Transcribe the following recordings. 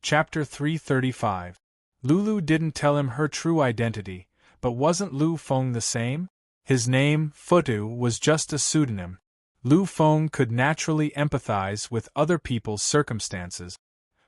Chapter 335. Lulu didn't tell him her true identity, but wasn't Lu Feng the same? His name, Futu, was just a pseudonym. Lu Feng could naturally empathize with other people's circumstances.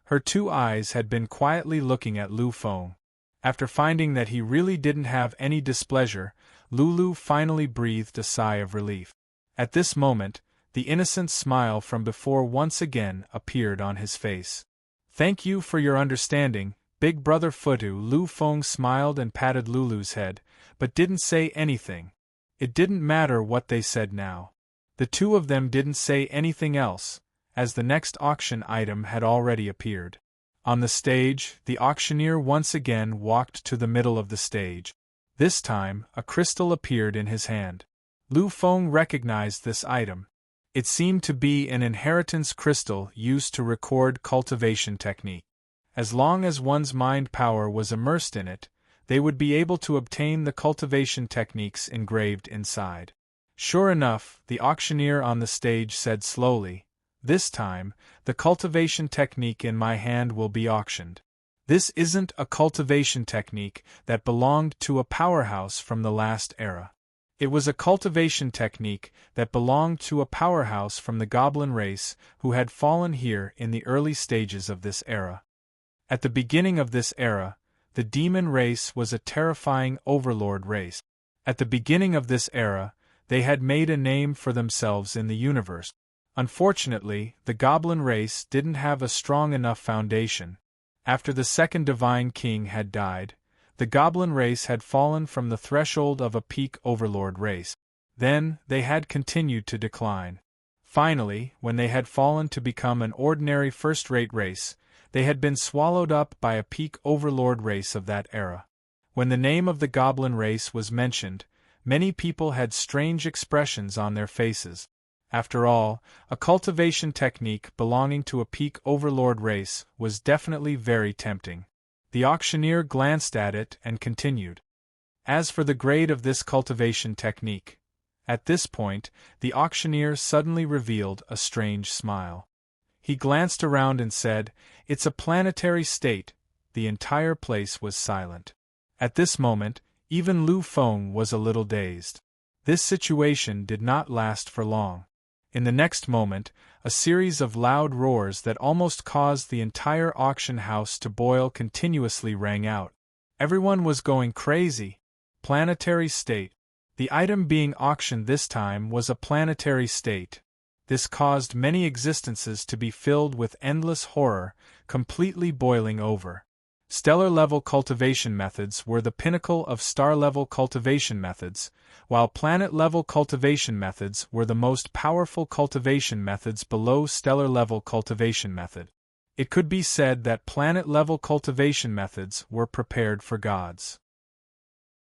Her two eyes had been quietly looking at Lu Feng. After finding that he really didn't have any displeasure, Lulu finally breathed a sigh of relief. At this moment, the innocent smile from before once again appeared on his face. "Thank you for your understanding, Big Brother Futu." Lu Feng smiled and patted Lulu's head, but didn't say anything. It didn't matter what they said now. The two of them didn't say anything else, as the next auction item had already appeared. On the stage, the auctioneer once again walked to the middle of the stage. This time, a crystal appeared in his hand. Lu Feng recognized this item. It seemed to be an inheritance crystal used to record cultivation technique. As long as one's mind power was immersed in it, they would be able to obtain the cultivation techniques engraved inside. Sure enough, the auctioneer on the stage said slowly, "This time, the cultivation technique in my hand will be auctioned. This isn't a cultivation technique that belonged to a powerhouse from the last era. It was a cultivation technique that belonged to a powerhouse from the goblin race who had fallen here in the early stages of this era. At the beginning of this era, the demon race was a terrifying overlord race. At the beginning of this era, they had made a name for themselves in the universe. Unfortunately, the goblin race didn't have a strong enough foundation. After the second divine king had died, the goblin race had fallen from the threshold of a peak overlord race. Then, they had continued to decline. Finally, when they had fallen to become an ordinary first-rate race, they had been swallowed up by a peak overlord race of that era. When the name of the goblin race was mentioned, many people had strange expressions on their faces. After all, a cultivation technique belonging to a peak overlord race was definitely very tempting. The auctioneer glanced at it and continued. As for the grade of this cultivation technique, at this point, the auctioneer suddenly revealed a strange smile. He glanced around and said, "It's a planetary state." The entire place was silent. At this moment, even Lu Feng was a little dazed. This situation did not last for long. In the next moment, a series of loud roars that almost caused the entire auction house to boil continuously rang out. Everyone was going crazy. Planetary state. The item being auctioned this time was a planetary state. This caused many existences to be filled with endless horror, completely boiling over. Stellar-level cultivation methods were the pinnacle of star-level cultivation methods, while planet-level cultivation methods were the most powerful cultivation methods below stellar-level cultivation method. It could be said that planet-level cultivation methods were prepared for gods.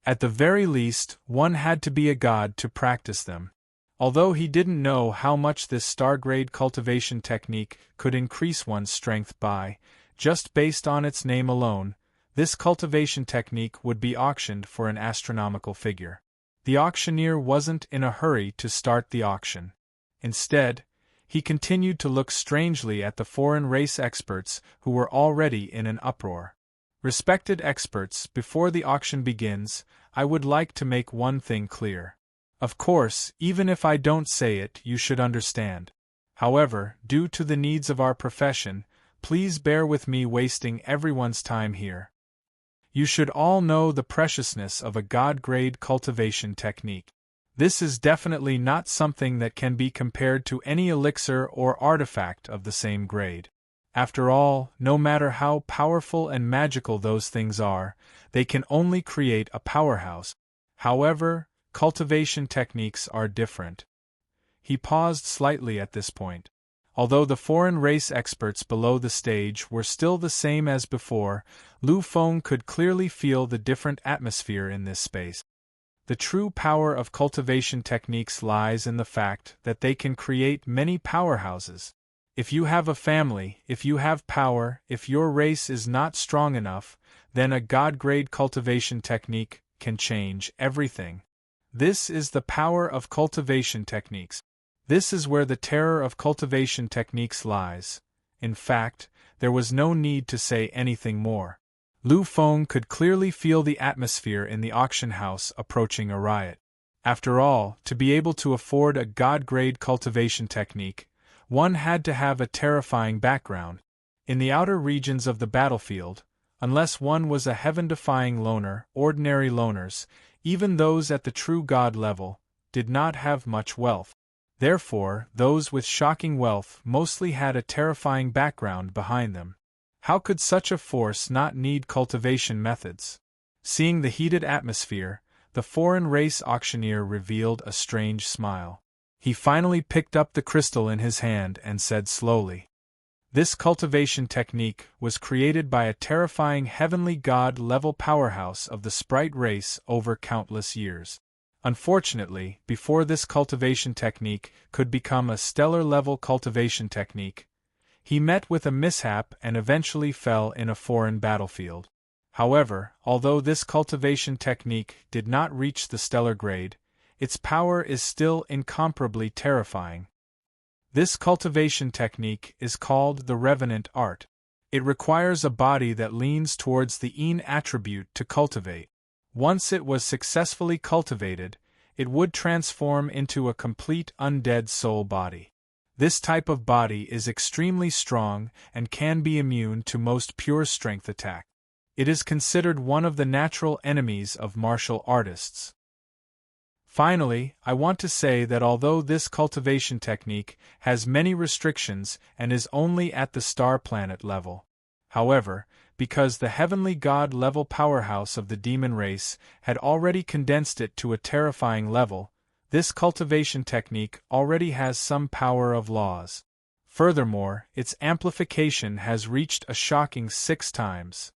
At the very least, one had to be a god to practice them. Although he didn't know how much this star-grade cultivation technique could increase one's strength by, just based on its name alone, this cultivation technique would be auctioned for an astronomical figure. The auctioneer wasn't in a hurry to start the auction. Instead, he continued to look strangely at the foreign race experts who were already in an uproar. "Respected experts, before the auction begins, I would like to make one thing clear. Of course, even if I don't say it, you should understand. However, due to the needs of our profession, please bear with me wasting everyone's time here. You should all know the preciousness of a god-grade cultivation technique. This is definitely not something that can be compared to any elixir or artifact of the same grade. After all, no matter how powerful and magical those things are, they can only create a powerhouse. However, cultivation techniques are different." He paused slightly at this point. Although the foreign race experts below the stage were still the same as before, Lu Feng could clearly feel the different atmosphere in this space. The true power of cultivation techniques lies in the fact that they can create many powerhouses. If you have a family, if you have power, if your race is not strong enough, then a god-grade cultivation technique can change everything. This is the power of cultivation techniques. This is where the terror of cultivation techniques lies. In fact, there was no need to say anything more. Lu Feng could clearly feel the atmosphere in the auction house approaching a riot. After all, to be able to afford a god-grade cultivation technique, one had to have a terrifying background. In the outer regions of the battlefield, unless one was a heaven-defying loner, ordinary loners, even those at the true god level, did not have much wealth. Therefore, those with shocking wealth mostly had a terrifying background behind them. How could such a force not need cultivation methods? Seeing the heated atmosphere, the foreign race auctioneer revealed a strange smile. He finally picked up the crystal in his hand and said slowly, "This cultivation technique was created by a terrifying heavenly god-level powerhouse of the sprite race over countless years. Unfortunately, before this cultivation technique could become a stellar-level cultivation technique, he met with a mishap and eventually fell in a foreign battlefield. However, although this cultivation technique did not reach the stellar grade, its power is still incomparably terrifying. This cultivation technique is called the Revenant Art. It requires a body that leans towards the Yin attribute to cultivate. Once it was successfully cultivated, it would transform into a complete undead soul body. This type of body is extremely strong and can be immune to most pure strength attack. It is considered one of the natural enemies of martial artists. Finally, I want to say that although this cultivation technique has many restrictions and is only at the star planet level, however, because the heavenly god-level powerhouse of the demon race had already condensed it to a terrifying level, this cultivation technique already has some power of laws. Furthermore, its amplification has reached a shocking 6 times.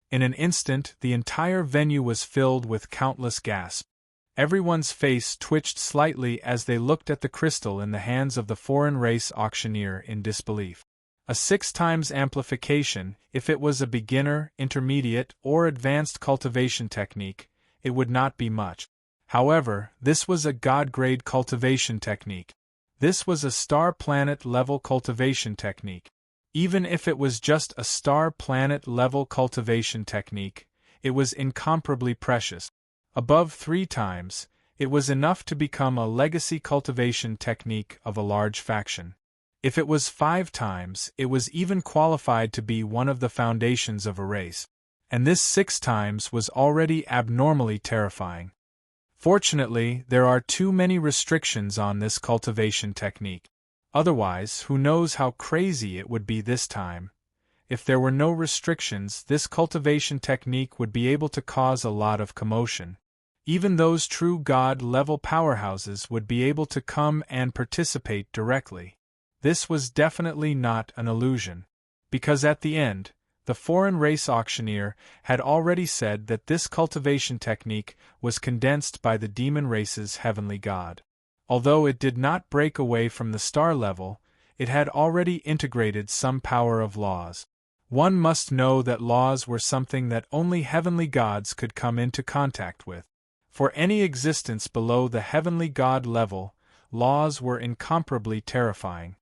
In an instant, the entire venue was filled with countless gasps. Everyone's face twitched slightly as they looked at the crystal in the hands of the foreign race auctioneer in disbelief. A 6 times amplification, if it was a beginner, intermediate, or advanced cultivation technique, it would not be much. However, this was a god-grade cultivation technique. This was a star planet level cultivation technique. Even if it was just a star planet level cultivation technique, it was incomparably precious. Above 3 times, it was enough to become a legacy cultivation technique of a large faction. If it was 5 times, it was even qualified to be one of the foundations of a race. And this 6 times was already abnormally terrifying. Fortunately, there are too many restrictions on this cultivation technique. Otherwise, who knows how crazy it would be this time. If there were no restrictions, this cultivation technique would be able to cause a lot of commotion. Even those true god-level powerhouses would be able to come and participate directly. This was definitely not an illusion, because at the end, the foreign race auctioneer had already said that this cultivation technique was condensed by the demon race's heavenly god. Although it did not break away from the star level, it had already integrated some power of laws. One must know that laws were something that only heavenly gods could come into contact with. For any existence below the heavenly god level, laws were incomparably terrifying.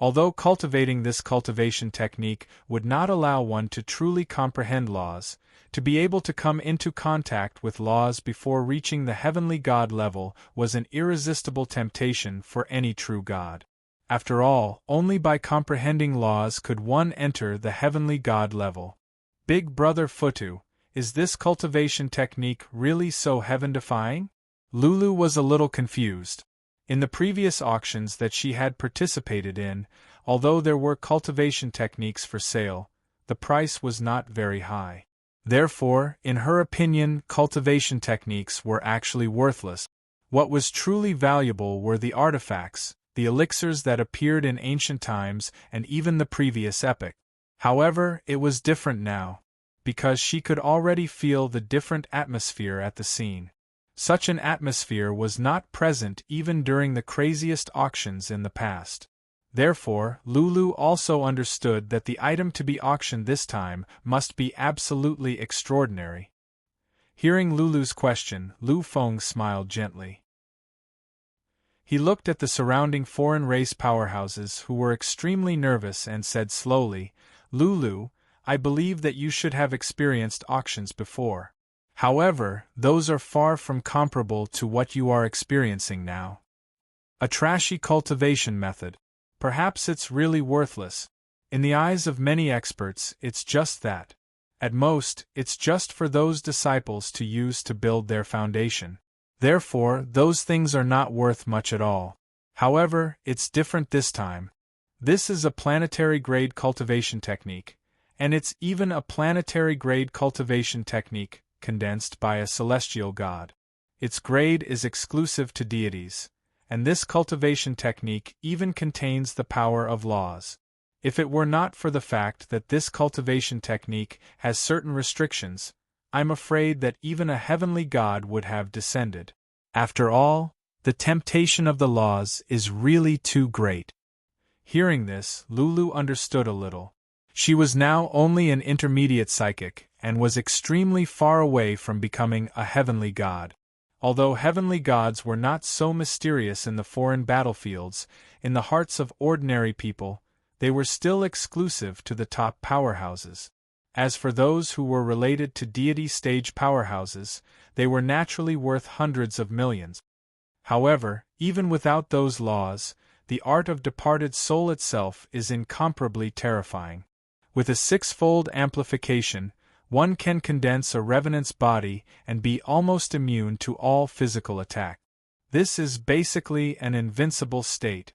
Although cultivating this cultivation technique would not allow one to truly comprehend laws, to be able to come into contact with laws before reaching the heavenly god level was an irresistible temptation for any true god. After all, only by comprehending laws could one enter the heavenly god level. Big Brother Futu, is this cultivation technique really so heaven-defying? Lulu was a little confused. In the previous auctions that she had participated in, although there were cultivation techniques for sale, the price was not very high. Therefore, in her opinion, cultivation techniques were actually worthless. What was truly valuable were the artifacts, the elixirs that appeared in ancient times and even the previous epoch. However, it was different now, because she could already feel the different atmosphere at the scene. Such an atmosphere was not present even during the craziest auctions in the past. Therefore, Lulu also understood that the item to be auctioned this time must be absolutely extraordinary. Hearing Lulu's question, Lu Feng smiled gently. He looked at the surrounding foreign race powerhouses who were extremely nervous and said slowly, Lulu, I believe that you should have experienced auctions before. However, those are far from comparable to what you are experiencing now. A trashy cultivation method. Perhaps it's really worthless. In the eyes of many experts, it's just that. At most, it's just for those disciples to use to build their foundation. Therefore, those things are not worth much at all. However, it's different this time. This is a planetary-grade cultivation technique, and it's even a planetary-grade cultivation technique condensed by a celestial god. Its grade is exclusive to deities, and this cultivation technique even contains the power of laws. If it were not for the fact that this cultivation technique has certain restrictions, I'm afraid that even a heavenly god would have descended. After all, the temptation of the laws is really too great. Hearing this, Lulu understood a little. She was now only an intermediate psychic, and was extremely far away from becoming a heavenly god. Although heavenly gods were not so mysterious in the foreign battlefields, in the hearts of ordinary people, they were still exclusive to the top powerhouses. As for those who were related to deity-stage powerhouses, they were naturally worth hundreds of millions. However, even without those laws, the art of departed soul itself is incomparably terrifying. With a six-fold amplification, one can condense a revenant's body and be almost immune to all physical attack. This is basically an invincible state.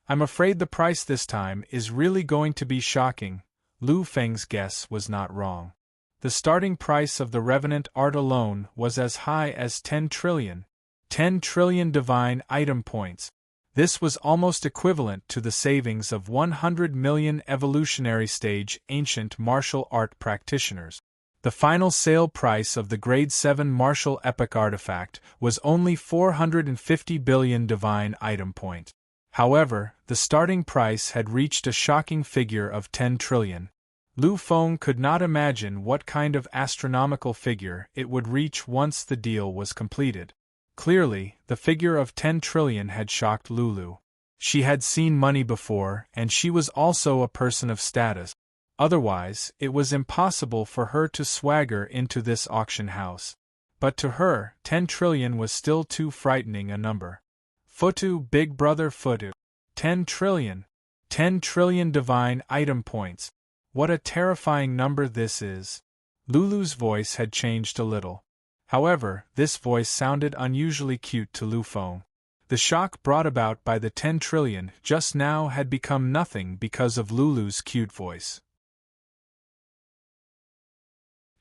I'm afraid the price this time is really going to be shocking. Lu Feng's guess was not wrong. The starting price of the revenant art alone was as high as 10 trillion. 10 trillion divine item points. This was almost equivalent to the savings of 100 million evolutionary stage ancient martial art practitioners. The final sale price of the Grade 7 martial epic artifact was only 450 billion divine item points. However, the starting price had reached a shocking figure of 10 trillion. Lu Feng could not imagine what kind of astronomical figure it would reach once the deal was completed. Clearly, the figure of 10 trillion had shocked Lulu. She had seen money before, and she was also a person of status. Otherwise, it was impossible for her to swagger into this auction house. But to her, 10 trillion was still too frightening a number. Futu, big brother Futu. 10 trillion. 10 trillion divine item points. What a terrifying number this is. Lulu's voice had changed a little. However, this voice sounded unusually cute to Lu Feng. The shock brought about by the 10 trillion just now had become nothing because of Lulu's cute voice.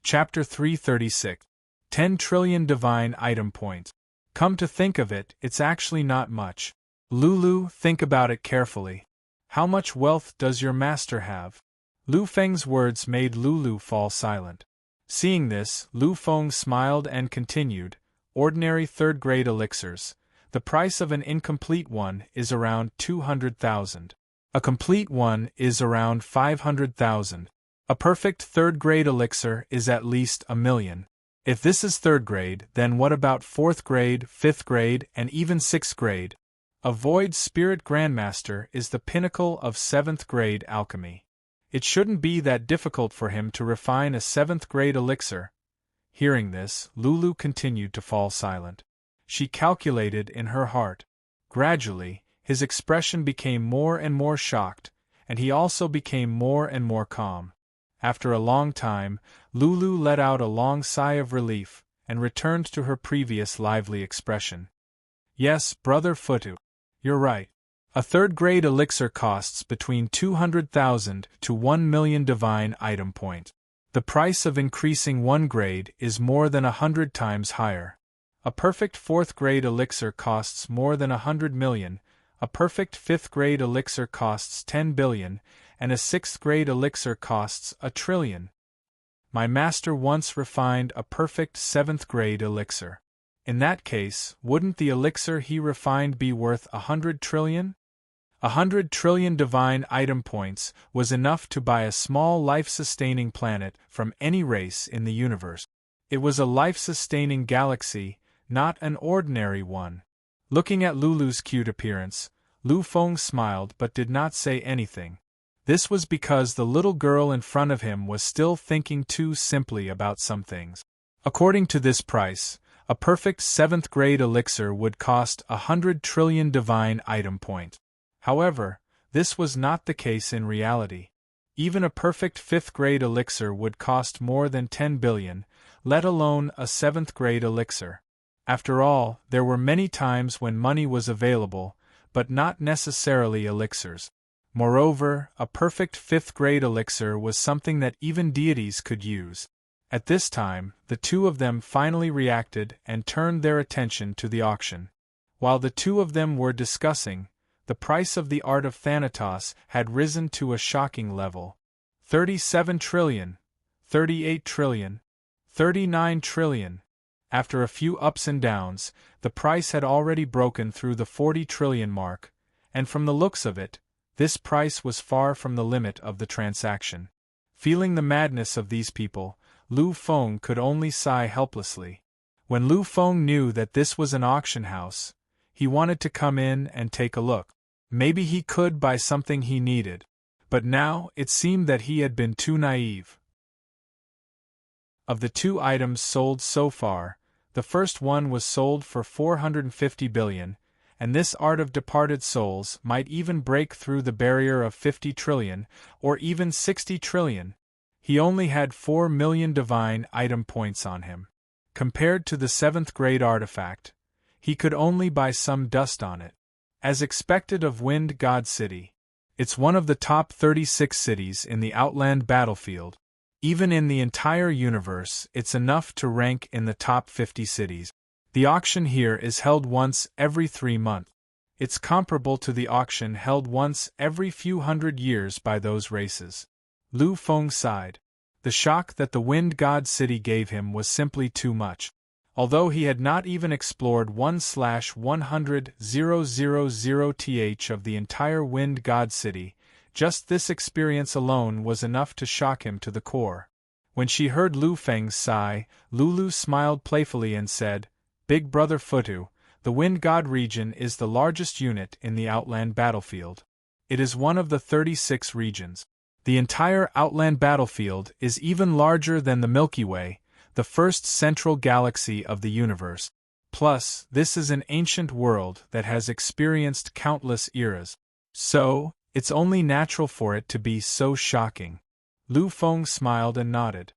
Chapter 336. 10 trillion divine item points. Come to think of it, it's actually not much. Lulu, think about it carefully. How much wealth does your master have? Lu Feng's words made Lulu fall silent. Seeing this, Lu Feng smiled and continued, ordinary third-grade elixirs. The price of an incomplete one is around 200,000. A complete one is around 500,000. A perfect third-grade elixir is at least 1 million. If this is third grade, then what about fourth grade, fifth grade, and even sixth grade? A Void Spirit Grandmaster is the pinnacle of seventh grade alchemy. It shouldn't be that difficult for him to refine a seventh grade elixir. Hearing this, Lulu continued to fall silent. She calculated in her heart. Gradually, his expression became more and more shocked, and he also became more and more calm. After a long time, Lulu let out a long sigh of relief, and returned to her previous lively expression. Yes, Brother Futu. You're right. A third-grade elixir costs between 200,000 to 1 million divine item points. The price of increasing one grade is more than 100 times higher. A perfect fourth-grade elixir costs more than 100 million, a perfect fifth-grade elixir costs 10 billion, and a sixth-grade elixir costs 1 trillion. My master once refined a perfect seventh-grade elixir. In that case, wouldn't the elixir he refined be worth 100 trillion? 100 trillion divine item points was enough to buy a small life-sustaining planet from any race in the universe. It was a life-sustaining galaxy, not an ordinary one. Looking at Lulu's cute appearance, Lu Feng smiled but did not say anything. This was because the little girl in front of him was still thinking too simply about some things. According to this price, a perfect 7th grade elixir would cost 100 trillion divine item points. However, this was not the case in reality. Even a perfect 5th grade elixir would cost more than 10 billion, let alone a 7th grade elixir. After all, there were many times when money was available, but not necessarily elixirs. Moreover, a perfect 5th grade elixir was something that even deities could use. At this time, the two of them finally reacted and turned their attention to the auction. While the two of them were discussing, the price of the art of Thanatos had risen to a shocking level. 37 trillion, 38 trillion, 39 trillion. After a few ups and downs, the price had already broken through the 40 trillion mark, and from the looks of it, this price was far from the limit of the transaction. Feeling the madness of these people, Lu Feng could only sigh helplessly. When Lu Feng knew that this was an auction house, he wanted to come in and take a look. Maybe he could buy something he needed. But now it seemed that he had been too naive. Of the two items sold so far, the first one was sold for 450 billion, and this art of departed souls might even break through the barrier of 50 trillion, or even 60 trillion. He only had 4 million divine item points on him. Compared to the 7th grade artifact, he could only buy some dust on it. As expected of Wind God City, it's one of the top 36 cities in the Outland battlefield. Even in the entire universe, it's enough to rank in the top 50 cities. The auction here is held once every 3 months. It's comparable to the auction held once every few hundred years by those races. Lu Feng sighed. The shock that the Wind God City gave him was simply too much. Although he had not even explored 1/100,000th of the entire Wind God City, just this experience alone was enough to shock him to the core. When she heard Lu Feng's sigh, Lulu smiled playfully and said, "Big Brother Futu, the Wind God region is the largest unit in the Outland battlefield. It is one of the 36 regions. The entire Outland battlefield is even larger than the Milky Way, the first central galaxy of the universe. Plus, this is an ancient world that has experienced countless eras. So, it's only natural for it to be so shocking." Lu Feng smiled and nodded.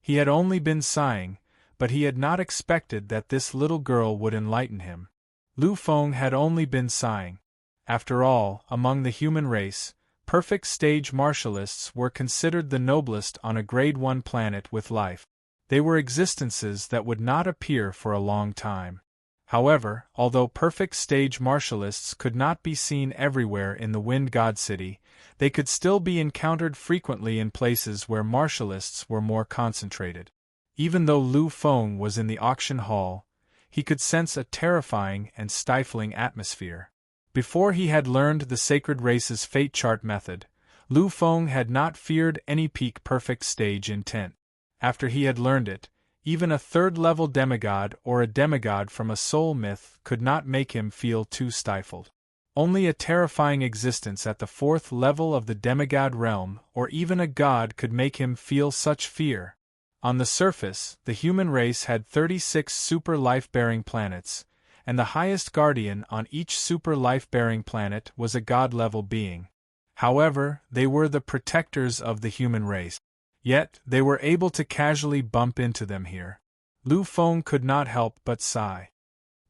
He had only been sighing, but he had not expected that this little girl would enlighten him. Lu Feng had only been sighing. After all, among the human race, perfect stage martialists were considered the noblest on a grade 1 planet with life. They were existences that would not appear for a long time. However, although perfect stage martialists could not be seen everywhere in the Wind God City, they could still be encountered frequently in places where martialists were more concentrated. Even though Lu Feng was in the auction hall, he could sense a terrifying and stifling atmosphere. Before he had learned the sacred race's fate chart method, Lu Feng had not feared any peak perfect stage intent. After he had learned it, even a third-level demigod or a demigod from a soul myth could not make him feel too stifled. Only a terrifying existence at the 4th level of the demigod realm or even a god could make him feel such fear. On the surface, the human race had 36 super life-bearing planets, and the highest guardian on each super life-bearing planet was a god-level being. However, they were the protectors of the human race. Yet, they were able to casually bump into them here. Lu Feng could not help but sigh.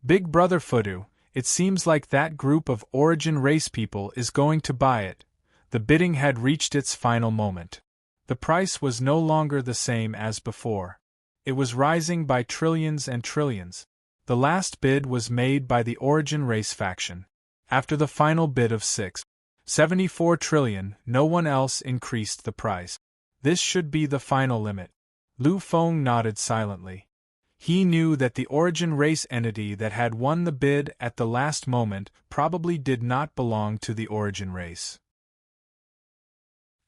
"Big Brother Futu, it seems like that group of origin race people is going to buy it." The bidding had reached its final moment. The price was no longer the same as before. It was rising by trillions and trillions. The last bid was made by the origin race faction. After the final bid of 6.74 trillion, no one else increased the price. This should be the final limit. Lu Feng nodded silently. He knew that the origin race entity that had won the bid at the last moment probably did not belong to the origin race.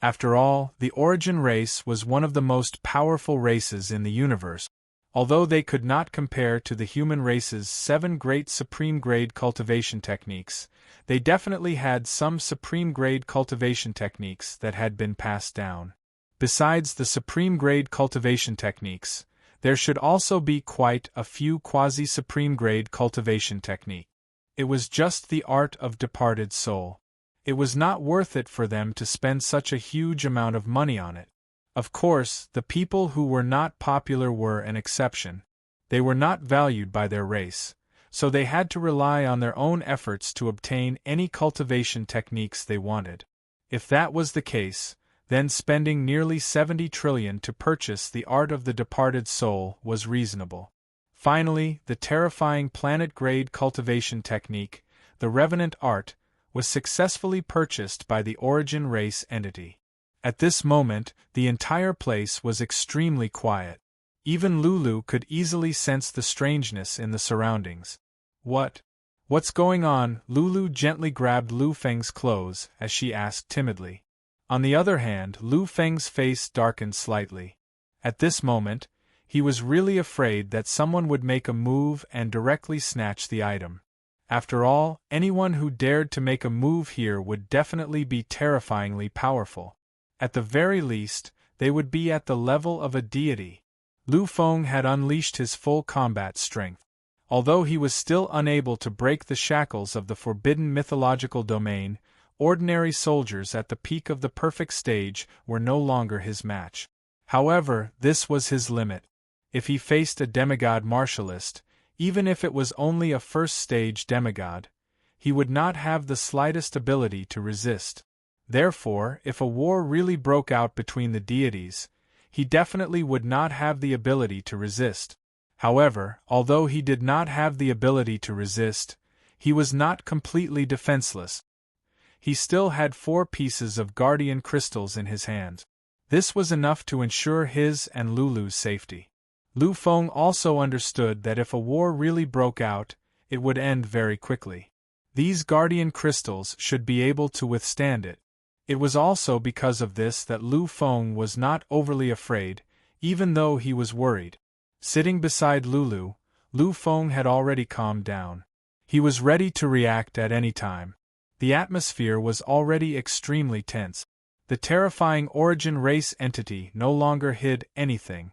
After all, the origin race was one of the most powerful races in the universe. Although they could not compare to the human race's 7 great supreme-grade cultivation techniques, they definitely had some supreme-grade cultivation techniques that had been passed down. Besides the supreme-grade cultivation techniques, there should also be quite a few quasi-supreme-grade cultivation techniques. It was just the art of departed soul. It was not worth it for them to spend such a huge amount of money on it. Of course, the people who were not popular were an exception. They were not valued by their race, so they had to rely on their own efforts to obtain any cultivation techniques they wanted. If that was the case, then spending nearly 70 trillion to purchase the art of the departed soul was reasonable. Finally, the terrifying planet-grade cultivation technique, the revenant art, was successfully purchased by the origin race entity. At this moment, the entire place was extremely quiet. Even Lulu could easily sense the strangeness in the surroundings. What's going on? Lulu gently grabbed Lu Feng's clothes as she asked timidly. On the other hand, Lu Feng's face darkened slightly. At this moment, he was really afraid that someone would make a move and directly snatch the item. After all, anyone who dared to make a move here would definitely be terrifyingly powerful. At the very least, they would be at the level of a deity. Lu Feng had unleashed his full combat strength. Although he was still unable to break the shackles of the forbidden mythological domain, ordinary soldiers at the peak of the perfect stage were no longer his match. However, this was his limit. If he faced a demigod martialist, even if it was only a first-stage demigod, he would not have the slightest ability to resist. Therefore, if a war really broke out between the deities, he definitely would not have the ability to resist. However, although he did not have the ability to resist, he was not completely defenseless. He still had 4 pieces of guardian crystals in his hands. This was enough to ensure his and Lulu's safety. Lu Feng also understood that if a war really broke out, it would end very quickly. These guardian crystals should be able to withstand it. It was also because of this that Lu Feng was not overly afraid, even though he was worried. Sitting beside Lulu, Lu Feng had already calmed down. He was ready to react at any time. The atmosphere was already extremely tense. The terrifying origin race entity no longer hid anything.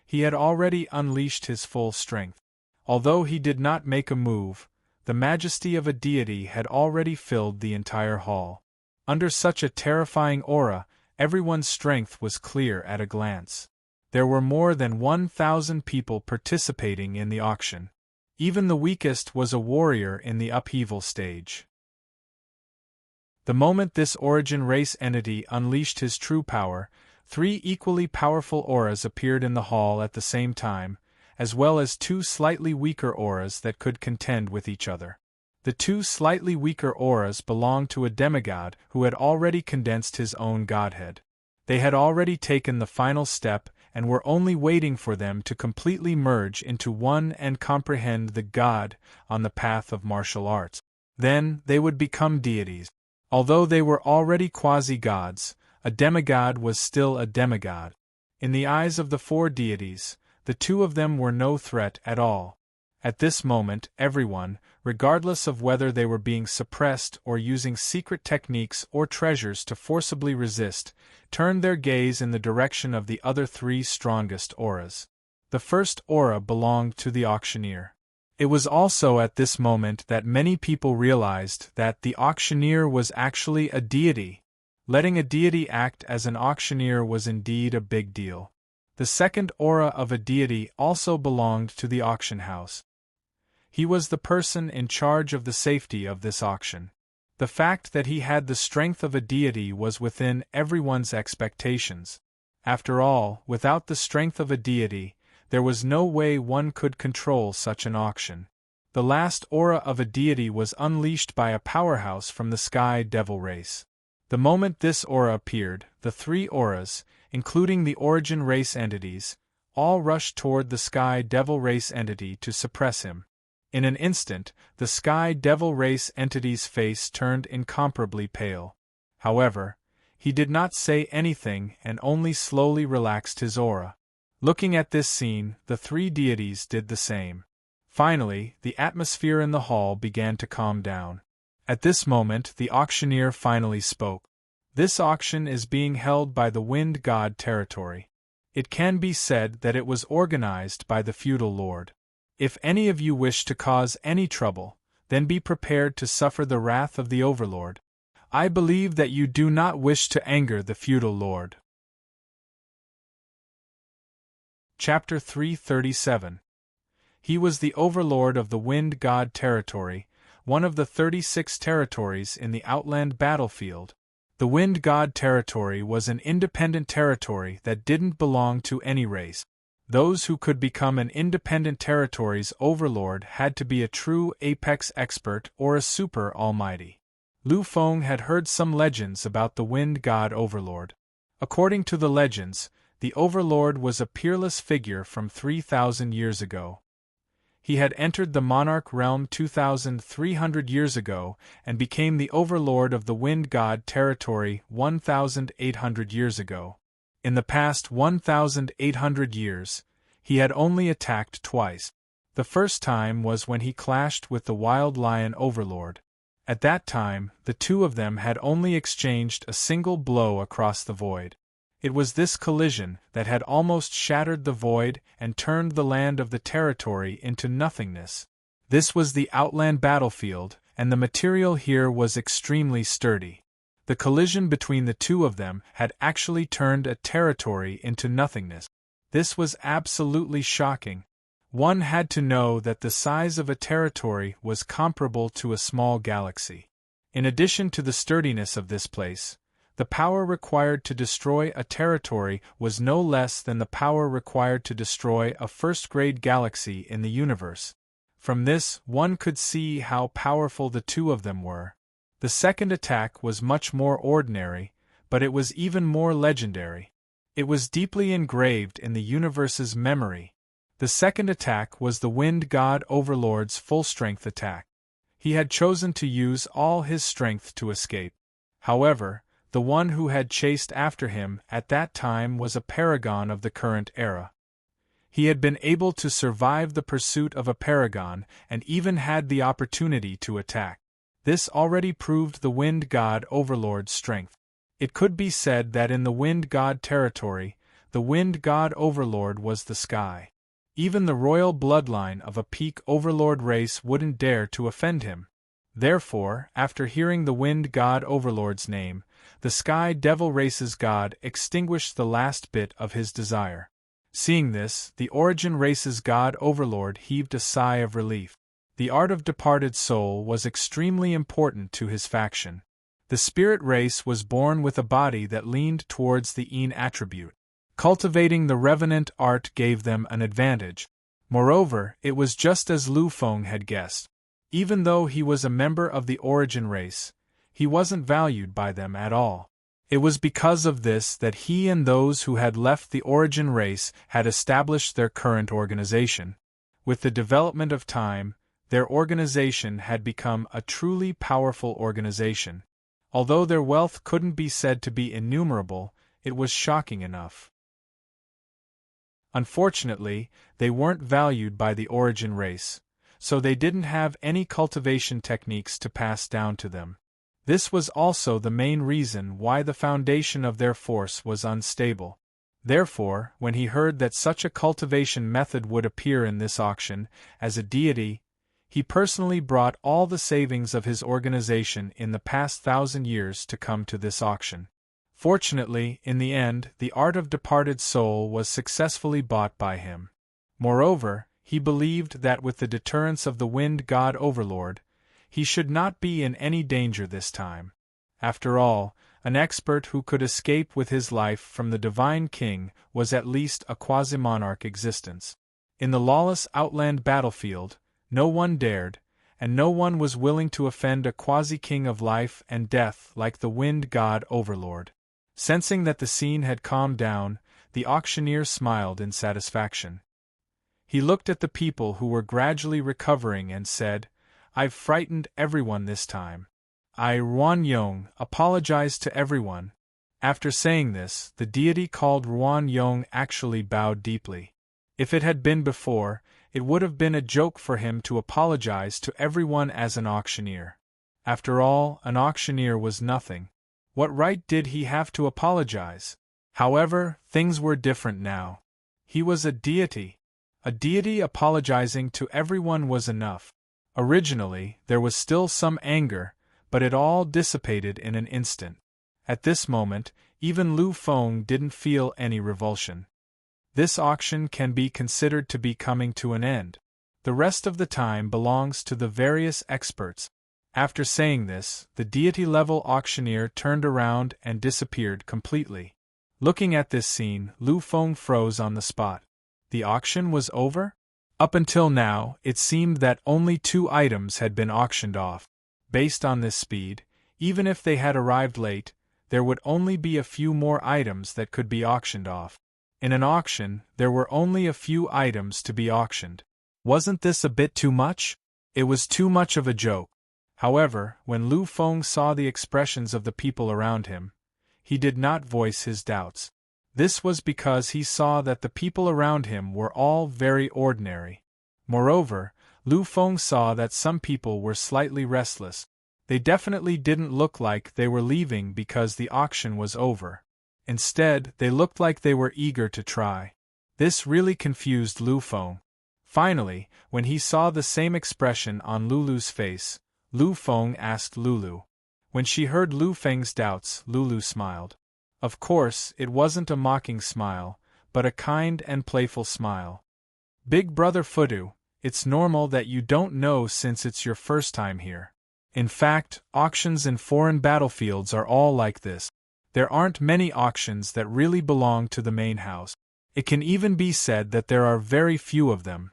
He had already unleashed his full strength. Although he did not make a move, the majesty of a deity had already filled the entire hall. Under such a terrifying aura, everyone's strength was clear at a glance. There were more than 1,000 people participating in the auction. Even the weakest was a warrior in the upheaval stage. The moment this origin race entity unleashed his true power, 3 equally powerful auras appeared in the hall at the same time, as well as 2 slightly weaker auras that could contend with each other. The 2 slightly weaker auras belonged to a demigod who had already condensed his own godhead. They had already taken the final step and were only waiting for them to completely merge into one and comprehend the god on the path of martial arts. Then they would become deities. Although they were already quasi-gods, a demigod was still a demigod. In the eyes of the 4 deities, the 2 of them were no threat at all. At this moment, everyone, regardless of whether they were being suppressed or using secret techniques or treasures to forcibly resist, turned their gaze in the direction of the other 3 strongest auras. The first aura belonged to the auctioneer. It was also at this moment that many people realized that the auctioneer was actually a deity. Letting a deity act as an auctioneer was indeed a big deal. The second aura of a deity also belonged to the auction house. He was the person in charge of the safety of this auction. The fact that he had the strength of a deity was within everyone's expectations. After all, without the strength of a deity, there was no way one could control such an auction. The last aura of a deity was unleashed by a powerhouse from the Sky Devil race. The moment this aura appeared, the 3 auras, including the origin race entities, all rushed toward the Sky Devil race entity to suppress him. In an instant, the Sky Devil race entity's face turned incomparably pale. However, he did not say anything and only slowly relaxed his aura. Looking at this scene, the three deities did the same. Finally, the atmosphere in the hall began to calm down. At this moment, the auctioneer finally spoke. This auction is being held by the Wind God territory. It can be said that it was organized by the feudal lord. If any of you wish to cause any trouble, then be prepared to suffer the wrath of the Overlord. I believe that you do not wish to anger the feudal lord. Chapter 337. He was the Overlord of the Wind God territory, one of the 36 territories in the Outland battlefield. The Wind God territory was an independent territory that didn't belong to any race. Those who could become an independent territory's overlord had to be a true apex expert or a super almighty. Lu Feng had heard some legends about the Wind God Overlord. According to the legends, the Overlord was a peerless figure from 3,000 years ago. He had entered the monarch realm 2,300 years ago and became the Overlord of the Wind God territory 1,800 years ago. In the past 1,800 years, he had only attacked twice. The first time was when he clashed with the Wild Lion Overlord. At that time, the two of them had only exchanged a single blow across the void. It was this collision that had almost shattered the void and turned the land of the territory into nothingness. This was the Outland battlefield, and the material here was extremely sturdy. The collision between the two of them had actually turned a territory into nothingness. This was absolutely shocking. One had to know that the size of a territory was comparable to a small galaxy. In addition to the sturdiness of this place, the power required to destroy a territory was no less than the power required to destroy a first-grade galaxy in the universe. From this, one could see how powerful the two of them were. The second attack was much more ordinary, but it was even more legendary. It was deeply engraved in the universe's memory. The second attack was the Wind God Overlord's full-strength attack. He had chosen to use all his strength to escape. However, the one who had chased after him at that time was a paragon of the current era. He had been able to survive the pursuit of a paragon and even had the opportunity to attack. This already proved the Wind God Overlord's strength. It could be said that in the Wind God territory, the Wind God Overlord was the sky. Even the royal bloodline of a peak Overlord race wouldn't dare to offend him. Therefore, after hearing the Wind God Overlord's name, the Sky Devil race's god extinguished the last bit of his desire. Seeing this, the Origin race's god Overlord heaved a sigh of relief. The art of departed soul was extremely important to his faction. The spirit race was born with a body that leaned towards the Een attribute. Cultivating the revenant art gave them an advantage. Moreover, it was just as Lu Feng had guessed. Even though he was a member of the Origin race, he wasn't valued by them at all. It was because of this that he and those who had left the Origin race had established their current organization. With the development of time, their organization had become a truly powerful organization. Although their wealth couldn't be said to be innumerable, it was shocking enough. Unfortunately, they weren't valued by the Origin race, so they didn't have any cultivation techniques to pass down to them. This was also the main reason why the foundation of their force was unstable. Therefore, when he heard that such a cultivation method would appear in this auction, as a deity, he personally brought all the savings of his organization in the past 1,000 years to come to this auction. Fortunately, in the end, the art of departed soul was successfully bought by him. Moreover, he believed that with the deterrence of the Wind God Overlord, he should not be in any danger this time. After all, an expert who could escape with his life from the Divine King was at least a quasi-monarch existence. In the lawless Outland battlefield, no one dared, and no one was willing to offend a quasi-king of life and death like the Wind God Overlord. Sensing that the scene had calmed down, the auctioneer smiled in satisfaction. He looked at the people who were gradually recovering and said, "I've frightened everyone this time. I, Ruan Yong, apologize to everyone. After saying this, the deity called Ruan Yong actually bowed deeply. If it had been before, it would have been a joke for him to apologize to everyone as an auctioneer. After all, an auctioneer was nothing. What right did he have to apologize? However, things were different now. He was a deity. A deity apologizing to everyone was enough. Originally, there was still some anger, but it all dissipated in an instant. At this moment, even Lu Feng didn't feel any revulsion. This auction can be considered to be coming to an end. The rest of the time belongs to the various experts. After saying this, the deity-level auctioneer turned around and disappeared completely. Looking at this scene, Lu Feng froze on the spot. The auction was over? Up until now, it seemed that only 2 items had been auctioned off. Based on this speed, even if they had arrived late, there would only be a few more items that could be auctioned off. In an auction, there were only a few items to be auctioned. Wasn't this a bit too much? It was too much of a joke. However, when Lu Feng saw the expressions of the people around him, he did not voice his doubts. This was because he saw that the people around him were all very ordinary. Moreover, Lu Feng saw that some people were slightly restless. They definitely didn't look like they were leaving because the auction was over. Instead, they looked like they were eager to try. This really confused Lu Feng. Finally, when he saw the same expression on Lulu's face, Lu Feng asked Lulu. When she heard Lu Feng's doubts, Lulu smiled. Of course, it wasn't a mocking smile, but a kind and playful smile. Big Brother Fudu, it's normal that you don't know since it's your first time here. In fact, auctions in foreign battlefields are all like this. There aren't many auctions that really belong to the main house. It can even be said that there are very few of them.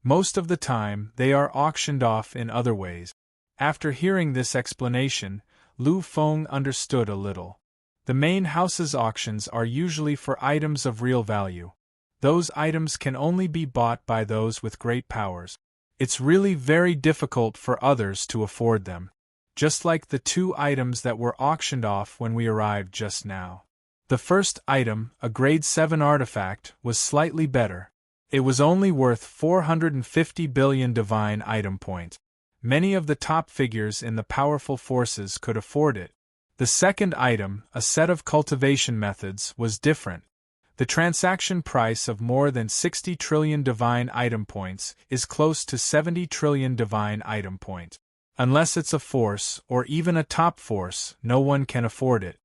Most of the time, they are auctioned off in other ways. After hearing this explanation, Lu Feng understood a little. The main house's auctions are usually for items of real value. Those items can only be bought by those with great powers. It's really very difficult for others to afford them. Just like the 2 items that were auctioned off when we arrived just now. The first item, a grade 7 artifact, was slightly better. It was only worth 450 billion divine item points. Many of the top figures in the powerful forces could afford it. The second item, a set of cultivation methods, was different. The transaction price of more than 60 trillion divine item points is close to 70 trillion divine item points. Unless it's a force, or even a top force, no one can afford it.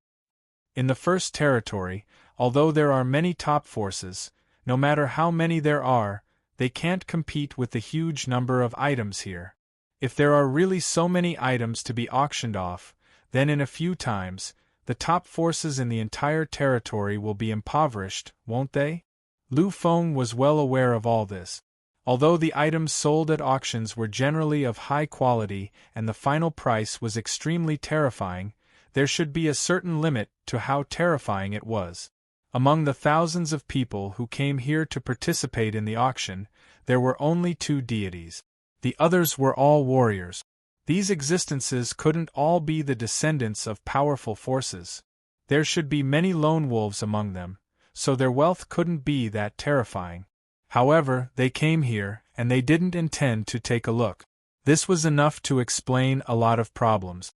In the first territory, although there are many top forces, no matter how many there are, they can't compete with the huge number of items here. If there are really so many items to be auctioned off, then in a few times, the top forces in the entire territory will be impoverished, won't they? Lu Feng was well aware of all this. Although the items sold at auctions were generally of high quality and the final price was extremely terrifying, there should be a certain limit to how terrifying it was. Among the thousands of people who came here to participate in the auction, there were only 2 deities. The others were all warriors. These existences couldn't all be the descendants of powerful forces. There should be many lone wolves among them, so their wealth couldn't be that terrifying. However, they came here, and they didn't intend to take a look. This was enough to explain a lot of problems.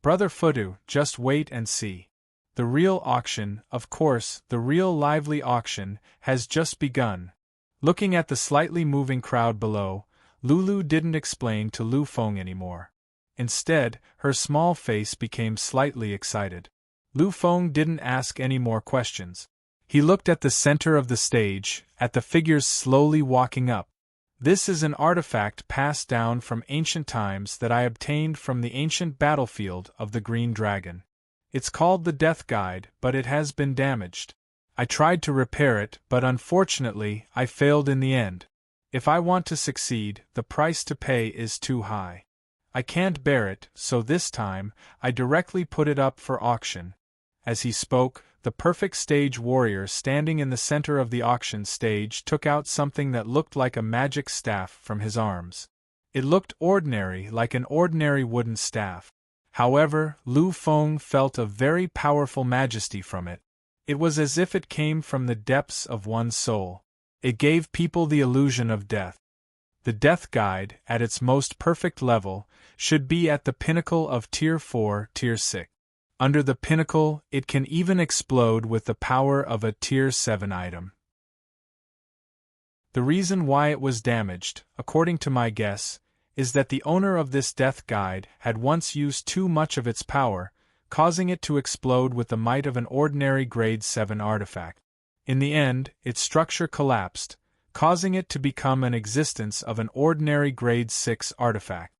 Brother Fudu, just wait and see. The real auction, of course, the real lively auction, has just begun. Looking at the slightly moving crowd below, Lulu didn't explain to Lu Feng anymore. Instead, her small face became slightly excited. Lu Feng didn't ask any more questions. He looked at the center of the stage, at the figures slowly walking up. This is an artifact passed down from ancient times that I obtained from the ancient battlefield of the Green Dragon. It's called the Death Guide, but it has been damaged. I tried to repair it, but unfortunately, I failed in the end. If I want to succeed, the price to pay is too high. I can't bear it, so this time, I directly put it up for auction. As he spoke, the perfect stage warrior standing in the center of the auction stage took out something that looked like a magic staff from his arms. It looked ordinary, like an ordinary wooden staff. However, Lu Feng felt a very powerful majesty from it. It was as if it came from the depths of one's soul. It gave people the illusion of death. The Death Guide, at its most perfect level, should be at the pinnacle of Tier 4, Tier 6. Under the pinnacle, it can even explode with the power of a Tier 7 item. The reason why it was damaged, according to my guess, is that the owner of this Death Guide had once used too much of its power, causing it to explode with the might of an ordinary Grade 7 artifact. In the end, its structure collapsed, causing it to become an existence of an ordinary Grade 6 artifact.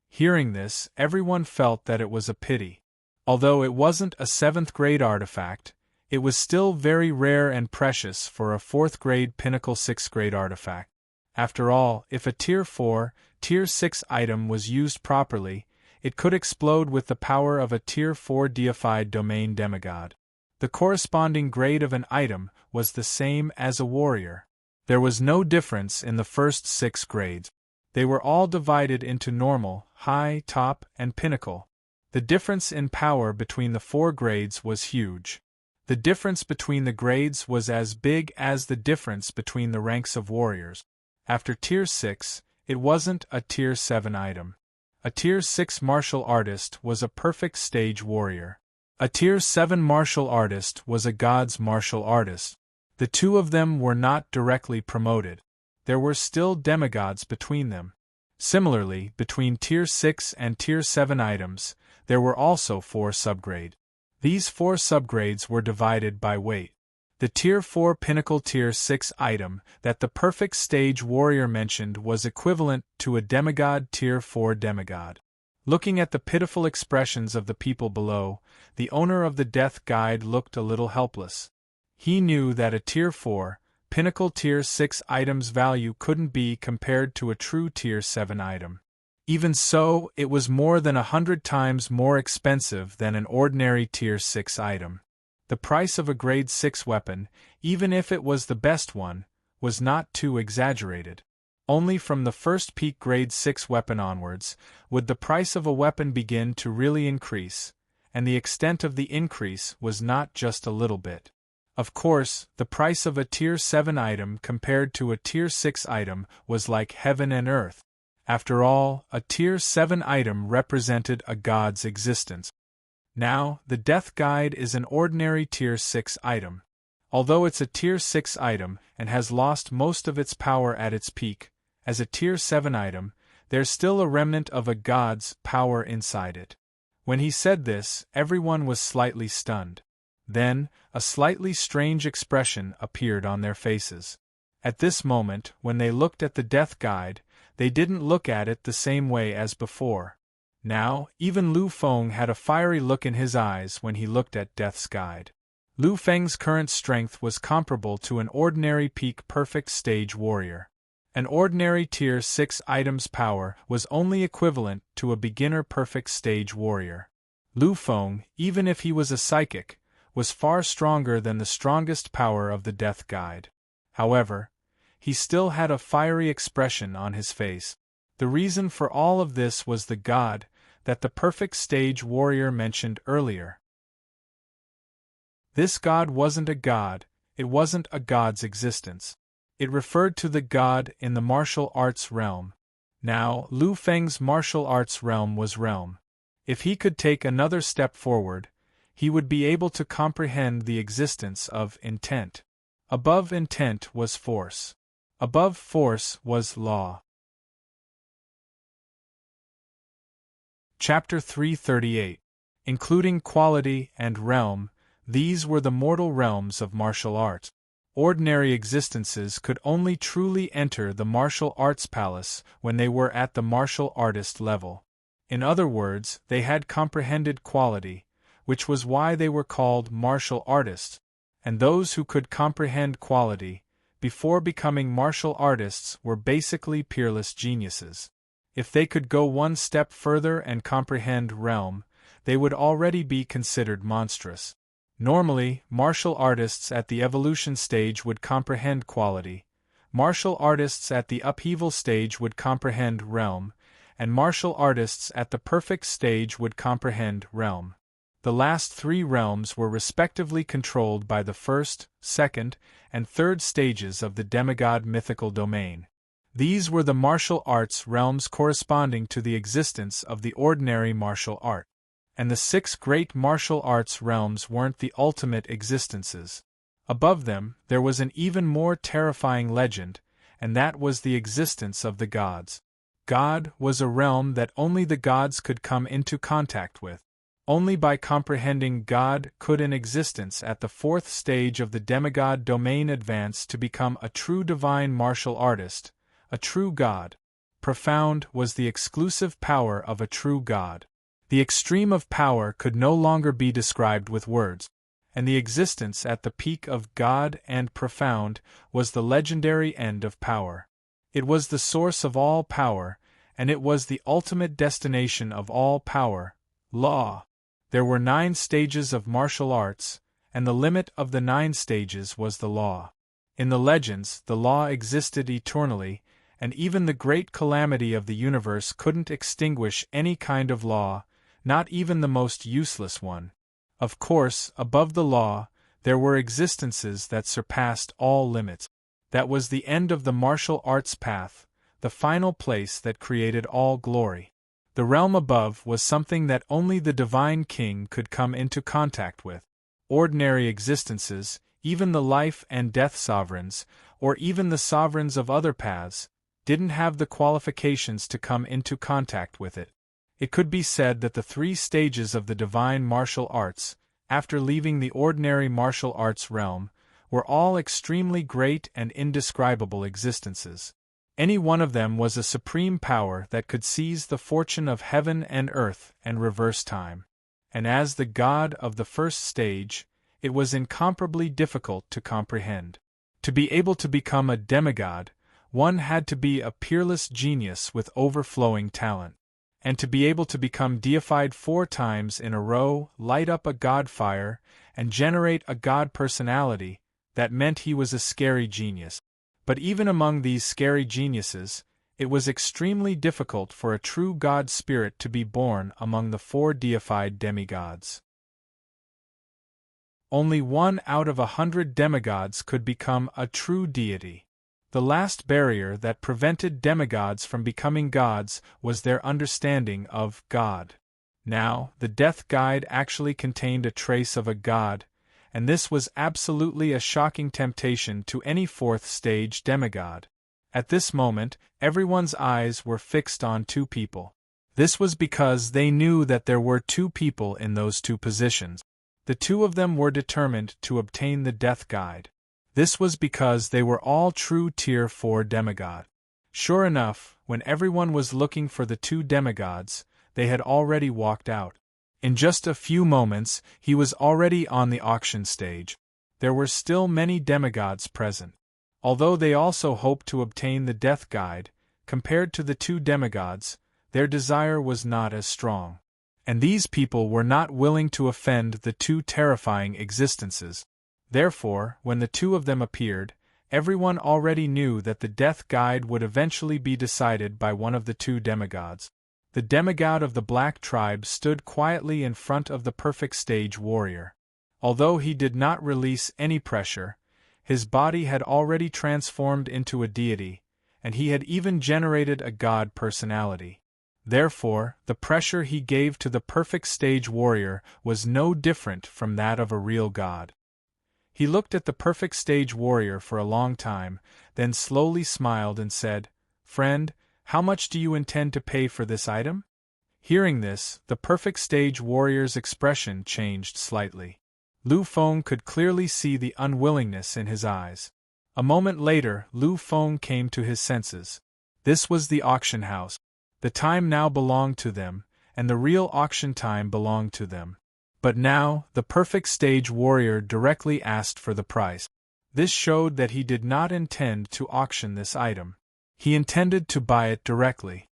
Hearing this, everyone felt that it was a pity. Although it wasn't a 7th grade artifact, it was still very rare and precious for a 4th grade Pinnacle 6th grade artifact. After all, if a Tier 4, Tier 6 item was used properly, it could explode with the power of a Tier 4 deified domain demigod. The corresponding grade of an item was the same as a warrior. There was no difference in the first 6 grades. They were all divided into normal, high, top, and pinnacle. The difference in power between the 4 grades was huge. The difference between the grades was as big as the difference between the ranks of warriors. After Tier 6, it wasn't a Tier 7 item. A Tier 6 martial artist was a perfect stage warrior. A Tier 7 martial artist was a god's martial artist. The two of them were not directly promoted. There were still demigods between them. Similarly, between Tier 6 and Tier 7 items, there were also 4 subgrades. These 4 subgrades were divided by weight. The Tier 4 Pinnacle Tier 6 item that the perfect stage warrior mentioned was equivalent to a demigod Tier 4 demigod. Looking at the pitiful expressions of the people below, the owner of the Death Guide looked a little helpless. He knew that a Tier 4, Pinnacle Tier 6 item's value couldn't be compared to a true Tier 7 item. Even so, it was more than 100 times more expensive than an ordinary Tier 6 item. The price of a Grade 6 weapon, even if it was the best one, was not too exaggerated. Only from the first peak Grade 6 weapon onwards would the price of a weapon begin to really increase, and the extent of the increase was not just a little bit. Of course, the price of a Tier 7 item compared to a Tier 6 item was like heaven and earth. After all, a Tier 7 item represented a god's existence. Now, the Death Guide is an ordinary Tier 6 item. Although it's a Tier 6 item and has lost most of its power at its peak, as a Tier 7 item, there's still a remnant of a god's power inside it. When he said this, everyone was slightly stunned. Then, a slightly strange expression appeared on their faces. At this moment, when they looked at the Death Guide, they didn't look at it the same way as before. Now, even Lu Feng had a fiery look in his eyes when he looked at Death's Guide. Lu Feng's current strength was comparable to an ordinary peak perfect stage warrior. An ordinary Tier 6 item's power was only equivalent to a beginner perfect stage warrior. Lu Feng, even if he was a psychic, was far stronger than the strongest power of the Death Guide. However, he still had a fiery expression on his face. The reason for all of this was the god that the perfect stage warrior mentioned earlier. This god wasn't a god, it wasn't a god's existence. It referred to the god in the martial arts realm. Now, Lu Feng's martial arts realm was realm. If he could take another step forward, he would be able to comprehend the existence of intent. Above intent was force. Above force was law. Chapter 338. Including quality and realm, these were the mortal realms of martial art. Ordinary existences could only truly enter the martial arts palace when they were at the martial artist level. In other words, they had comprehended quality, which was why they were called martial artists, and those who could comprehend quality, before becoming martial artists, were basically peerless geniuses. If they could go one step further and comprehend realm, they would already be considered monstrous. Normally, martial artists at the evolution stage would comprehend quality, martial artists at the upheaval stage would comprehend realm, and martial artists at the perfect stage would comprehend realm. The last three realms were respectively controlled by the first, second, and third stages of the demigod mythical domain. These were the martial arts realms corresponding to the existence of the ordinary martial art. And the six great martial arts realms weren't the ultimate existences. Above them, there was an even more terrifying legend, and that was the existence of the gods. God was a realm that only the gods could come into contact with. Only by comprehending God could an existence at the fourth stage of the demigod domain advance to become a true divine martial artist, a true god. Profound was the exclusive power of a true god. The extreme of power could no longer be described with words, and the existence at the peak of God and profound was the legendary end of power. It was the source of all power, and it was the ultimate destination of all power, law. There were 9 stages of martial arts, and the limit of the 9 stages was the law. In the legends, the law existed eternally, and even the great calamity of the universe couldn't extinguish any kind of law, not even the most useless one. Of course, above the law, there were existences that surpassed all limits. That was the end of the martial arts path, the final place that created all glory. The realm above was something that only the divine king could come into contact with. Ordinary existences, even the life and death sovereigns, or even the sovereigns of other paths, didn't have the qualifications to come into contact with it. It could be said that the 3 stages of the divine martial arts, after leaving the ordinary martial arts realm, were all extremely great and indescribable existences. Any one of them was a supreme power that could seize the fortune of heaven and earth and reverse time. And as the god of the first stage, it was incomparably difficult to comprehend. To be able to become a demigod, one had to be a peerless genius with overflowing talent. And to be able to become deified 4 times in a row, light up a god fire, and generate a god personality, that meant he was a scary genius. But even among these scary geniuses, it was extremely difficult for a true god spirit to be born among the 4 deified demigods. Only 1 out of 100 demigods could become a true deity. The last barrier that prevented demigods from becoming gods was their understanding of God. Now, the Death Guide actually contained a trace of a god, and this was absolutely a shocking temptation to any 4th stage demigod. At this moment, everyone's eyes were fixed on 2 people. This was because they knew that there were 2 people in those 2 positions. The 2 of them were determined to obtain the Death Guide. This was because they were all true Tier 4 demigod. Sure enough, when everyone was looking for the 2 demigods, they had already walked out. In just a few moments, he was already on the auction stage. There were still many demigods present. Although they also hoped to obtain the Death Guide, compared to the 2 demigods, their desire was not as strong. And these people were not willing to offend the 2 terrifying existences. Therefore, when the 2 of them appeared, everyone already knew that the Death Guide would eventually be decided by one of the 2 demigods. The demigod of the Black Tribe stood quietly in front of the perfect stage warrior. Although he did not release any pressure, his body had already transformed into a deity, and he had even generated a god personality. Therefore, the pressure he gave to the perfect stage warrior was no different from that of a real god. He looked at the perfect stage warrior for a long time, then slowly smiled and said, "Friend, how much do you intend to pay for this item?" Hearing this, the perfect stage warrior's expression changed slightly. Lu Feng could clearly see the unwillingness in his eyes. A moment later, Lu Feng came to his senses. This was the auction house. The time now belonged to them, and the real auction time belonged to them. But now, the perfect stage warrior directly asked for the price. This showed that he did not intend to auction this item. He intended to buy it directly.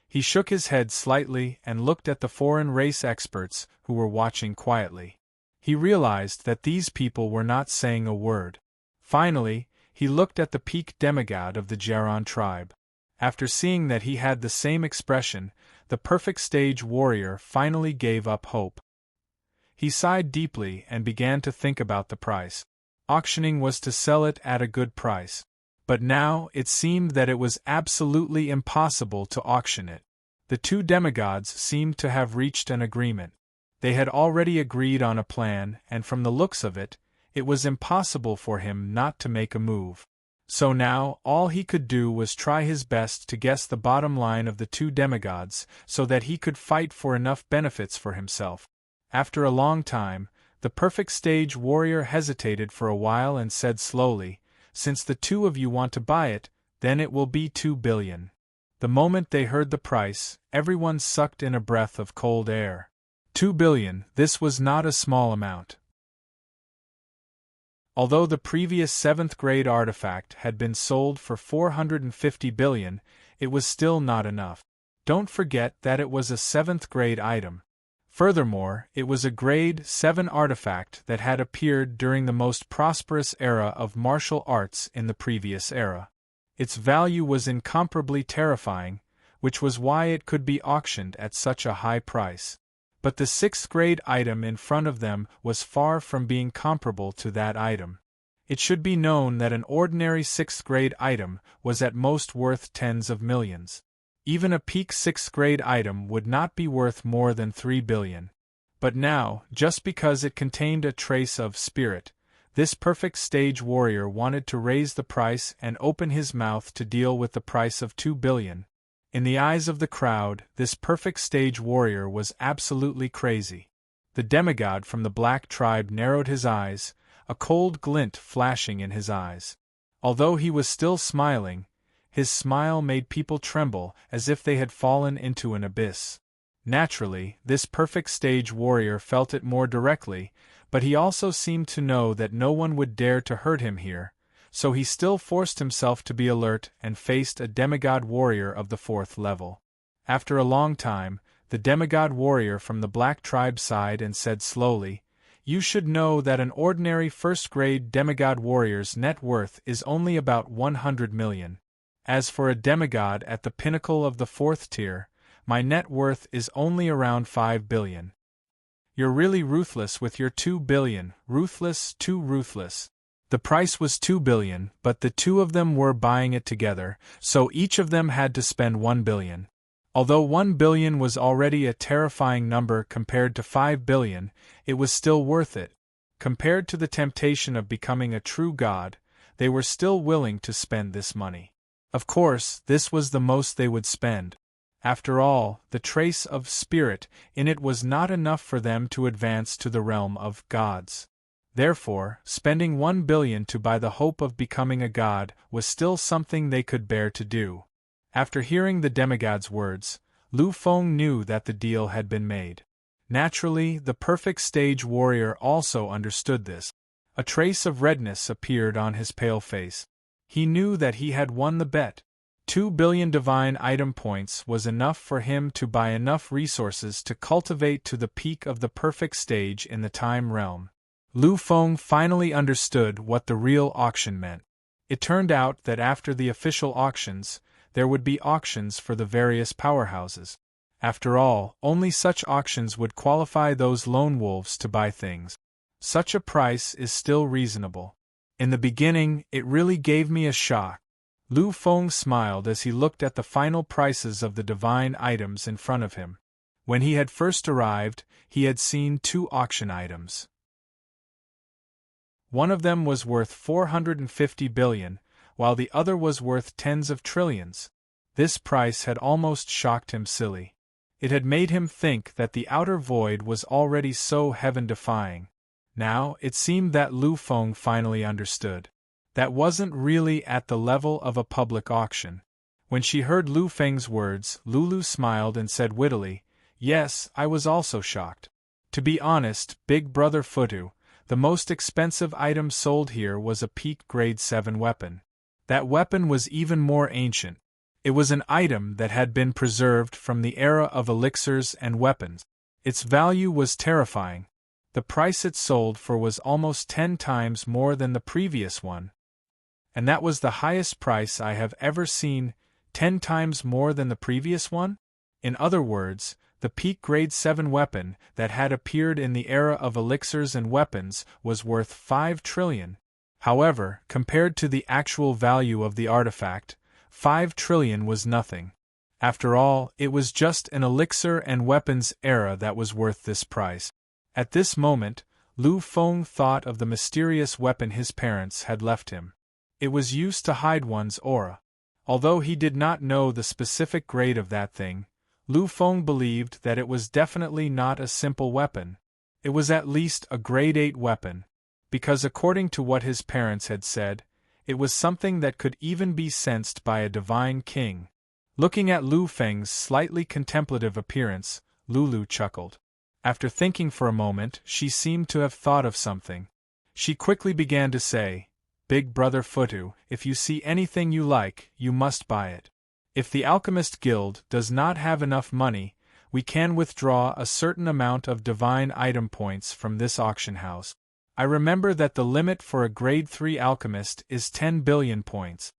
He shook his head slightly and looked at the foreign race experts who were watching quietly. He realized that these people were not saying a word. Finally, he looked at the peak demigod of the Geron tribe. After seeing that he had the same expression, the perfect stage warrior finally gave up hope. He sighed deeply and began to think about the price. Auctioning was to sell it at a good price. But now it seemed that it was absolutely impossible to auction it. The two demigods seemed to have reached an agreement. They had already agreed on a plan, and from the looks of it, it was impossible for him not to make a move. So now all he could do was try his best to guess the bottom line of the two demigods so that he could fight for enough benefits for himself. After a long time, the perfect stage warrior hesitated for a while and said slowly, "Since the two of you want to buy it, then it will be 2 billion. The moment they heard the price, everyone sucked in a breath of cold air. 2 billion, this was not a small amount. Although the previous 7th grade artifact had been sold for 450 billion, it was still not enough. Don't forget that it was a 7th grade item. Furthermore, it was a grade 7 artifact that had appeared during the most prosperous era of martial arts in the previous era. Its value was incomparably terrifying, which was why it could be auctioned at such a high price. But the 6th grade item in front of them was far from being comparable to that item. It should be known that an ordinary 6th grade item was at most worth tens of millions. Even a peak 6th grade item would not be worth more than 3 billion. But now, just because it contained a trace of spirit, this perfect stage warrior wanted to raise the price and open his mouth to deal with the price of 2 billion. In the eyes of the crowd, this perfect stage warrior was absolutely crazy. The demigod from the black tribe narrowed his eyes, a cold glint flashing in his eyes. Although he was still smiling, his smile made people tremble as if they had fallen into an abyss. Naturally, this perfect stage warrior felt it more directly, but he also seemed to know that no one would dare to hurt him here, so he still forced himself to be alert and faced a demigod warrior of the 4th level. After a long time, the demigod warrior from the black tribe sighed and said slowly, "You should know that an ordinary 1st grade demigod warrior's net worth is only about 100 million. As for a demigod at the pinnacle of the 4th tier, my net worth is only around 5 billion. You're really ruthless with your 2 billion, ruthless, too ruthless." The price was 2 billion, but the two of them were buying it together, so each of them had to spend 1 billion. Although 1 billion was already a terrifying number compared to 5 billion, it was still worth it. Compared to the temptation of becoming a true god, they were still willing to spend this money. Of course, this was the most they would spend. After all, the trace of spirit in it was not enough for them to advance to the realm of gods. Therefore, spending 1 billion to buy the hope of becoming a god was still something they could bear to do. After hearing the demigod's words, Lu Feng knew that the deal had been made. Naturally, the perfect stage warrior also understood this. A trace of redness appeared on his pale face. He knew that he had won the bet. 2 billion divine item points was enough for him to buy enough resources to cultivate to the peak of the perfect stage in the time realm. Lu Feng finally understood what the real auction meant. It turned out that after the official auctions, there would be auctions for the various powerhouses. After all, only such auctions would qualify those lone wolves to buy things. Such a price is still reasonable. In the beginning, it really gave me a shock. Lu Feng smiled as he looked at the final prices of the divine items in front of him. When he had first arrived, he had seen 2 auction items. One of them was worth 450 billion, while the other was worth tens of trillions. This price had almost shocked him silly. It had made him think that the outer void was already so heaven-defying. Now, it seemed that Lu Feng finally understood. That wasn't really at the level of a public auction. When she heard Lu Feng's words, Lulu smiled and said wittily, "Yes, I was also shocked. To be honest, Big Brother Futu, the most expensive item sold here was a peak grade 7 weapon. That weapon was even more ancient. It was an item that had been preserved from the era of elixirs and weapons. Its value was terrifying. The price it sold for was almost 10 times more than the previous one. And that was the highest price I have ever seen, 10 times more than the previous one? In other words, the peak grade 7 weapon that had appeared in the era of elixirs and weapons was worth 5 trillion. However, compared to the actual value of the artifact, 5 trillion was nothing. After all, it was just an elixir and weapons era that was worth this price. At this moment, Lu Feng thought of the mysterious weapon his parents had left him. It was used to hide one's aura. Although he did not know the specific grade of that thing, Lu Feng believed that it was definitely not a simple weapon. It was at least a grade 8 weapon, because according to what his parents had said, it was something that could even be sensed by a divine king. Looking at Lu Feng's slightly contemplative appearance, Lulu chuckled. After thinking for a moment, she seemed to have thought of something. She quickly began to say, "Big Brother Futu, if you see anything you like, you must buy it. If the Alchemist Guild does not have enough money, we can withdraw a certain amount of divine item points from this auction house. I remember that the limit for a grade 3 alchemist is 10 billion points."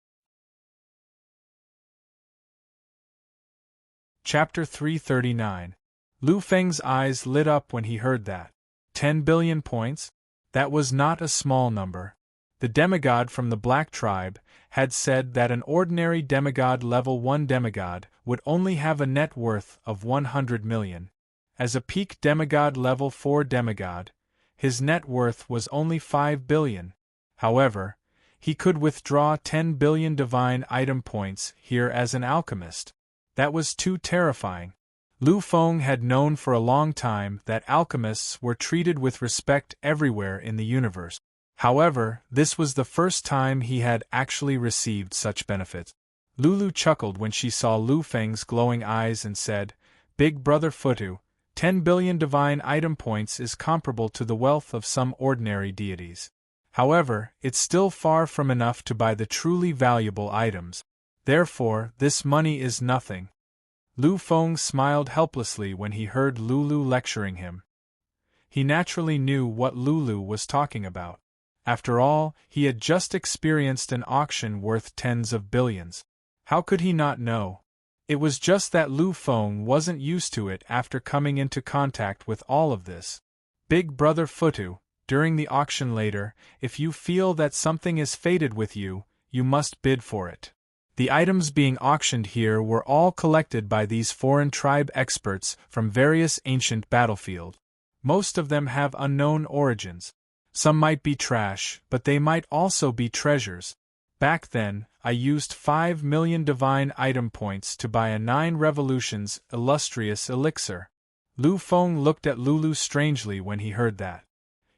Chapter 339. Lu Feng's eyes lit up when he heard that. 10 billion points? That was not a small number. The demigod from the Black Tribe had said that an ordinary demigod level 1 demigod would only have a net worth of 100 million. As a peak demigod level 4 demigod, his net worth was only 5 billion. However, he could withdraw 10 billion divine item points here as an alchemist. That was too terrifying. Lu Feng had known for a long time that alchemists were treated with respect everywhere in the universe. However, this was the first time he had actually received such benefits. Lulu chuckled when she saw Lu Feng's glowing eyes and said, "Big Brother Futu, 10 billion divine item points is comparable to the wealth of some ordinary deities. However, it's still far from enough to buy the truly valuable items. Therefore, this money is nothing." Lu Feng smiled helplessly when he heard Lulu lecturing him. He naturally knew what Lulu was talking about. After all, he had just experienced an auction worth tens of billions. How could he not know? It was just that Lu Feng wasn't used to it after coming into contact with all of this. Big Brother Futu, during the auction later, if you feel that something is fated with you, you must bid for it. The items being auctioned here were all collected by these foreign tribe experts from various ancient battlefields. Most of them have unknown origins. Some might be trash, but they might also be treasures. Back then, I used 5 million divine item points to buy a 9 revolutions illustrious elixir. Lu Feng looked at Lulu strangely when he heard that.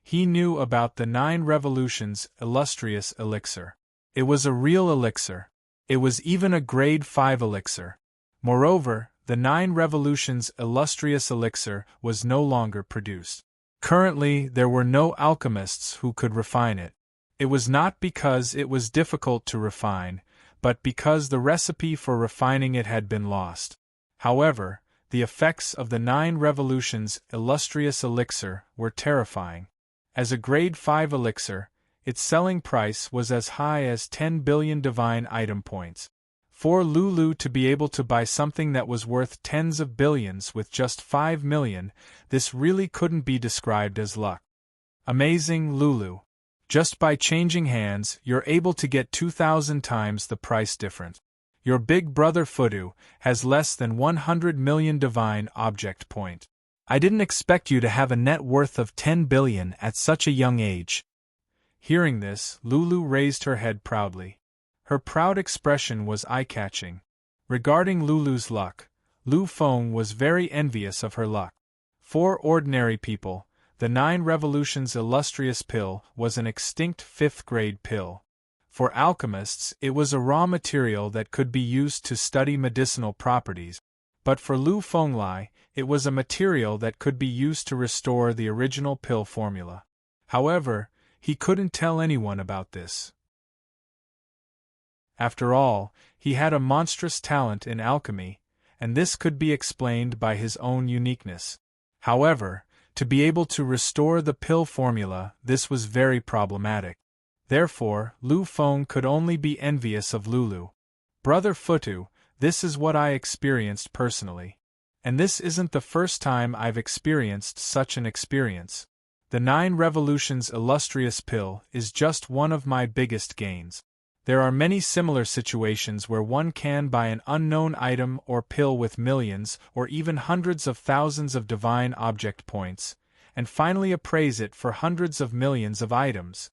He knew about the 9 revolutions illustrious elixir. It was a real elixir. It was even a grade 5 elixir. Moreover, the 9 revolutions illustrious elixir was no longer produced. Currently, there were no alchemists who could refine it. It was not because it was difficult to refine, but because the recipe for refining it had been lost. However, the effects of the 9 revolutions illustrious elixir were terrifying. As a grade 5 elixir, its selling price was as high as 10 billion divine item points. For Lulu to be able to buy something that was worth tens of billions with just 5 million, this really couldn't be described as luck. Amazing, Lulu. Just by changing hands, you're able to get 2,000 times the price difference. Your big brother Futu has less than 100 million divine object point. I didn't expect you to have a net worth of 10 billion at such a young age. Hearing this, Lulu raised her head proudly. Her proud expression was eye-catching. Regarding Lulu's luck, Lu Feng was very envious of her luck. For ordinary people, the 9 revolutions illustrious pill was an extinct 5th-grade pill. For alchemists, it was a raw material that could be used to study medicinal properties. But for Lu Fenglai, it was a material that could be used to restore the original pill formula. However, he couldn't tell anyone about this. After all, he had a monstrous talent in alchemy, and this could be explained by his own uniqueness. However, to be able to restore the pill formula, this was very problematic. Therefore, Lu Feng could only be envious of Lulu. Brother Futu, This is what I experienced personally. And this isn't the first time I've experienced such an experience. The 9 Revolutions illustrious pill is just one of my biggest gains. There are many similar situations where one can buy an unknown item or pill with millions or even hundreds of thousands of divine object points, and finally appraise it for hundreds of millions of items.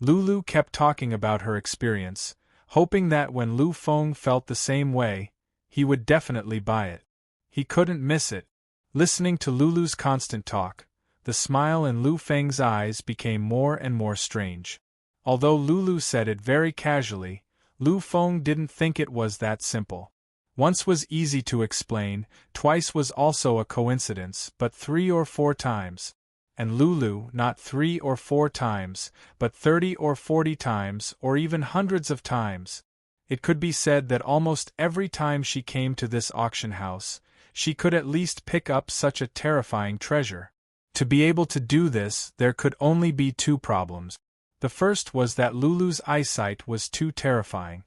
Lulu kept talking about her experience, hoping that when Lu Feng felt the same way, he would definitely buy it. He couldn't miss it. Listening to Lulu's constant talk, the smile in Lu Feng's eyes became more and more strange. Although Lulu said it very casually, Lu Feng didn't think it was that simple. Once was easy to explain, twice was also a coincidence, but 3 or 4 times. And Lulu, not 3 or 4 times, but 30 or 40 times, or even hundreds of times. It could be said that almost every time she came to this auction house, she could at least pick up such a terrifying treasure. To be able to do this, there could only be 2 problems. The first was that Lulu's eyesight was too terrifying.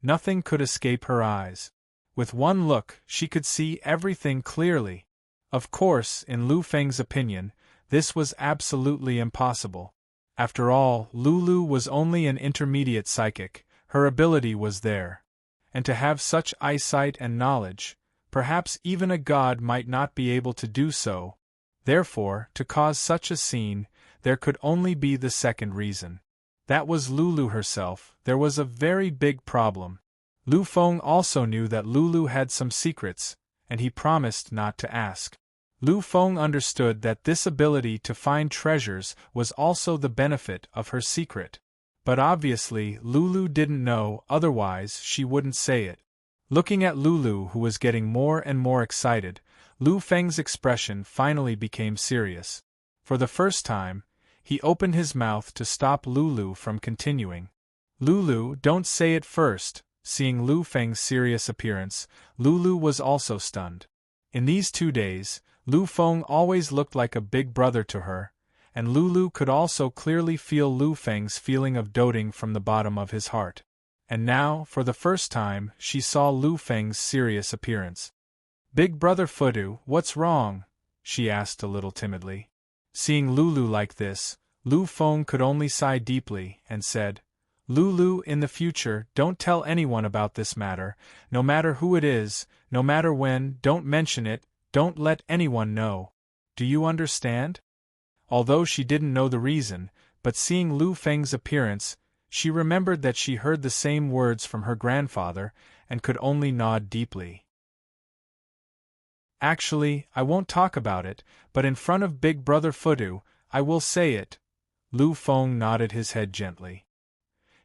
Nothing could escape her eyes. With one look, she could see everything clearly. Of course, in Lu Feng's opinion, this was absolutely impossible. After all, Lulu was only an intermediate psychic, her ability was there. And to have such eyesight and knowledge, perhaps even a god might not be able to do so. Therefore, to cause such a scene, there could only be the second reason. That was Lulu herself. There was a very big problem. Lu Feng also knew that Lulu had some secrets, and he promised not to ask. Lu Feng understood that this ability to find treasures was also the benefit of her secret. But obviously Lulu didn't know, otherwise she wouldn't say it. Looking at Lulu, who was getting more and more excited, Lu Feng's expression finally became serious. For the first time, he opened his mouth to stop Lulu from continuing. "Lulu, don't say it first." Seeing Lu Feng's serious appearance, Lulu was also stunned. In these 2 days, Lu Feng always looked like a big brother to her, and Lulu could also clearly feel Lu Feng's feeling of doting from the bottom of his heart. And now, for the first time, she saw Lu Feng's serious appearance. "Big brother Fudu, what's wrong?" she asked a little timidly. Seeing Lulu like this, Lu Feng could only sigh deeply, and said, "Lulu, in the future, don't tell anyone about this matter, no matter who it is, no matter when, don't mention it, don't let anyone know. Do you understand?" Although she didn't know the reason, but seeing Lu Feng's appearance, she remembered that she heard the same words from her grandfather, and could only nod deeply. "Actually, I won't talk about it, but in front of Big Brother Fudu, I will say it." Lu Feng nodded his head gently.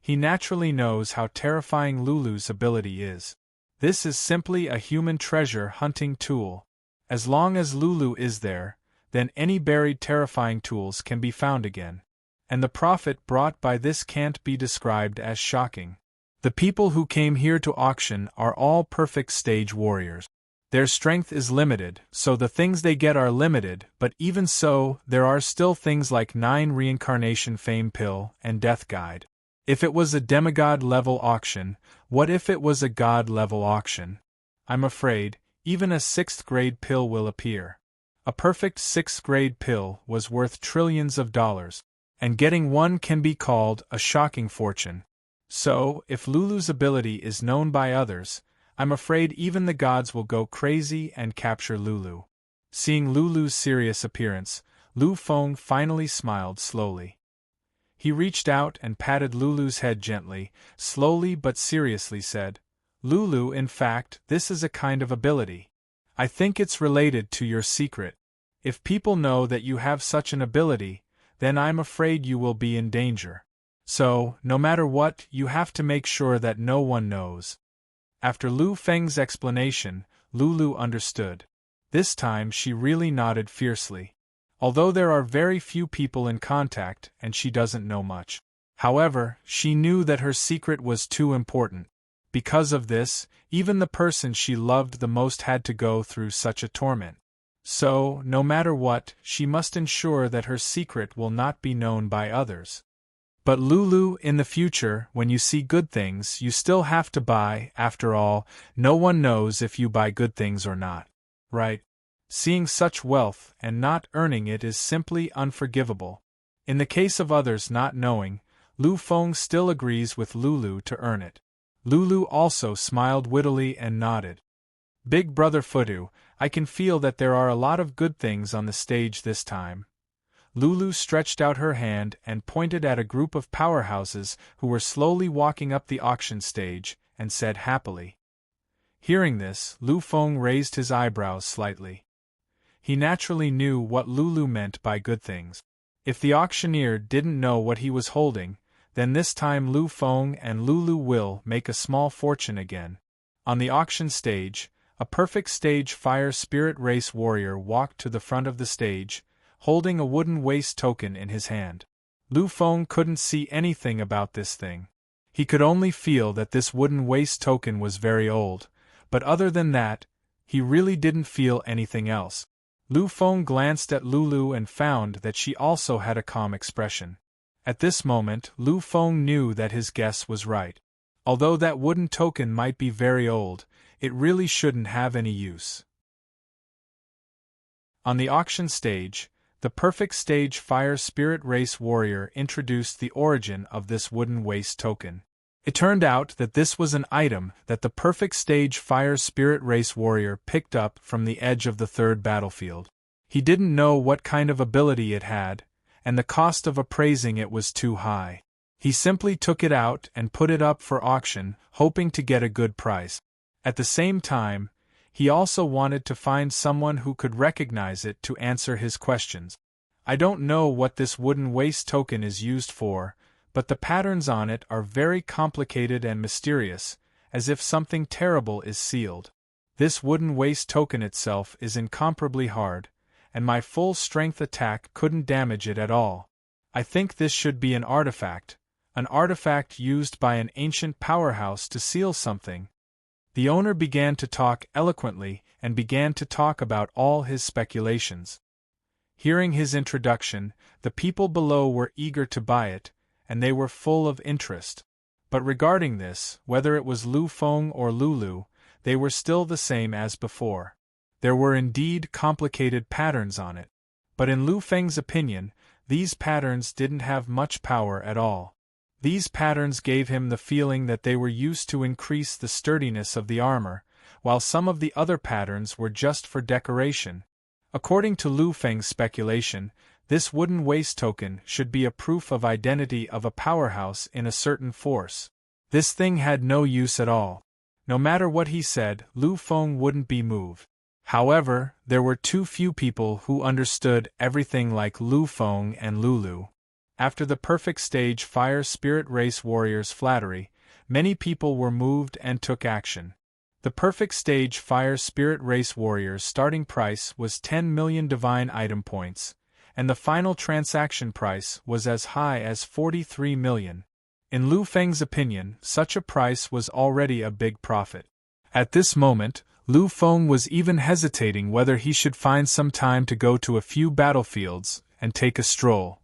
He naturally knows how terrifying Lulu's ability is. This is simply a human treasure hunting tool. As long as Lulu is there, then any buried terrifying tools can be found again. And the profit brought by this can't be described as shocking. The people who came here to auction are all perfect stage warriors. Their strength is limited, so the things they get are limited, but even so, there are still things like 9 Reincarnation Fame Pill and Death Guide. If it was a demigod-level auction, what if it was a god-level auction? I'm afraid, even a 6th-grade pill will appear. A perfect 6th-grade pill was worth trillions of dollars, and getting one can be called a shocking fortune. So, if Lulu's ability is known by others, I'm afraid even the gods will go crazy and capture Lulu. Seeing Lulu's serious appearance, Lu Feng finally smiled slowly. He reached out and patted Lulu's head gently, slowly but seriously said, "Lulu, in fact, this is a kind of ability. I think it's related to your secret. If people know that you have such an ability, then I'm afraid you will be in danger. So, no matter what, you have to make sure that no one knows." After Lu Feng's explanation, Lulu understood. This time she really nodded fiercely. Although there are very few people in contact and she doesn't know much. However, she knew that her secret was too important. Because of this, even the person she loved the most had to go through such a torment. So, no matter what, she must ensure that her secret will not be known by others. But Lulu, in the future, when you see good things, you still have to buy. After all, no one knows if you buy good things or not. Right? Seeing such wealth and not earning it is simply unforgivable. In the case of others not knowing, Lu Feng still agrees with Lulu to earn it. Lulu also smiled wittily and nodded. Big Brother Futu, I can feel that there are a lot of good things on the stage this time. Lulu stretched out her hand and pointed at a group of powerhouses who were slowly walking up the auction stage, and said happily. Hearing this, Lu Feng raised his eyebrows slightly. He naturally knew what Lulu meant by good things. If the auctioneer didn't know what he was holding, then this time Lu Feng and Lulu will make a small fortune again. On the auction stage, a perfect stage fire spirit race warrior walked to the front of the stage, holding a wooden waist token in his hand. Lu Feng couldn't see anything about this thing. He could only feel that this wooden waist token was very old, but other than that, he really didn't feel anything else. Lu Feng glanced at Lulu and found that she also had a calm expression. At this moment, Lu Feng knew that his guess was right. Although that wooden token might be very old, it really shouldn't have any use. On the auction stage, the perfect stage fire spirit race warrior introduced the origin of this wooden waist token. It turned out that this was an item that the perfect stage fire spirit race warrior picked up from the edge of the third battlefield. He didn't know what kind of ability it had, and the cost of appraising it was too high. He simply took it out and put it up for auction, hoping to get a good price. At the same time, he also wanted to find someone who could recognize it to answer his questions. I don't know what this wooden waist token is used for, but the patterns on it are very complicated and mysterious, as if something terrible is sealed. This wooden waist token itself is incomparably hard, and my full strength attack couldn't damage it at all. I think this should be an artifact used by an ancient powerhouse to seal something. The owner began to talk eloquently and began to talk about all his speculations. Hearing his introduction, the people below were eager to buy it, and they were full of interest. But regarding this, whether it was Lu Feng or Lulu, they were still the same as before. There were indeed complicated patterns on it. But in Lu Feng's opinion, these patterns didn't have much power at all. These patterns gave him the feeling that they were used to increase the sturdiness of the armor, while some of the other patterns were just for decoration. According to Lu Feng's speculation, this wooden waist token should be a proof of identity of a powerhouse in a certain force. This thing had no use at all. No matter what he said, Lu Feng wouldn't be moved. However, there were too few people who understood everything like Lu Feng and Lulu. After the perfect stage fire spirit race warrior's flattery, many people were moved and took action. The perfect stage fire spirit race warrior's starting price was 10 million divine item points, and the final transaction price was as high as 43 million. In Lu Feng's opinion, such a price was already a big profit. At this moment, Lu Feng was even hesitating whether he should find some time to go to a few battlefields and take a stroll.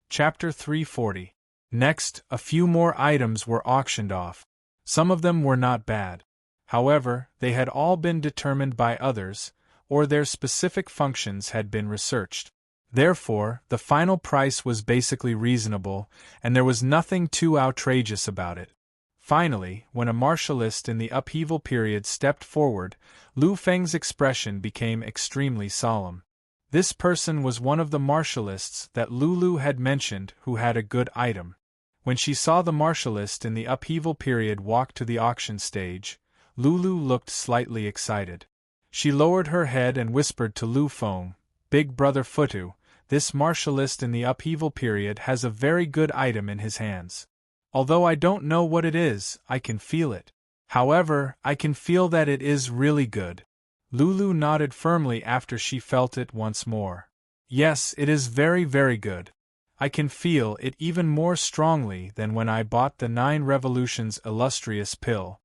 Chapter 340. Next, a few more items were auctioned off. Some of them were not bad. However, they had all been determined by others, or their specific functions had been researched. Therefore, the final price was basically reasonable, and there was nothing too outrageous about it. Finally, when a martialist in the upheaval period stepped forward, Lu Feng's expression became extremely solemn. This person was one of the martialists that Lulu had mentioned who had a good item. When she saw the martialist in the upheaval period walk to the auction stage, Lulu looked slightly excited. She lowered her head and whispered to Lu Feng, "Big Brother Futu, this martialist in the upheaval period has a very good item in his hands. Although I don't know what it is, I can feel it. However, I can feel that it is really good." Lulu nodded firmly after she felt it once more. "Yes, it is very, very good. I can feel it even more strongly than when I bought the 9 Revolutions Illustrious Pill."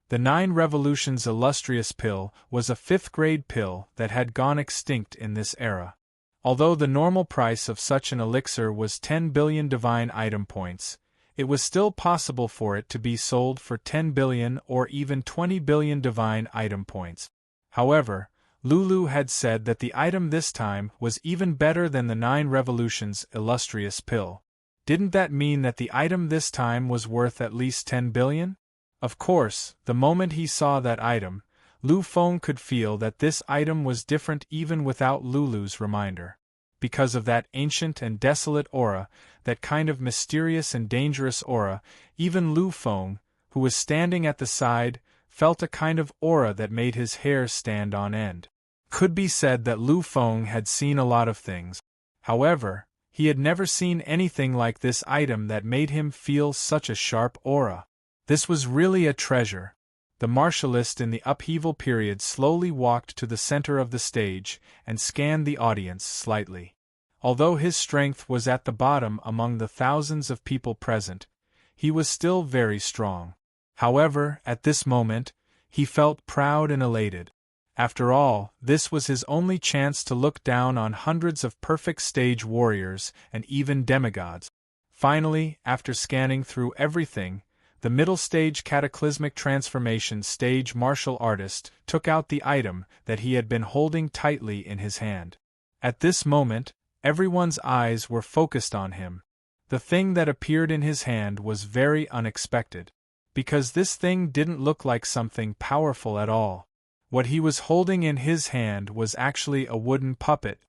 The 9 Revolutions Illustrious Pill was a 5th-grade pill that had gone extinct in this era. Although the normal price of such an elixir was 10 billion divine item points, it was still possible for it to be sold for 10 billion or even 20 billion divine item points. However, Lulu had said that the item this time was even better than the 9 revolutions illustrious pill. Didn't that mean that the item this time was worth at least 10 billion? Of course, the moment he saw that item, Lu Feng could feel that this item was different even without Lulu's reminder. Because of that ancient and desolate aura, that kind of mysterious and dangerous aura, even Lu Feng, who was standing at the side, felt a kind of aura that made his hair stand on end. Could be said that Lu Feng had seen a lot of things. However, he had never seen anything like this item that made him feel such a sharp aura. This was really a treasure. The martialist in the upheaval period slowly walked to the center of the stage and scanned the audience slightly. Although his strength was at the bottom among the thousands of people present, he was still very strong. However, at this moment, he felt proud and elated. After all, this was his only chance to look down on hundreds of perfect stage warriors and even demigods. Finally, after scanning through everything, the middle stage cataclysmic transformation stage martial artist took out the item that he had been holding tightly in his hand. At this moment, everyone's eyes were focused on him. The thing that appeared in his hand was very unexpected, because this thing didn't look like something powerful at all. What he was holding in his hand was actually a wooden puppet.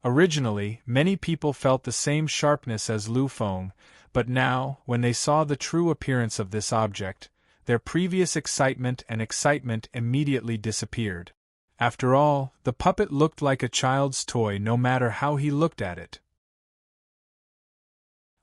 Originally, many people felt the same sharpness as Lu Feng, but now, when they saw the true appearance of this object, their previous excitement immediately disappeared. After all, the puppet looked like a child's toy no matter how he looked at it.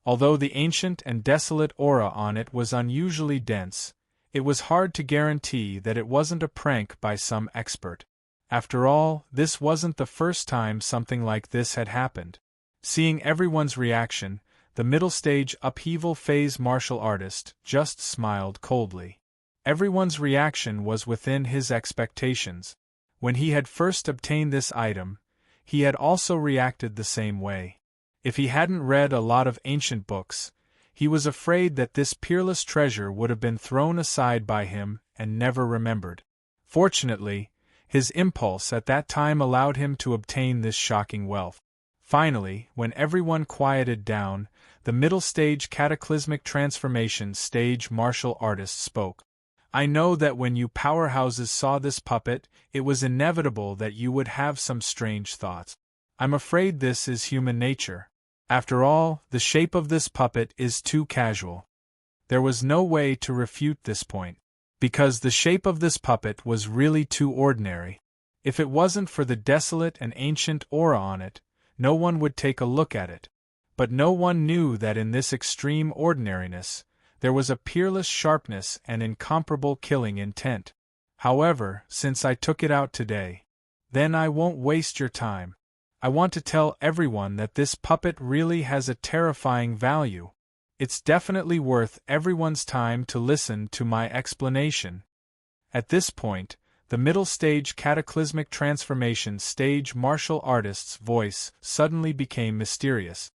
Although the ancient and desolate aura on it was unusually dense, it was hard to guarantee that it wasn't a prank by some expert. After all, this wasn't the first time something like this had happened. Seeing everyone's reaction, the middle stage upheaval phase martial artist just smiled coldly. Everyone's reaction was within his expectations. When he had first obtained this item, he had also reacted the same way. If he hadn't read a lot of ancient books, he was afraid that this peerless treasure would have been thrown aside by him and never remembered. Fortunately, his impulse at that time allowed him to obtain this shocking wealth. Finally, when everyone quieted down, the middle stage cataclysmic transformation stage martial artist spoke. I know that when you powerhouses saw this puppet, it was inevitable that you would have some strange thoughts. I'm afraid this is human nature. After all, the shape of this puppet is too casual. There was no way to refute this point, because the shape of this puppet was really too ordinary. If it wasn't for the desolate and ancient aura on it, no one would take a look at it. But no one knew that in this extreme ordinariness, there was a peerless sharpness and incomparable killing intent. However, since I took it out today, then I won't waste your time. I want to tell everyone that this puppet really has a terrifying value. It's definitely worth everyone's time to listen to my explanation. At this point, the middle stage cataclysmic transformation stage martial artist's voice suddenly became mysterious.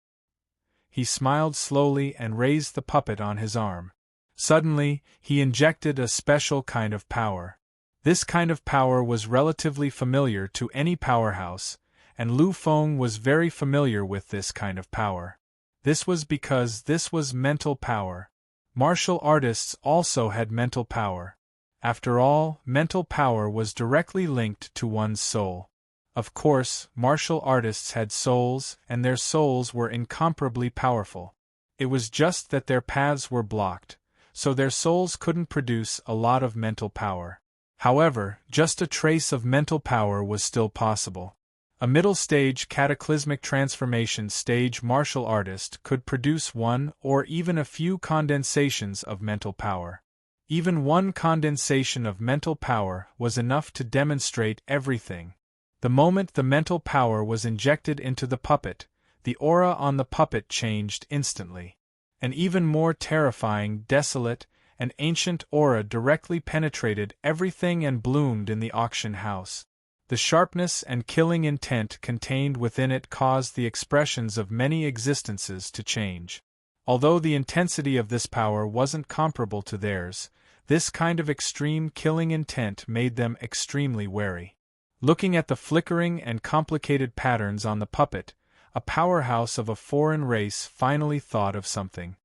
He smiled slowly and raised the puppet on his arm. Suddenly, he injected a special kind of power. This kind of power was relatively familiar to any powerhouse, and Lu Feng was very familiar with this kind of power. This was because this was mental power. Martial artists also had mental power. After all, mental power was directly linked to one's soul. Of course, martial artists had souls, and their souls were incomparably powerful. It was just that their paths were blocked, so their souls couldn't produce a lot of mental power. However, just a trace of mental power was still possible. A middle stage cataclysmic transformation stage martial artist could produce one or even a few condensations of mental power. Even one condensation of mental power was enough to demonstrate everything. The moment the mental power was injected into the puppet, the aura on the puppet changed instantly. An even more terrifying, desolate, and ancient aura directly penetrated everything and bloomed in the auction house. The sharpness and killing intent contained within it caused the expressions of many existences to change. Although the intensity of this power wasn't comparable to theirs, this kind of extreme killing intent made them extremely wary. Looking at the flickering and complicated patterns on the puppet, a powerhouse of a foreign race finally thought of something.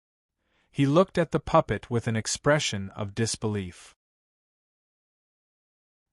He looked at the puppet with an expression of disbelief.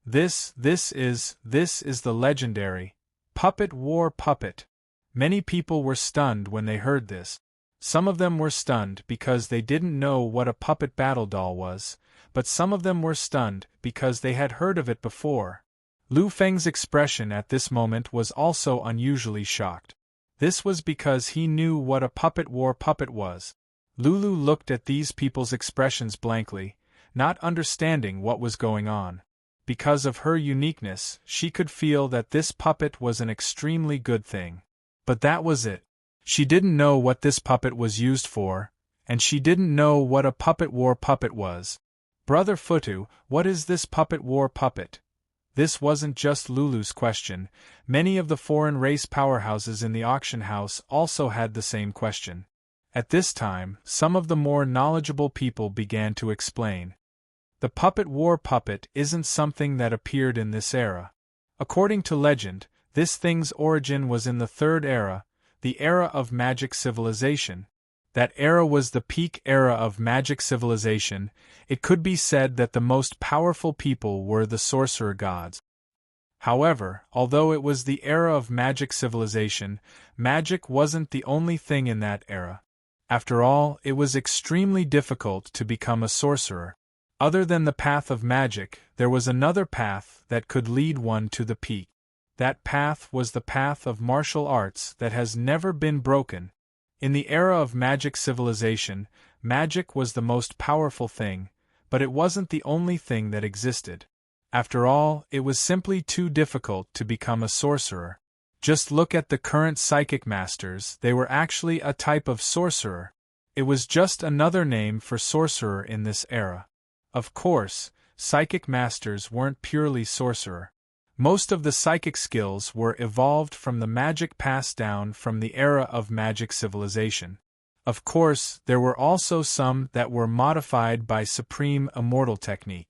This is the legendary Puppet War Puppet. Many people were stunned when they heard this. Some of them were stunned because they didn't know what a puppet battle doll was, but some of them were stunned because they had heard of it before. Lu Feng's expression at this moment was also unusually shocked. This was because he knew what a puppet war puppet was. Lulu looked at these people's expressions blankly, not understanding what was going on. Because of her uniqueness, she could feel that this puppet was an extremely good thing. But that was it. She didn't know what this puppet was used for, and she didn't know what a puppet war puppet was. Brother Futu, what is this puppet war puppet? This wasn't just Lulu's question. Many of the foreign race powerhouses in the auction house also had the same question. At this time, some of the more knowledgeable people began to explain. The puppet war puppet isn't something that appeared in this era. According to legend, this thing's origin was in the Third Era, the era of magic civilization. That era was the peak era of magic civilization. It could be said that the most powerful people were the sorcerer gods. However, although it was the era of magic civilization, magic wasn't the only thing in that era. After all, it was extremely difficult to become a sorcerer. Other than the path of magic, there was another path that could lead one to the peak. That path was the path of martial arts that has never been broken. In the era of magic civilization, magic was the most powerful thing, but it wasn't the only thing that existed. After all, it was simply too difficult to become a sorcerer. Just look at the current psychic masters, they were actually a type of sorcerer. It was just another name for sorcerer in this era. Of course, psychic masters weren't purely sorcerer. Most of the psychic skills were evolved from the magic passed down from the era of magic civilization. Of course, there were also some that were modified by supreme immortal technique.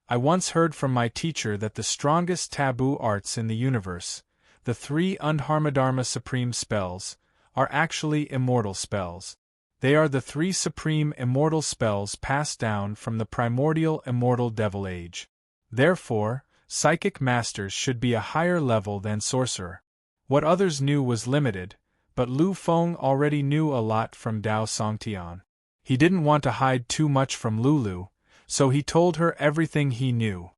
I once heard from my teacher that the strongest taboo arts in the universe, the 3 Undharmadharma supreme spells, are actually immortal spells. They are the 3 supreme immortal spells passed down from the primordial immortal devil age. Therefore, psychic masters should be a higher level than sorcerer. What others knew was limited, but Lu Feng already knew a lot from Dao Songtian. He didn't want to hide too much from Lulu, so he told her everything he knew.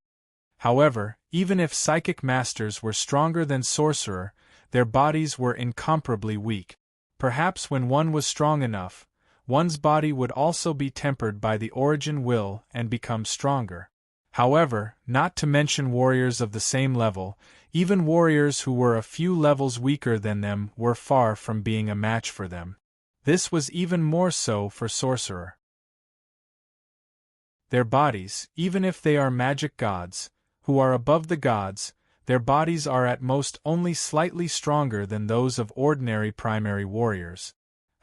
However, even if psychic masters were stronger than sorcerer, their bodies were incomparably weak. Perhaps when one was strong enough, one's body would also be tempered by the origin will and become stronger. However, not to mention warriors of the same level, even warriors who were a few levels weaker than them were far from being a match for them. This was even more so for sorcerer. Their bodies, even if they are magic gods, who are above the gods, their bodies are at most only slightly stronger than those of ordinary primary warriors.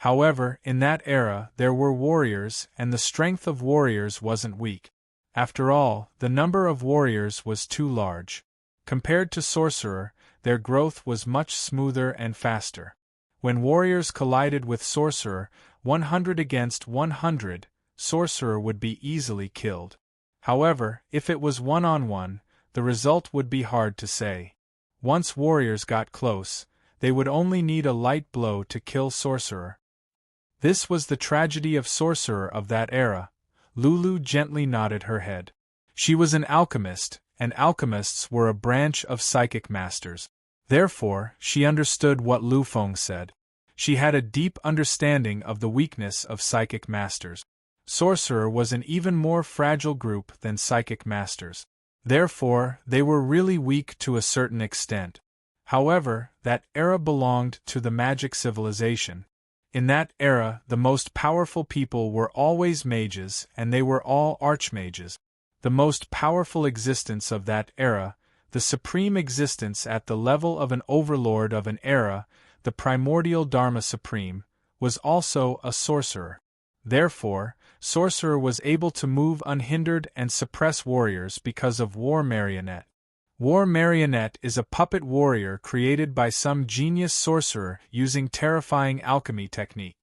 However, in that era there were warriors, and the strength of warriors wasn't weak. After all, the number of warriors was too large. Compared to sorcerer, their growth was much smoother and faster. When warriors collided with sorcerer, 100 against 100, sorcerer would be easily killed. However, if it was one-on-one, the result would be hard to say. Once warriors got close, they would only need a light blow to kill sorcerer. This was the tragedy of sorcerer of that era. Lulu gently nodded her head. She was an alchemist, and alchemists were a branch of psychic masters. Therefore, she understood what Lu Feng said. She had a deep understanding of the weakness of psychic masters. Sorcerer was an even more fragile group than psychic masters. Therefore, they were really weak to a certain extent. However, that era belonged to the magic civilization. In that era, the most powerful people were always mages, and they were all archmages. The most powerful existence of that era, the supreme existence at the level of an overlord of an era, the primordial Dharma Supreme, was also a sorcerer. Therefore, Sorcerer was able to move unhindered and suppress warriors because of War Marionette. War Marionette is a puppet warrior created by some genius sorcerer using terrifying alchemy technique.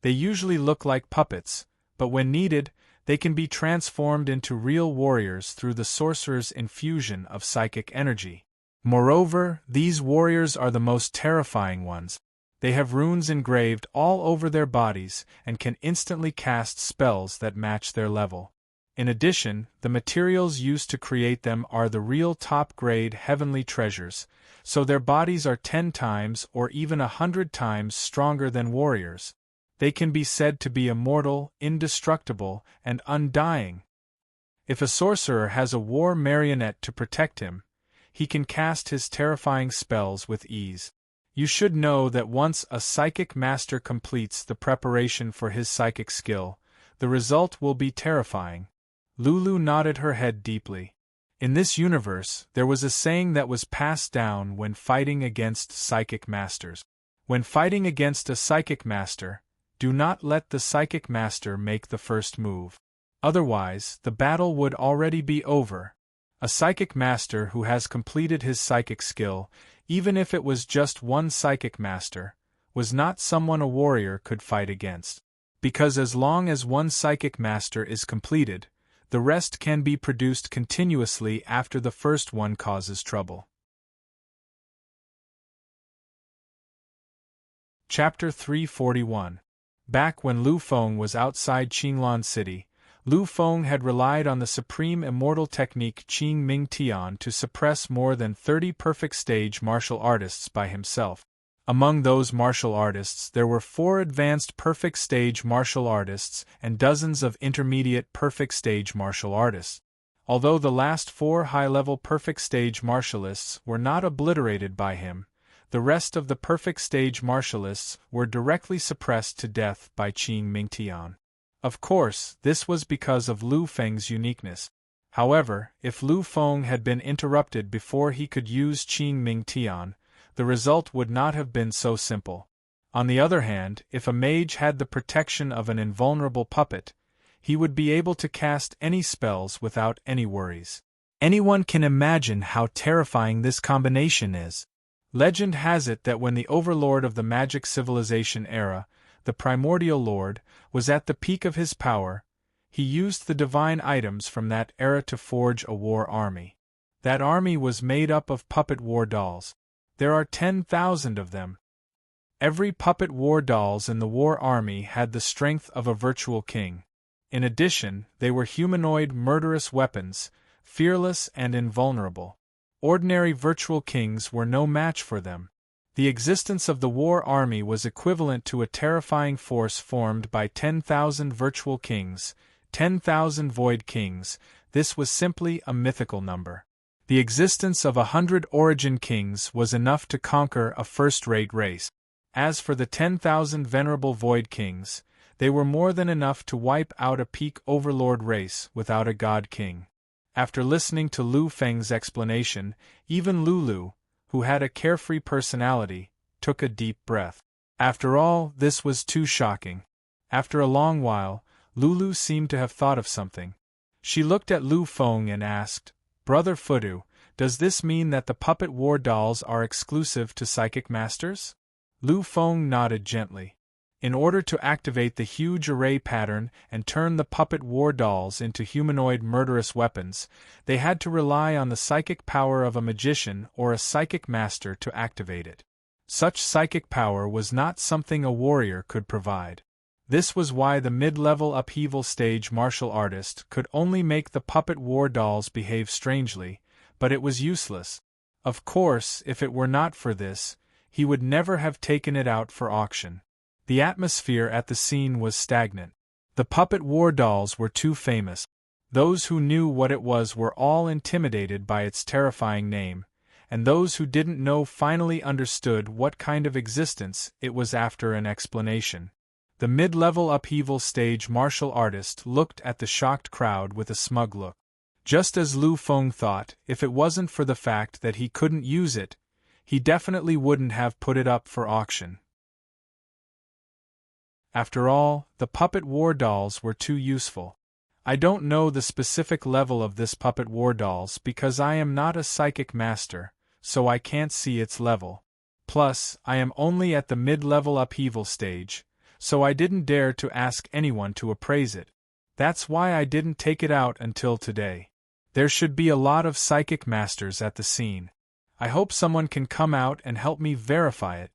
They usually look like puppets, but when needed, they can be transformed into real warriors through the sorcerer's infusion of psychic energy. Moreover, these warriors are the most terrifying ones. They have runes engraved all over their bodies and can instantly cast spells that match their level. In addition, the materials used to create them are the real top-grade heavenly treasures, so their bodies are 10 times or even 100 times stronger than warriors. They can be said to be immortal, indestructible, and undying. If a sorcerer has a war marionette to protect him, he can cast his terrifying spells with ease. You should know that once a psychic master completes the preparation for his psychic skill, the result will be terrifying. Lulu nodded her head deeply. In this universe, there was a saying that was passed down when fighting against psychic masters. When fighting against a psychic master, do not let the psychic master make the first move. Otherwise, the battle would already be over. A psychic master who has completed his psychic skill, even if it was just one psychic master, was not someone a warrior could fight against. Because as long as one psychic master is completed, the rest can be produced continuously after the first one causes trouble. Chapter 341. Back when Lu Feng was outside Qinglan City, Lu Feng had relied on the supreme immortal technique Qing Ming Tian to suppress more than 30 perfect stage martial artists by himself. Among those martial artists there were 4 advanced perfect stage martial artists and dozens of intermediate perfect stage martial artists. Although the last 4 high-level perfect stage martialists were not obliterated by him, the rest of the perfect stage martialists were directly suppressed to death by Qing Ming Tian. Of course, this was because of Lu Feng's uniqueness. However, if Lu Feng had been interrupted before he could use Qing Ming Tian, the result would not have been so simple. On the other hand, if a mage had the protection of an invulnerable puppet, he would be able to cast any spells without any worries. Anyone can imagine how terrifying this combination is. Legend has it that when the overlord of the magic civilization era, the primordial lord, was at the peak of his power, he used the divine items from that era to forge a war army. That army was made up of puppet war dolls. There are 10,000 of them. Every puppet war dolls in the war army had the strength of a virtual king. In addition, they were humanoid murderous weapons, fearless and invulnerable. Ordinary virtual kings were no match for them. The existence of the war army was equivalent to a terrifying force formed by 10,000 virtual kings, 10,000 void kings. This was simply a mythical number. The existence of 100 origin kings was enough to conquer a first-rate race. As for the 10,000 venerable void kings, they were more than enough to wipe out a peak overlord race without a god king. After listening to Lu Feng's explanation, even Lulu, who had a carefree personality, took a deep breath. After all, this was too shocking. After a long while, Lulu seemed to have thought of something. She looked at Lu Feng and asked, "Brother Fudu, does this mean that the puppet war dolls are exclusive to psychic masters?" Lu Feng nodded gently. In order to activate the huge array pattern and turn the puppet war dolls into humanoid murderous weapons, they had to rely on the psychic power of a magician or a psychic master to activate it. Such psychic power was not something a warrior could provide. This was why the mid-level upheaval stage martial artist could only make the puppet war dolls behave strangely, but it was useless. Of course, if it were not for this, he would never have taken it out for auction. The atmosphere at the scene was stagnant. The puppet war dolls were too famous. Those who knew what it was were all intimidated by its terrifying name, and those who didn't know finally understood what kind of existence it was after an explanation. The mid-level upheaval stage martial artist looked at the shocked crowd with a smug look. Just as Lu Feng thought, if it wasn't for the fact that he couldn't use it, he definitely wouldn't have put it up for auction. After all, the puppet war dolls were too useful. I don't know the specific level of this puppet war dolls because I am not a psychic master, so I can't see its level. Plus, I am only at the mid-level upheaval stage, so I didn't dare to ask anyone to appraise it. That's why I didn't take it out until today. There should be a lot of psychic masters at the scene. I hope someone can come out and help me verify it.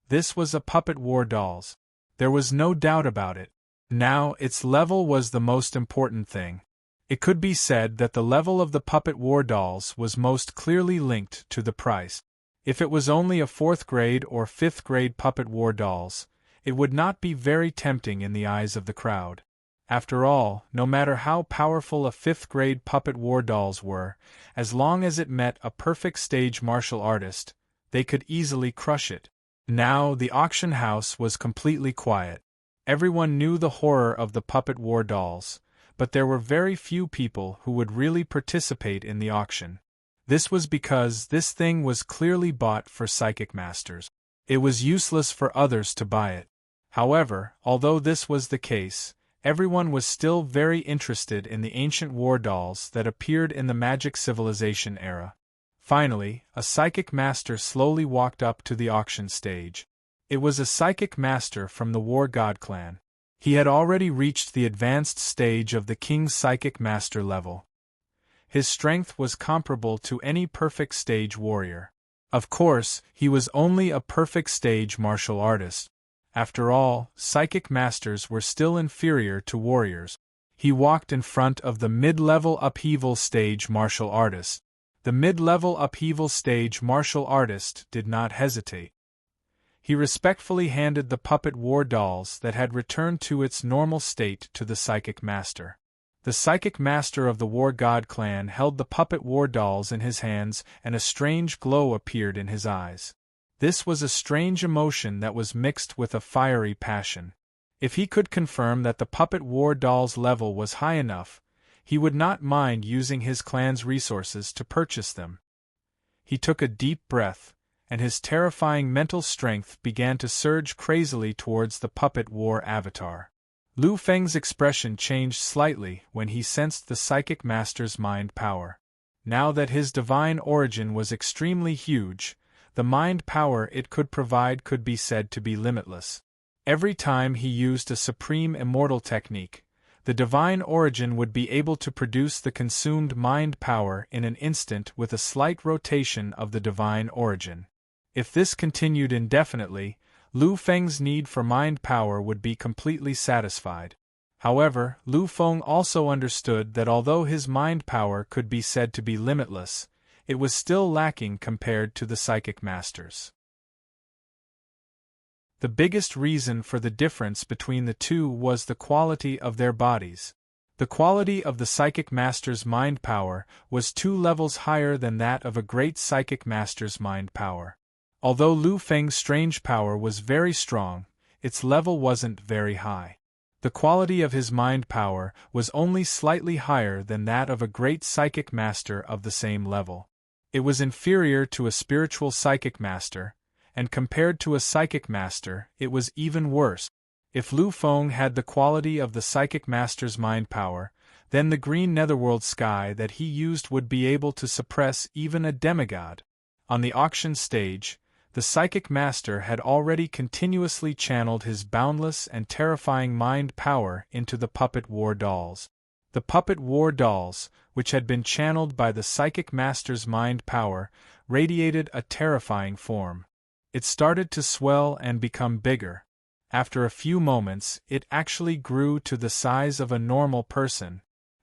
This was a puppet war dolls. There was no doubt about it. Now, its level was the most important thing. It could be said that the level of the puppet war dolls was most clearly linked to the price. If it was only a 4th grade or 5th grade puppet war dolls, it would not be very tempting in the eyes of the crowd. After all, no matter how powerful a 5th grade puppet war dolls were, as long as it met a perfect stage martial artist, they could easily crush it. Now the auction house was completely quiet. Everyone knew the horror of the puppet war dolls, but there were very few people who would really participate in the auction. This was because this thing was clearly bought for psychic masters. It was useless for others to buy it. However, although this was the case, everyone was still very interested in the ancient war dolls that appeared in the magic civilization era. Finally, a psychic master slowly walked up to the auction stage. It was a psychic master from the War God clan. He had already reached the advanced stage of the King's psychic master level. His strength was comparable to any perfect stage warrior. Of course, he was only a perfect stage martial artist. After all, psychic masters were still inferior to warriors. He walked in front of the mid-level upheaval stage martial artist. The mid-level upheaval stage martial artist did not hesitate. He respectfully handed the puppet war dolls that had returned to its normal state to the psychic master. The psychic master of the War God clan held the puppet war dolls in his hands, and a strange glow appeared in his eyes. This was a strange emotion that was mixed with a fiery passion. If he could confirm that the puppet war doll's level was high enough, he would not mind using his clan's resources to purchase them. He took a deep breath, and his terrifying mental strength began to surge crazily towards the puppet war avatar. Lu Feng's expression changed slightly when he sensed the psychic master's mind power. Now that his divine origin was extremely huge, the mind power it could provide could be said to be limitless. Every time he used a supreme immortal technique, the divine origin would be able to produce the consumed mind power in an instant with a slight rotation of the divine origin. If this continued indefinitely, Lu Feng's need for mind power would be completely satisfied. However, Lu Feng also understood that although his mind power could be said to be limitless, it was still lacking compared to the psychic masters. The biggest reason for the difference between the two was the quality of their bodies. The quality of the psychic master's mind power was 2 levels higher than that of a great psychic master's mind power. Although Lu Feng's strange power was very strong, its level wasn't very high. The quality of his mind power was only slightly higher than that of a great psychic master of the same level. It was inferior to a spiritual psychic master, and compared to a psychic master, it was even worse. If Lu Feng had the quality of the psychic master's mind power, then the green netherworld sky that he used would be able to suppress even a demigod. On the auction stage, the psychic master had already continuously channeled his boundless and terrifying mind power into the puppet war dolls. The puppet war dolls, which had been channeled by the psychic master's mind power, radiated a terrifying form. It started to swell and become bigger. After a few moments, it actually grew to the size of a normal person.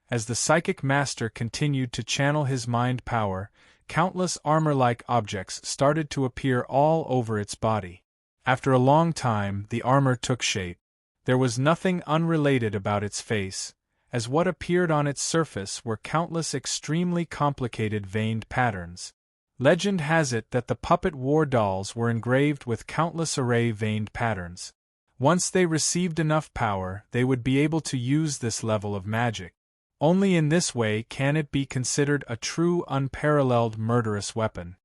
As the psychic master continued to channel his mind power, countless armor-like objects started to appear all over its body. After a long time, the armor took shape. There was nothing unrelated about its face, as what appeared on its surface were countless extremely complicated veined patterns. Legend has it that the puppet war dolls were engraved with countless array veined patterns. Once they received enough power, they would be able to use this level of magic. Only in this way can it be considered a true unparalleled murderous weapon.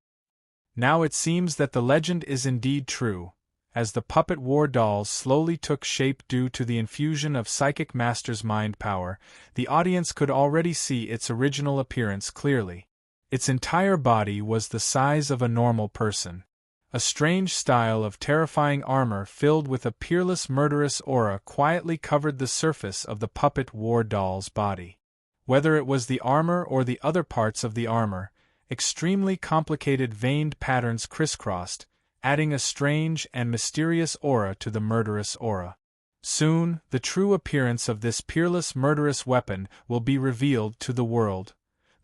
Now it seems that the legend is indeed true. As the puppet war dolls slowly took shape due to the infusion of Psychic Master's mind power, the audience could already see its original appearance clearly. Its entire body was the size of a normal person. A strange style of terrifying armor filled with a peerless murderous aura quietly covered the surface of the puppet war doll's body. Whether it was the armor or the other parts of the armor, extremely complicated veined patterns crisscrossed, adding a strange and mysterious aura to the murderous aura. Soon, the true appearance of this peerless murderous weapon will be revealed to the world.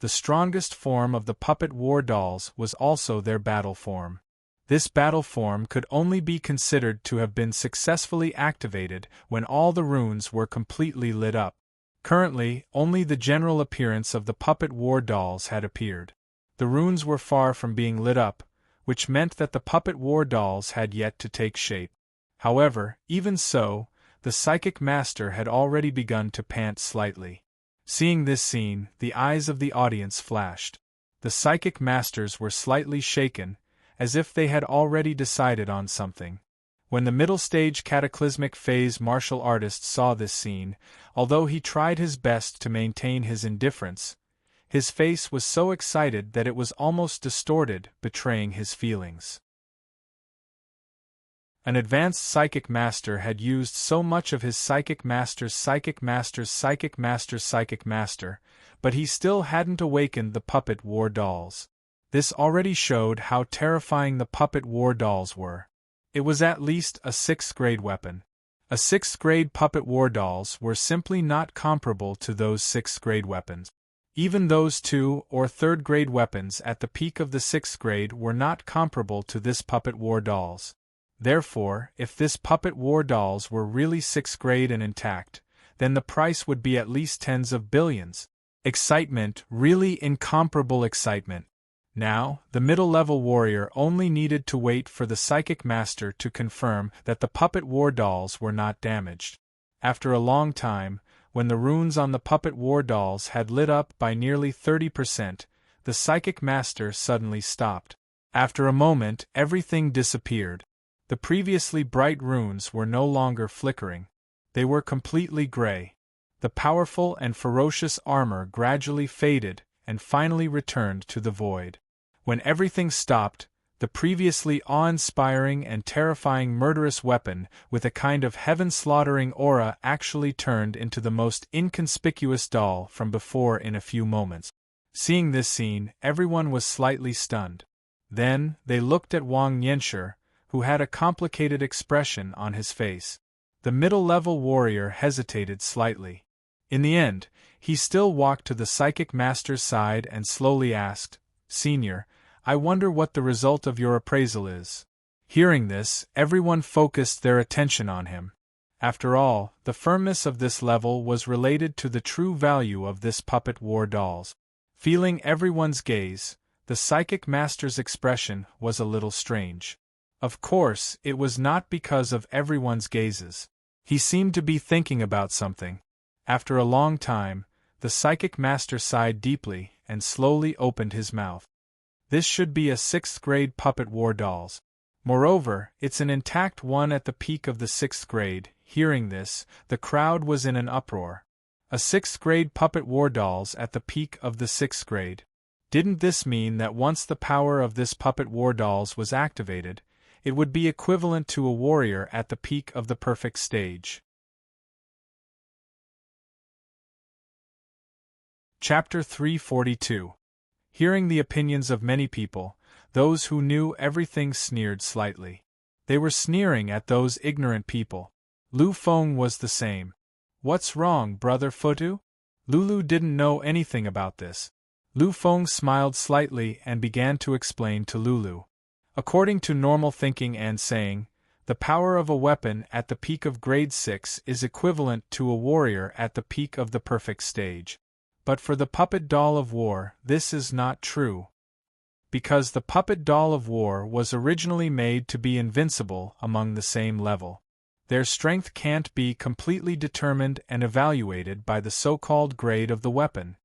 The strongest form of the puppet war dolls was also their battle form. This battle form could only be considered to have been successfully activated when all the runes were completely lit up. Currently, only the general appearance of the puppet war dolls had appeared. The runes were far from being lit up, which meant that the puppet war dolls had yet to take shape. However, even so, the Psychic Master had already begun to pant slightly. Seeing this scene, the eyes of the audience flashed. The Psychic Masters were slightly shaken, as if they had already decided on something. When the middle stage cataclysmic phase martial artist saw this scene, although he tried his best to maintain his indifference, his face was so excited that it was almost distorted, betraying his feelings. An advanced Psychic Master had used so much of his Psychic Master's Psychic Master's Psychic Master's Psychic Master, but he still hadn't awakened the puppet war dolls. This already showed how terrifying the puppet war dolls were. It was at least a 6th grade weapon. A 6th grade puppet war dolls were simply not comparable to those 6th grade weapons. Even those 2- or 3rd grade weapons at the peak of the 6th grade were not comparable to this puppet war dolls. Therefore, if this puppet war dolls were really 6th grade and intact, then the price would be at least tens of billions. Excitement, really incomparable excitement. Now, the middle-level warrior only needed to wait for the Psychic Master to confirm that the puppet war dolls were not damaged. After a long time, when the runes on the puppet war dolls had lit up by nearly 30%, the Psychic Master suddenly stopped. After a moment, everything disappeared. The previously bright runes were no longer flickering. They were completely gray. The powerful and ferocious armor gradually faded and finally returned to the void. When everything stopped, the previously awe-inspiring and terrifying murderous weapon with a kind of heaven-slaughtering aura actually turned into the most inconspicuous doll from before in a few moments. Seeing this scene, everyone was slightly stunned. Then, they looked at Wang Yanshi, who had a complicated expression on his face. The middle-level warrior hesitated slightly. In the end, he still walked to the Psychic Master's side and slowly asked, "Senior, I wonder what the result of your appraisal is." Hearing this, everyone focused their attention on him. After all, the firmness of this level was related to the true value of this puppet war dolls. Feeling everyone's gaze, the Psychic Master's expression was a little strange. Of course, it was not because of everyone's gazes. He seemed to be thinking about something. After a long time, the Psychic Master sighed deeply and slowly opened his mouth. This should be a 6th grade puppet war dolls. Moreover, it's an intact one at the peak of the 6th grade. Hearing this, the crowd was in an uproar. A 6th grade puppet war dolls at the peak of the 6th grade. Didn't this mean that once the power of this puppet war dolls was activated, it would be equivalent to a warrior at the peak of the perfect stage? Chapter 342. Hearing the opinions of many people, those who knew everything sneered slightly. They were sneering at those ignorant people. Lu Feng was the same. "What's wrong, Brother Futu?" Lulu didn't know anything about this. Lu Feng smiled slightly and began to explain to Lulu. According to normal thinking and saying, the power of a weapon at the peak of grade 6 is equivalent to a warrior at the peak of the perfect stage. But for the puppet doll of war, this is not true. Because the puppet doll of war was originally made to be invincible among the same level. Their strength can't be completely determined and evaluated by the so-called grade of the weapon.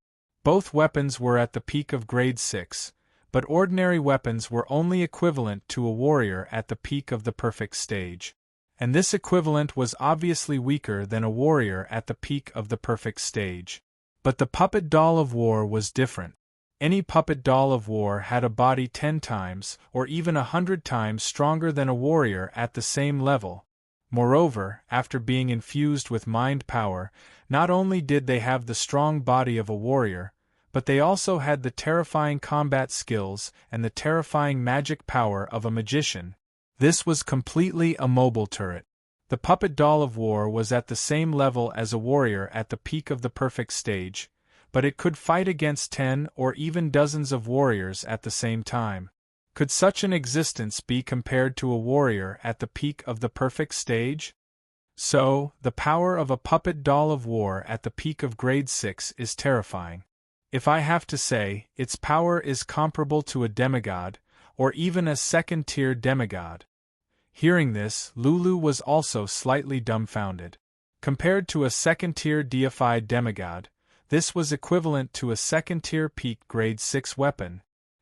Both weapons were at the peak of grade 6, but ordinary weapons were only equivalent to a warrior at the peak of the perfect stage. And this equivalent was obviously weaker than a warrior at the peak of the perfect stage. But the puppet doll of war was different. Any puppet doll of war had a body 10 times or even 100 times stronger than a warrior at the same level. Moreover, after being infused with mind power, not only did they have the strong body of a warrior, but they also had the terrifying combat skills and the terrifying magic power of a magician. This was completely a mobile turret. The puppet doll of war was at the same level as a warrior at the peak of the perfect stage, but it could fight against 10 or even dozens of warriors at the same time. Could such an existence be compared to a warrior at the peak of the perfect stage? So, the power of a puppet doll of war at the peak of grade 6 is terrifying. If I have to say, its power is comparable to a demigod, or even a second-tier demigod. Hearing this, Lulu was also slightly dumbfounded. Compared to a second-tier deified demigod, this was equivalent to a second-tier peak grade 6 weapon.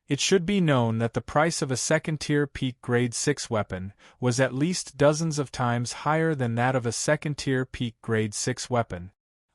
It should be known that the price of a second-tier peak grade 6 weapon was at least dozens of times higher than that of a second-tier peak grade 6 weapon.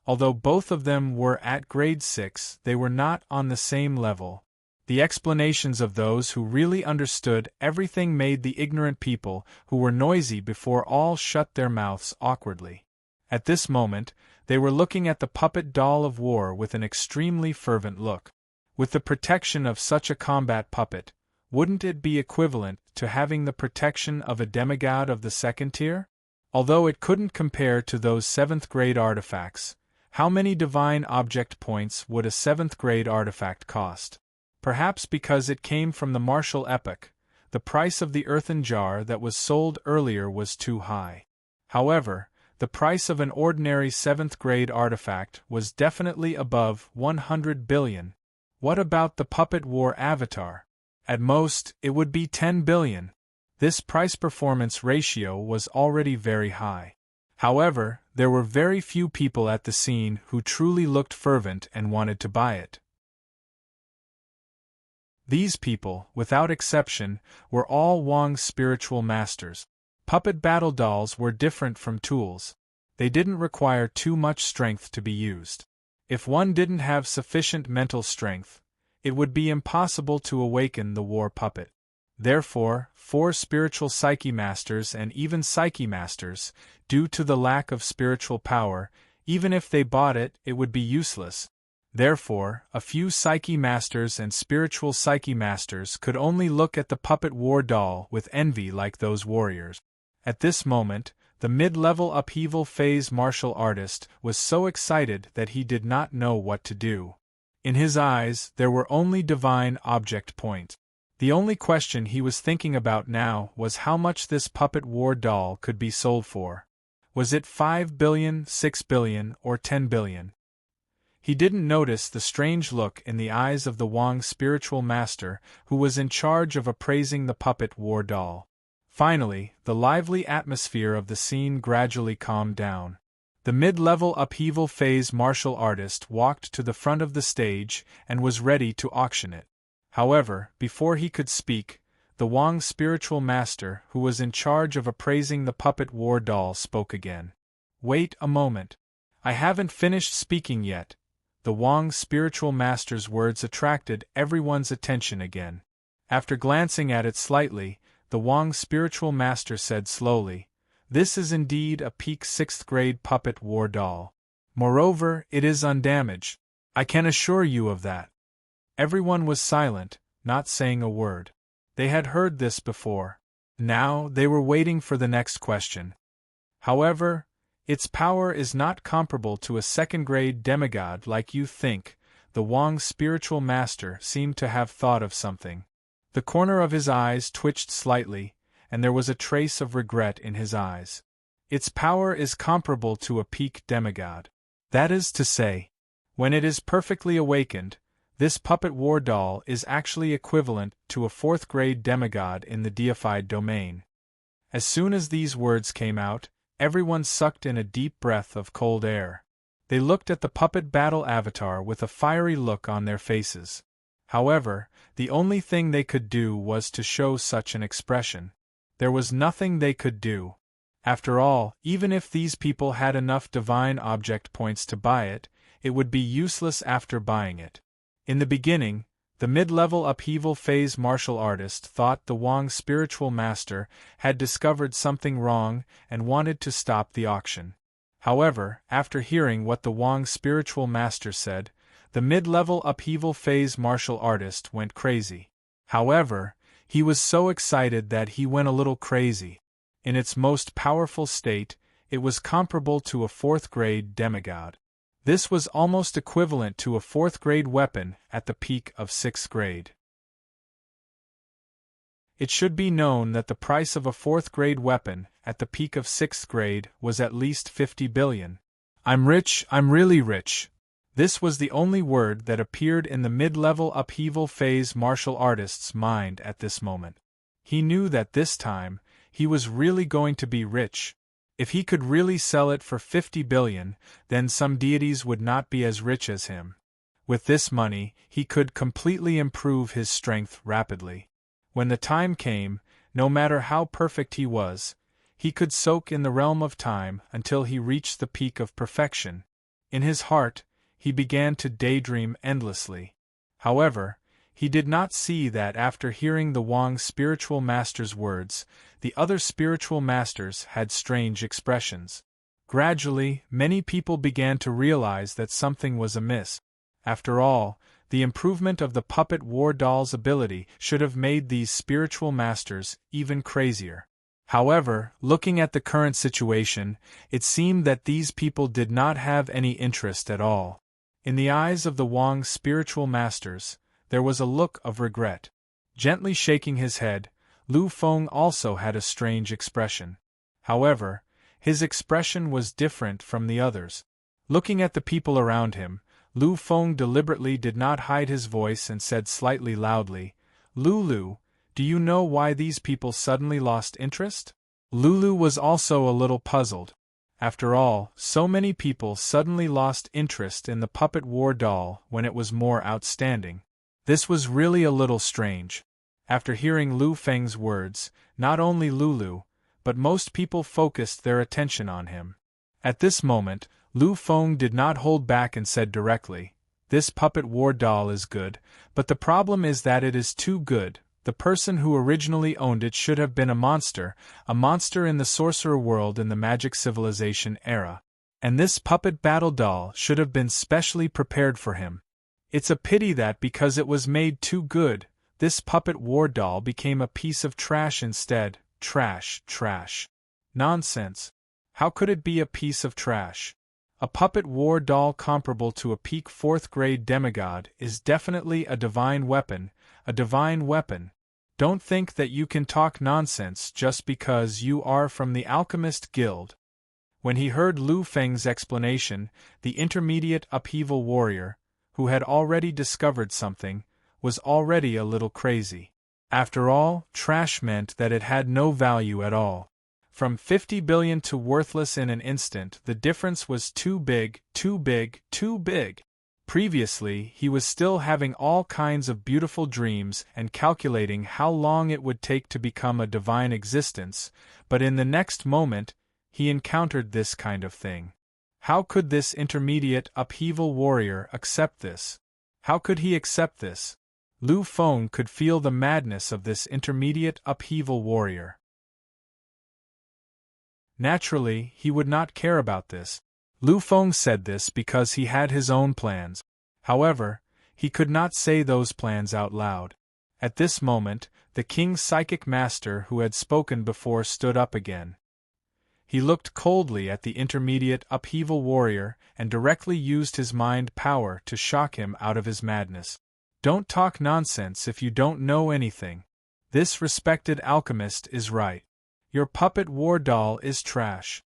Although both of them were at grade 6, they were not on the same level. The explanations of those who really understood everything made the ignorant people who were noisy before all shut their mouths awkwardly. At this moment, they were looking at the puppet doll of war with an extremely fervent look. With the protection of such a combat puppet, wouldn't it be equivalent to having the protection of a demigod of the second tier? Although it couldn't compare to those 7th grade artifacts, how many divine object points would a 7th grade artifact cost? Perhaps because it came from the martial epoch, the price of the earthen jar that was sold earlier was too high. However, the price of an ordinary 7th grade artifact was definitely above 100 billion. What about the puppet war avatar? At most, it would be 10 billion. This price-performance ratio was already very high. However, there were very few people at the scene who truly looked fervent and wanted to buy it. These people, without exception, were all Wong's spiritual masters. Puppet battle dolls were different from tools. They didn't require too much strength to be used. If one didn't have sufficient mental strength, it would be impossible to awaken the war puppet. Therefore, 4 spiritual psyche masters and even psyche masters, due to the lack of spiritual power, even if they bought it, it would be useless. Therefore, a few psyche masters and spiritual psyche masters could only look at the puppet war doll with envy like those warriors. At this moment, the mid-level upheaval phase martial artist was so excited that he did not know what to do. In his eyes, there were only divine object points. The only question he was thinking about now was how much this puppet war doll could be sold for. Was it 5 billion, 6 billion, or 10 billion? He didn't notice the strange look in the eyes of the Wong spiritual master who was in charge of appraising the puppet war doll. Finally, the lively atmosphere of the scene gradually calmed down. The mid-level upheaval phase martial artist walked to the front of the stage and was ready to auction it. However, before he could speak, the Wong spiritual master who was in charge of appraising the puppet war doll spoke again. "Wait a moment. I haven't finished speaking yet." The Wong spiritual master's words attracted everyone's attention again. After glancing at it slightly, the Wong spiritual master said slowly, "This is indeed a peak 6th grade puppet war doll. Moreover, it is undamaged. I can assure you of that." Everyone was silent, not saying a word. They had heard this before. Now they were waiting for the next question. "However, its power is not comparable to a 2nd grade demigod like you think." The Wong spiritual master seemed to have thought of something. The corner of his eyes twitched slightly, and there was a trace of regret in his eyes. "Its power is comparable to a peak demigod. That is to say, when it is perfectly awakened, this puppet war doll is actually equivalent to a 4th grade demigod in the deified domain." As soon as these words came out, everyone sucked in a deep breath of cold air. They looked at the puppet battle avatar with a fiery look on their faces. However, the only thing they could do was to show such an expression. There was nothing they could do. After all, even if these people had enough divine object points to buy it, it would be useless after buying it. In the beginning, the mid-level upheaval phase martial artist thought the Wong spiritual master had discovered something wrong and wanted to stop the auction. However, after hearing what the Wong spiritual master said, the mid-level upheaval phase martial artist went crazy. However, he was so excited that he went a little crazy. In its most powerful state, it was comparable to a fourth-grade demigod. This was almost equivalent to a fourth-grade weapon at the peak of sixth grade. It should be known that the price of a fourth-grade weapon at the peak of sixth grade was at least 50 billion. I'm rich, I'm really rich. This was the only word that appeared in the mid-level upheaval phase martial artist's mind at this moment. He knew that this time, he was really going to be rich. If he could really sell it for 50 billion, then some deities would not be as rich as him. With this money, he could completely improve his strength rapidly. When the time came, no matter how perfect he was, he could soak in the realm of time until he reached the peak of perfection. In his heart, he began to daydream endlessly. However, he did not see that after hearing the Wong spiritual master's words, the other spiritual masters had strange expressions. Gradually, many people began to realize that something was amiss. After all, the improvement of the puppet war doll's ability should have made these spiritual masters even crazier. However, looking at the current situation, it seemed that these people did not have any interest at all. In the eyes of the Wong spiritual masters, there was a look of regret. Gently shaking his head, Lu Feng also had a strange expression. However, his expression was different from the others. Looking at the people around him, Lu Feng deliberately did not hide his voice and said slightly loudly, "Lulu, do you know why these people suddenly lost interest?" Lulu was also a little puzzled. After all, so many people suddenly lost interest in the puppet war doll when it was more outstanding. This was really a little strange. After hearing Lu Feng's words, not only Lulu, but most people focused their attention on him. At this moment, Lu Feng did not hold back and said directly, "This puppet war doll is good, but the problem is that it is too good. The person who originally owned it should have been a monster in the sorcerer world in the magic civilization era. And this puppet battle doll should have been specially prepared for him. It's a pity that because it was made too good, this puppet war doll became a piece of trash instead. Trash. Nonsense. How could it be a piece of trash? A puppet war doll comparable to a peak fourth-grade demigod is definitely a divine weapon. Don't think that you can talk nonsense just because you are from the Alchemist Guild." When he heard Lu Feng's explanation, the intermediate upheaval warrior, who had already discovered something, was already a little crazy. After all, trash meant that it had no value at all. From 50 billion to worthless in an instant, the difference was too big. Previously, he was still having all kinds of beautiful dreams and calculating how long it would take to become a divine existence, but in the next moment, he encountered this kind of thing. How could this intermediate upheaval warrior accept this? How could he accept this? Lu Feng could feel the madness of this intermediate upheaval warrior. Naturally, he would not care about this. Lu Feng said this because he had his own plans. However, he could not say those plans out loud. At this moment, the king's psychic master who had spoken before stood up again. He looked coldly at the intermediate upheaval warrior and directly used his mind power to shock him out of his madness. "Don't talk nonsense if you don't know anything. This respected alchemist is right. Your puppet war doll is trash."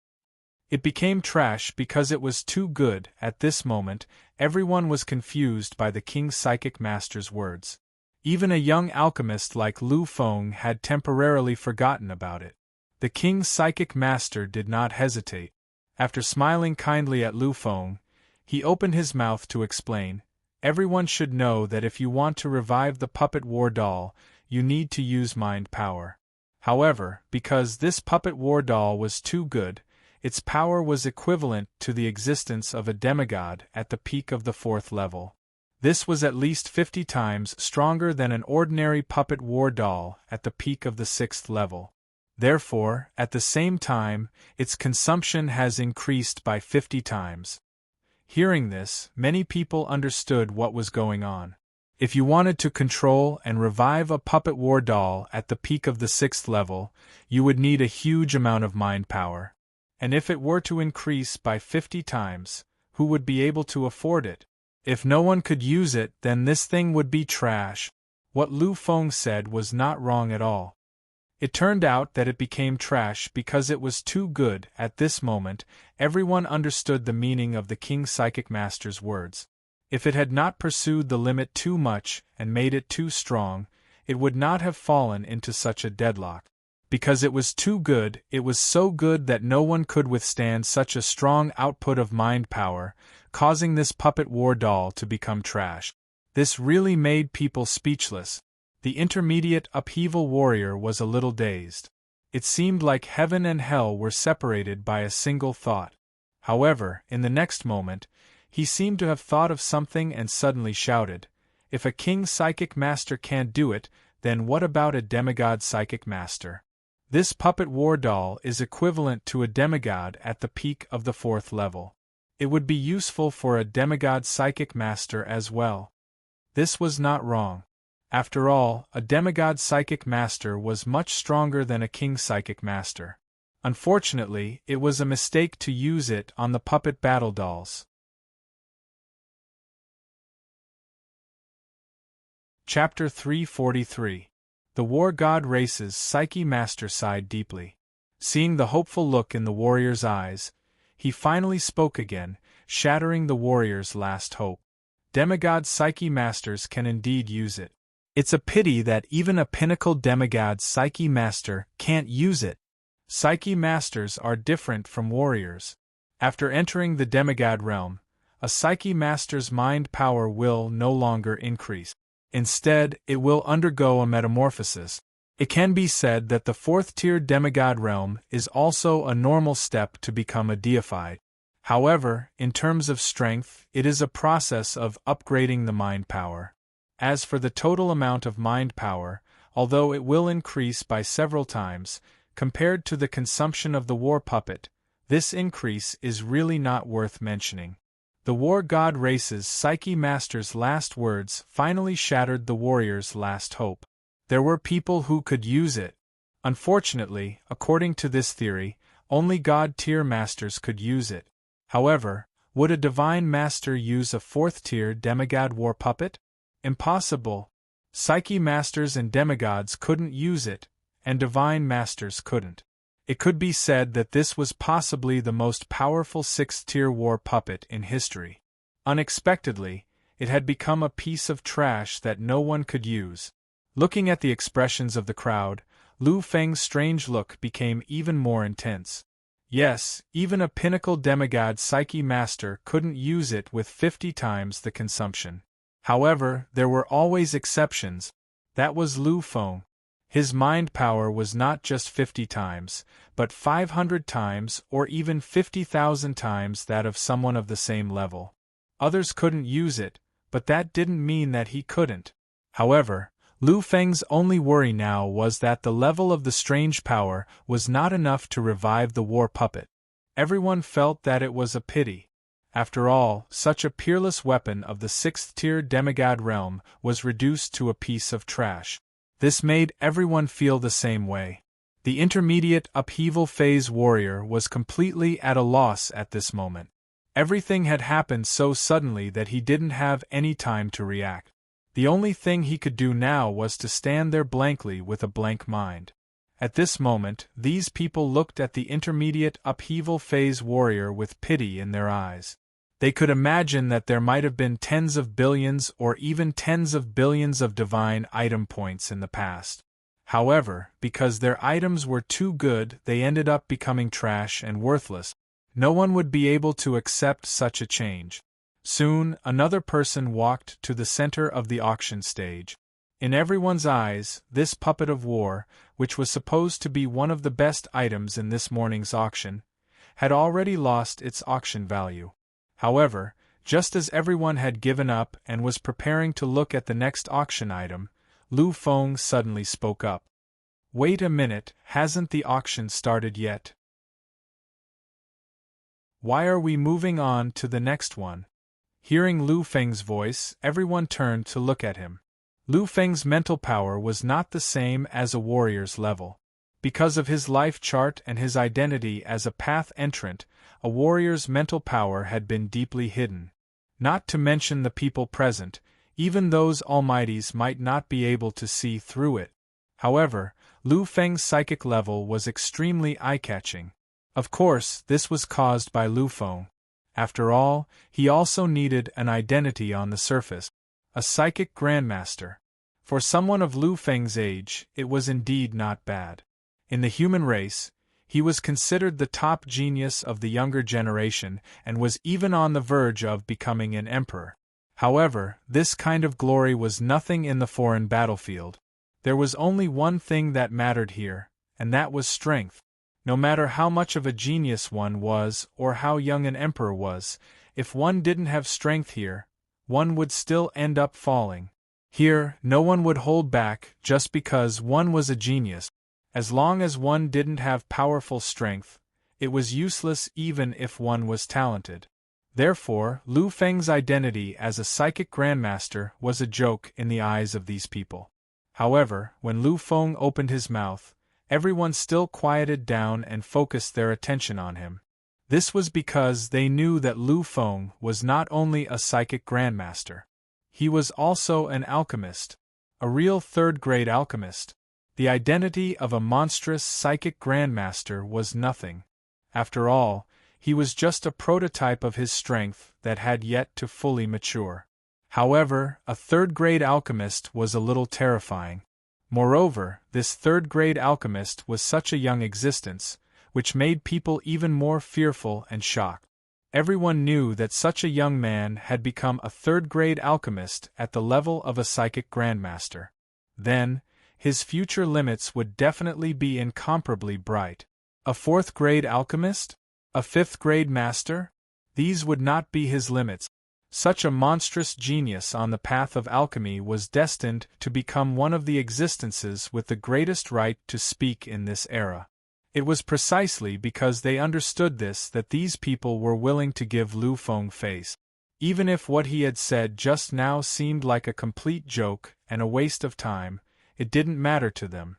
It became trash because it was too good. At this moment, everyone was confused by the king's psychic master's words. Even a young alchemist like Lu Feng had temporarily forgotten about it. The king's psychic master did not hesitate. After smiling kindly at Lu Feng, he opened his mouth to explain, "Everyone should know that if you want to revive the puppet war doll, you need to use mind power. However, because this puppet war doll was too good, its power was equivalent to the existence of a demigod at the peak of the 4th level. This was at least 50 times stronger than an ordinary puppet war doll at the peak of the 6th level. Therefore, at the same time, its consumption has increased by 50 times. Hearing this, many people understood what was going on. If you wanted to control and revive a puppet war doll at the peak of the 6th level, you would need a huge amount of mind power. And if it were to increase by 50 times, who would be able to afford it? If no one could use it, then this thing would be trash. What Lu Feng said was not wrong at all. It turned out that it became trash because it was too good. At this moment, everyone understood the meaning of the King's Psychic Master's words. If it had not pursued the limit too much and made it too strong, it would not have fallen into such a deadlock. Because it was too good, it was so good that no one could withstand such a strong output of mind power, causing this puppet war doll to become trash. This really made people speechless. The intermediate upheaval warrior was a little dazed. It seemed like heaven and hell were separated by a single thought. However, in the next moment, he seemed to have thought of something and suddenly shouted, "If a King's Psychic Master can't do it, then what about a demigod Psychic Master? This puppet war doll is equivalent to a demigod at the peak of the 4th level. It would be useful for a demigod Psychic Master as well." This was not wrong. After all, a demigod Psychic Master was much stronger than a King's Psychic Master. Unfortunately, it was a mistake to use it on the puppet battle dolls. Chapter 343. The War God Race's Psyche Master sighed deeply. Seeing the hopeful look in the warrior's eyes, he finally spoke again, shattering the warrior's last hope. Demigod Psyche Masters can indeed use it. It's a pity that even a pinnacle demigod Psyche Master can't use it. Psyche Masters are different from warriors. After entering the demigod realm, a Psyche Master's mind power will no longer increase. Instead, it will undergo a metamorphosis. It can be said that the 4th-tier demigod realm is also a normal step to become a deified. However, in terms of strength, it is a process of upgrading the mind power. As for the total amount of mind power, although it will increase by several times, compared to the consumption of the war puppet, this increase is really not worth mentioning. The War God Race's Psyche Master's last words finally shattered the warrior's last hope. There were people who could use it. Unfortunately, according to this theory, only God-tier masters could use it. However, would a divine master use a 4th-tier demigod war puppet? Impossible. Psyche masters and demigods couldn't use it, and divine masters couldn't. It could be said that this was possibly the most powerful 6th-tier war puppet in history. Unexpectedly, it had become a piece of trash that no one could use. Looking at the expressions of the crowd, Lu Feng's strange look became even more intense. Yes, even a pinnacle demigod Psyche Master couldn't use it with 50 times the consumption. However, there were always exceptions. That was Lu Feng. His mind power was not just 50 times, but 500 times or even 50,000 times that of someone of the same level. Others couldn't use it, but that didn't mean that he couldn't. However, Lu Feng's only worry now was that the level of the strange power was not enough to revive the war puppet. Everyone felt that it was a pity. After all, such a peerless weapon of the 6th-tier demigod realm was reduced to a piece of trash. This made everyone feel the same way. The intermediate upheaval phase warrior was completely at a loss at this moment. Everything had happened so suddenly that he didn't have any time to react. The only thing he could do now was to stand there blankly with a blank mind. At this moment, these people looked at the intermediate upheaval phase warrior with pity in their eyes. They could imagine that there might have been tens of billions or even tens of billions of divine item points in the past. However, because their items were too good, they ended up becoming trash and worthless. No one would be able to accept such a change. Soon, another person walked to the center of the auction stage. In everyone's eyes, this puppet of war, which was supposed to be one of the best items in this morning's auction, had already lost its auction value. However, just as everyone had given up and was preparing to look at the next auction item, Lu Feng suddenly spoke up. "Wait a minute, hasn't the auction started yet? Why are we moving on to the next one?" Hearing Lu Feng's voice, everyone turned to look at him. Lu Feng's mental power was not the same as a warrior's level. Because of his life chart and his identity as a path entrant, a warrior's mental power had been deeply hidden. Not to mention the people present, even those almighties might not be able to see through it. However, Lu Feng's psychic level was extremely eye-catching. Of course, this was caused by Lu Feng. After all, he also needed an identity on the surface. A psychic grandmaster. For someone of Lu Feng's age, it was indeed not bad. In the human race, he was considered the top genius of the younger generation and was even on the verge of becoming an emperor. However, this kind of glory was nothing in the foreign battlefield. There was only one thing that mattered here, and that was strength. No matter how much of a genius one was or how young an emperor was, if one didn't have strength here, one would still end up falling. Here, no one would hold back just because one was a genius. As long as one didn't have powerful strength, it was useless even if one was talented. Therefore, Lu Feng's identity as a psychic grandmaster was a joke in the eyes of these people. However, when Lu Feng opened his mouth, everyone still quieted down and focused their attention on him. This was because they knew that Lu Feng was not only a psychic grandmaster. He was also an alchemist. A real third-grade alchemist. The identity of a monstrous psychic grandmaster was nothing. After all, he was just a prototype of his strength that had yet to fully mature. However, a third-grade alchemist was a little terrifying. Moreover, this third-grade alchemist was such a young existence, which made people even more fearful and shocked. Everyone knew that such a young man had become a third-grade alchemist at the level of a psychic grandmaster. Then, his future limits would definitely be incomparably bright. A fourth-grade alchemist? A fifth-grade master? These would not be his limits. Such a monstrous genius on the path of alchemy was destined to become one of the existences with the greatest right to speak in this era. It was precisely because they understood this that these people were willing to give Lu Feng face. Even if what he had said just now seemed like a complete joke and a waste of time, it didn't matter to them.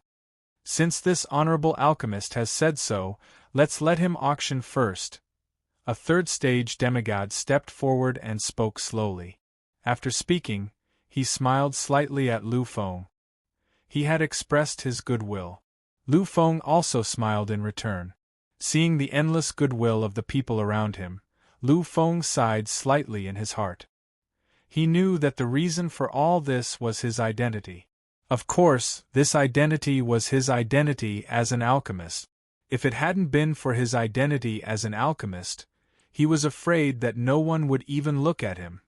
Since this honorable alchemist has said so, let's let him auction first. A third-stage demigod stepped forward and spoke slowly. After speaking, he smiled slightly at Lu Feng. He had expressed his goodwill. Lu Feng also smiled in return. Seeing the endless goodwill of the people around him, Lu Feng sighed slightly in his heart. He knew that the reason for all this was his identity. Of course, this identity was his identity as an alchemist. If it hadn't been for his identity as an alchemist, he was afraid that no one would even look at him.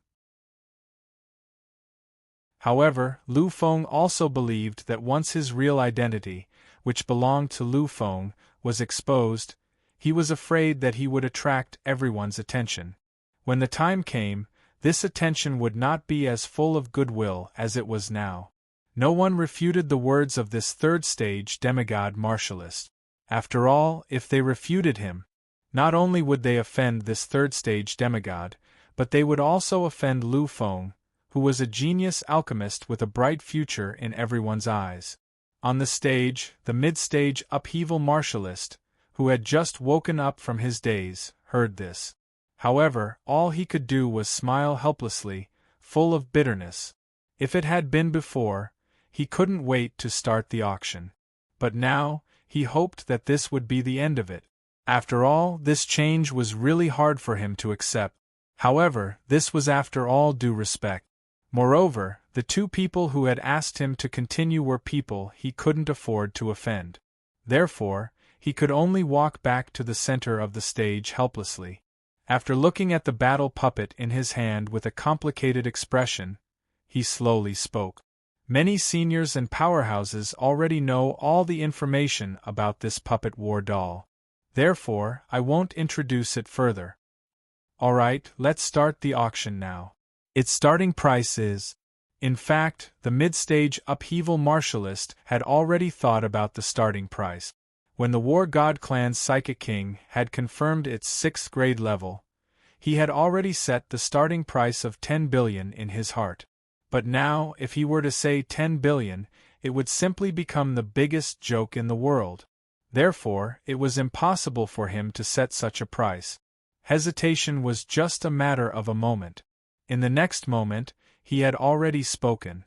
However, Lu Feng also believed that once his real identity, which belonged to Lu Feng, was exposed, he was afraid that he would attract everyone's attention. When the time came, this attention would not be as full of goodwill as it was now. No one refuted the words of this third-stage demigod martialist. After all, if they refuted him, not only would they offend this third-stage demigod, but they would also offend Lu Feng, who was a genius alchemist with a bright future in everyone's eyes. On the stage, the mid-stage upheaval martialist, who had just woken up from his daze, heard this. However, all he could do was smile helplessly, full of bitterness. If it had been before, he couldn't wait to start the auction. But now, he hoped that this would be the end of it. After all, this change was really hard for him to accept. However, this was after all due respect. Moreover, The two people who had asked him to continue were people he couldn't afford to offend. Therefore, he could only walk back to the center of the stage helplessly. After looking at the battle puppet in his hand with a complicated expression, he slowly spoke. Many seniors and powerhouses already know all the information about this puppet war doll. Therefore, I won't introduce it further. Alright, let's start the auction now. Its starting price is... In fact, the mid-stage upheaval martialist had already thought about the starting price. When the War God Clan's Psychic King had confirmed its 6th grade level, he had already set the starting price of 10 billion in his heart. But now, if he were to say 10 billion, it would simply become the biggest joke in the world. Therefore, it was impossible for him to set such a price. Hesitation was just a matter of a moment. In the next moment, he had already spoken.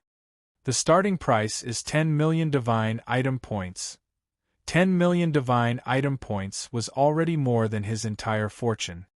The starting price is 10 million divine item points. 10 million divine item points was already more than his entire fortune.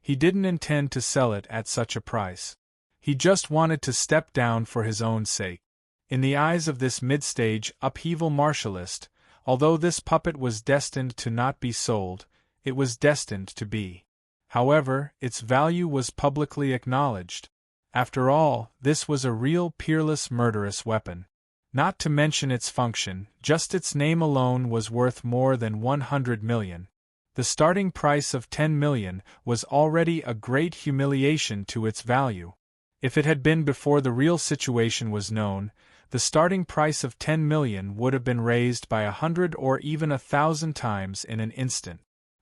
He didn't intend to sell it at such a price. He just wanted to step down for his own sake. In the eyes of this mid-stage upheaval martialist, although this puppet was destined to not be sold, it was destined to be. However, its value was publicly acknowledged. After all, this was a real peerless murderous weapon. Not to mention its function, just its name alone was worth more than 100 million. The starting price of 10 million was already a great humiliation to its value. If it had been before the real situation was known, the starting price of 10 million would have been raised by 100 or even 1,000 times in an instant.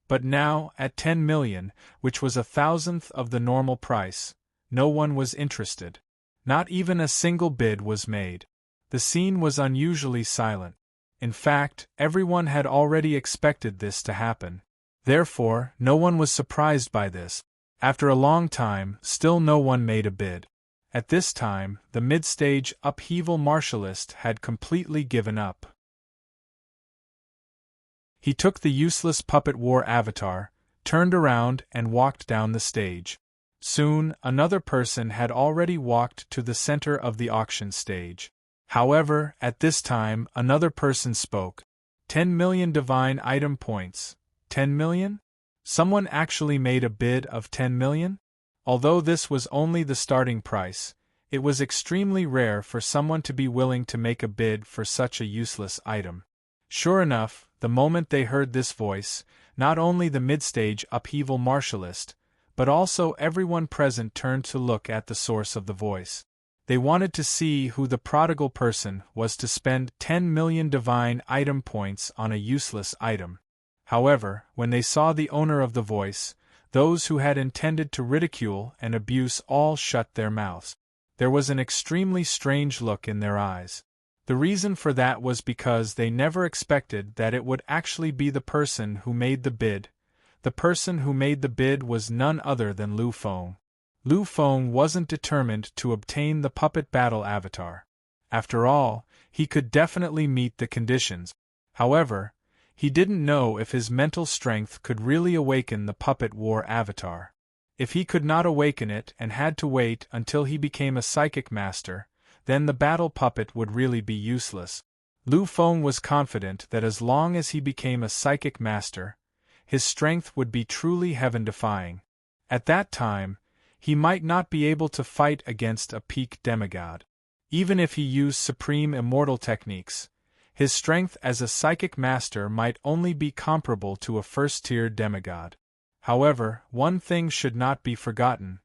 But now, at 10 million, which was 1,000th of the normal price, no one was interested. Not even a single bid was made. The scene was unusually silent. In fact, everyone had already expected this to happen. Therefore, no one was surprised by this. After a long time, still no one made a bid. At this time, the mid-stage upheaval martialist had completely given up. He took the useless puppet war avatar, turned around and walked down the stage. Soon, another person had already walked to the center of the auction stage. However, at this time, another person spoke. 10 million divine item points. 10 million? Someone actually made a bid of 10 million? Although this was only the starting price, it was extremely rare for someone to be willing to make a bid for such a useless item. Sure enough, the moment they heard this voice, not only the mid-stage upheaval martialist, but also everyone present turned to look at the source of the voice. They wanted to see who the prodigal person was to spend 10 million divine item points on a useless item. However, when they saw the owner of the voice, those who had intended to ridicule and abuse all shut their mouths. There was an extremely strange look in their eyes. The reason for that was because they never expected that it would actually be the person who made the bid. The person who made the bid was none other than Lu Feng. Lu Feng wasn't determined to obtain the puppet battle avatar. After all, he could definitely meet the conditions. However, he didn't know if his mental strength could really awaken the puppet war avatar. If he could not awaken it and had to wait until he became a psychic master, then the battle puppet would really be useless. Lu Feng was confident that as long as he became a psychic master, his strength would be truly heaven-defying. At that time, he might not be able to fight against a peak demigod. Even if he used supreme immortal techniques, his strength as a psychic master might only be comparable to a first-tier demigod. However, one thing should not be forgotten: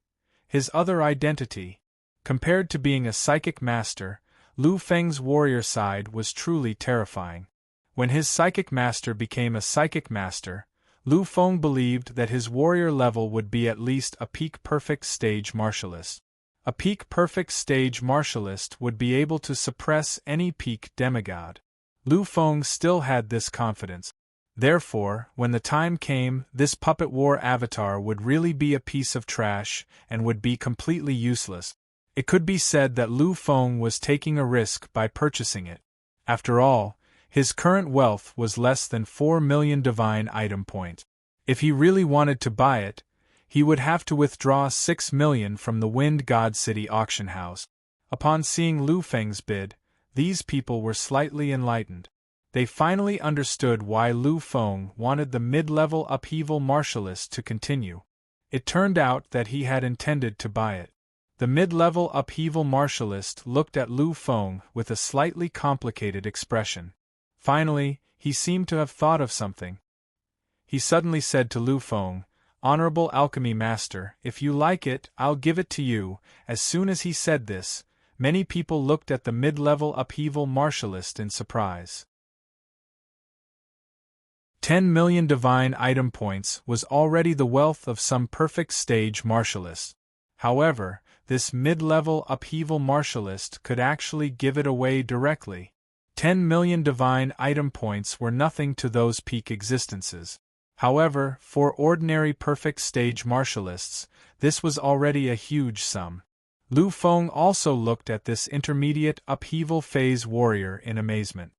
his other identity. Compared to being a psychic master, Lu Feng's warrior side was truly terrifying. When his psychic master became a psychic master, Lu Feng believed that his warrior level would be at least a peak perfect stage martialist. A peak perfect stage martialist would be able to suppress any peak demigod. Lu Feng still had this confidence. Therefore, when the time came, this puppet war avatar would really be a piece of trash and would be completely useless. It could be said that Lu Feng was taking a risk by purchasing it. After all, his current wealth was less than 4 million divine item points. If he really wanted to buy it, he would have to withdraw 6 million from the Wind God City auction house. Upon seeing Lu Feng's bid, these people were slightly enlightened. They finally understood why Lu Feng wanted the mid-level upheaval martialist to continue. It turned out that he had intended to buy it. The mid-level upheaval martialist looked at Lu Feng with a slightly complicated expression. Finally, he seemed to have thought of something. He suddenly said to Lu Feng, "Honorable alchemy master, if you like it, I'll give it to you." As soon as he said this, many people looked at the mid-level upheaval martialist in surprise. 10 million divine item points was already the wealth of some perfect stage martialists. However, this mid-level upheaval martialist could actually give it away directly. 10 million divine item points were nothing to those peak existences. However, for ordinary perfect stage martialists, this was already a huge sum. Lu Feng also looked at this intermediate upheaval phase warrior in amazement.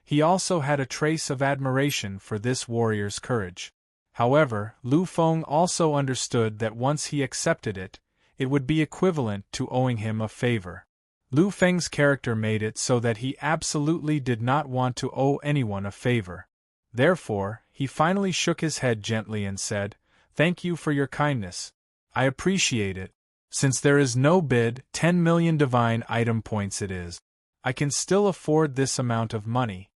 He also had a trace of admiration for this warrior's courage. However, Lu Feng also understood that once he accepted it, it would be equivalent to owing him a favor. Lu Feng's character made it so that he absolutely did not want to owe anyone a favor. Therefore, he finally shook his head gently and said, "Thank you for your kindness. I appreciate it. Since there is no bid, 10 million divine item points it is. I can still afford this amount of money."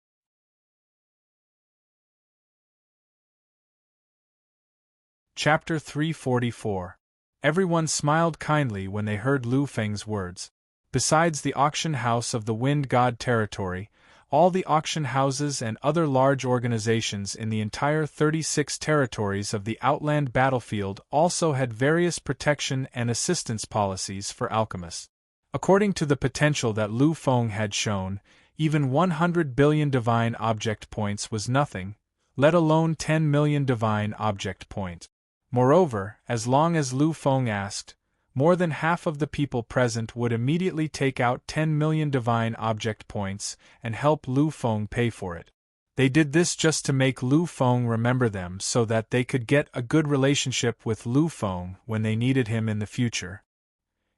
Chapter 344. Everyone smiled kindly when they heard Lu Feng's words. Besides the auction house of the Wind God territory, all the auction houses and other large organizations in the entire 36 territories of the Outland battlefield also had various protection and assistance policies for alchemists. According to the potential that Lu Feng had shown, even 100 billion divine object points was nothing, let alone 10 million divine object points. Moreover, as long as Lu Feng asked, more than half of the people present would immediately take out 10 million divine object points and help Lu Feng pay for it. They did this just to make Lu Feng remember them so that they could get a good relationship with Lu Feng when they needed him in the future.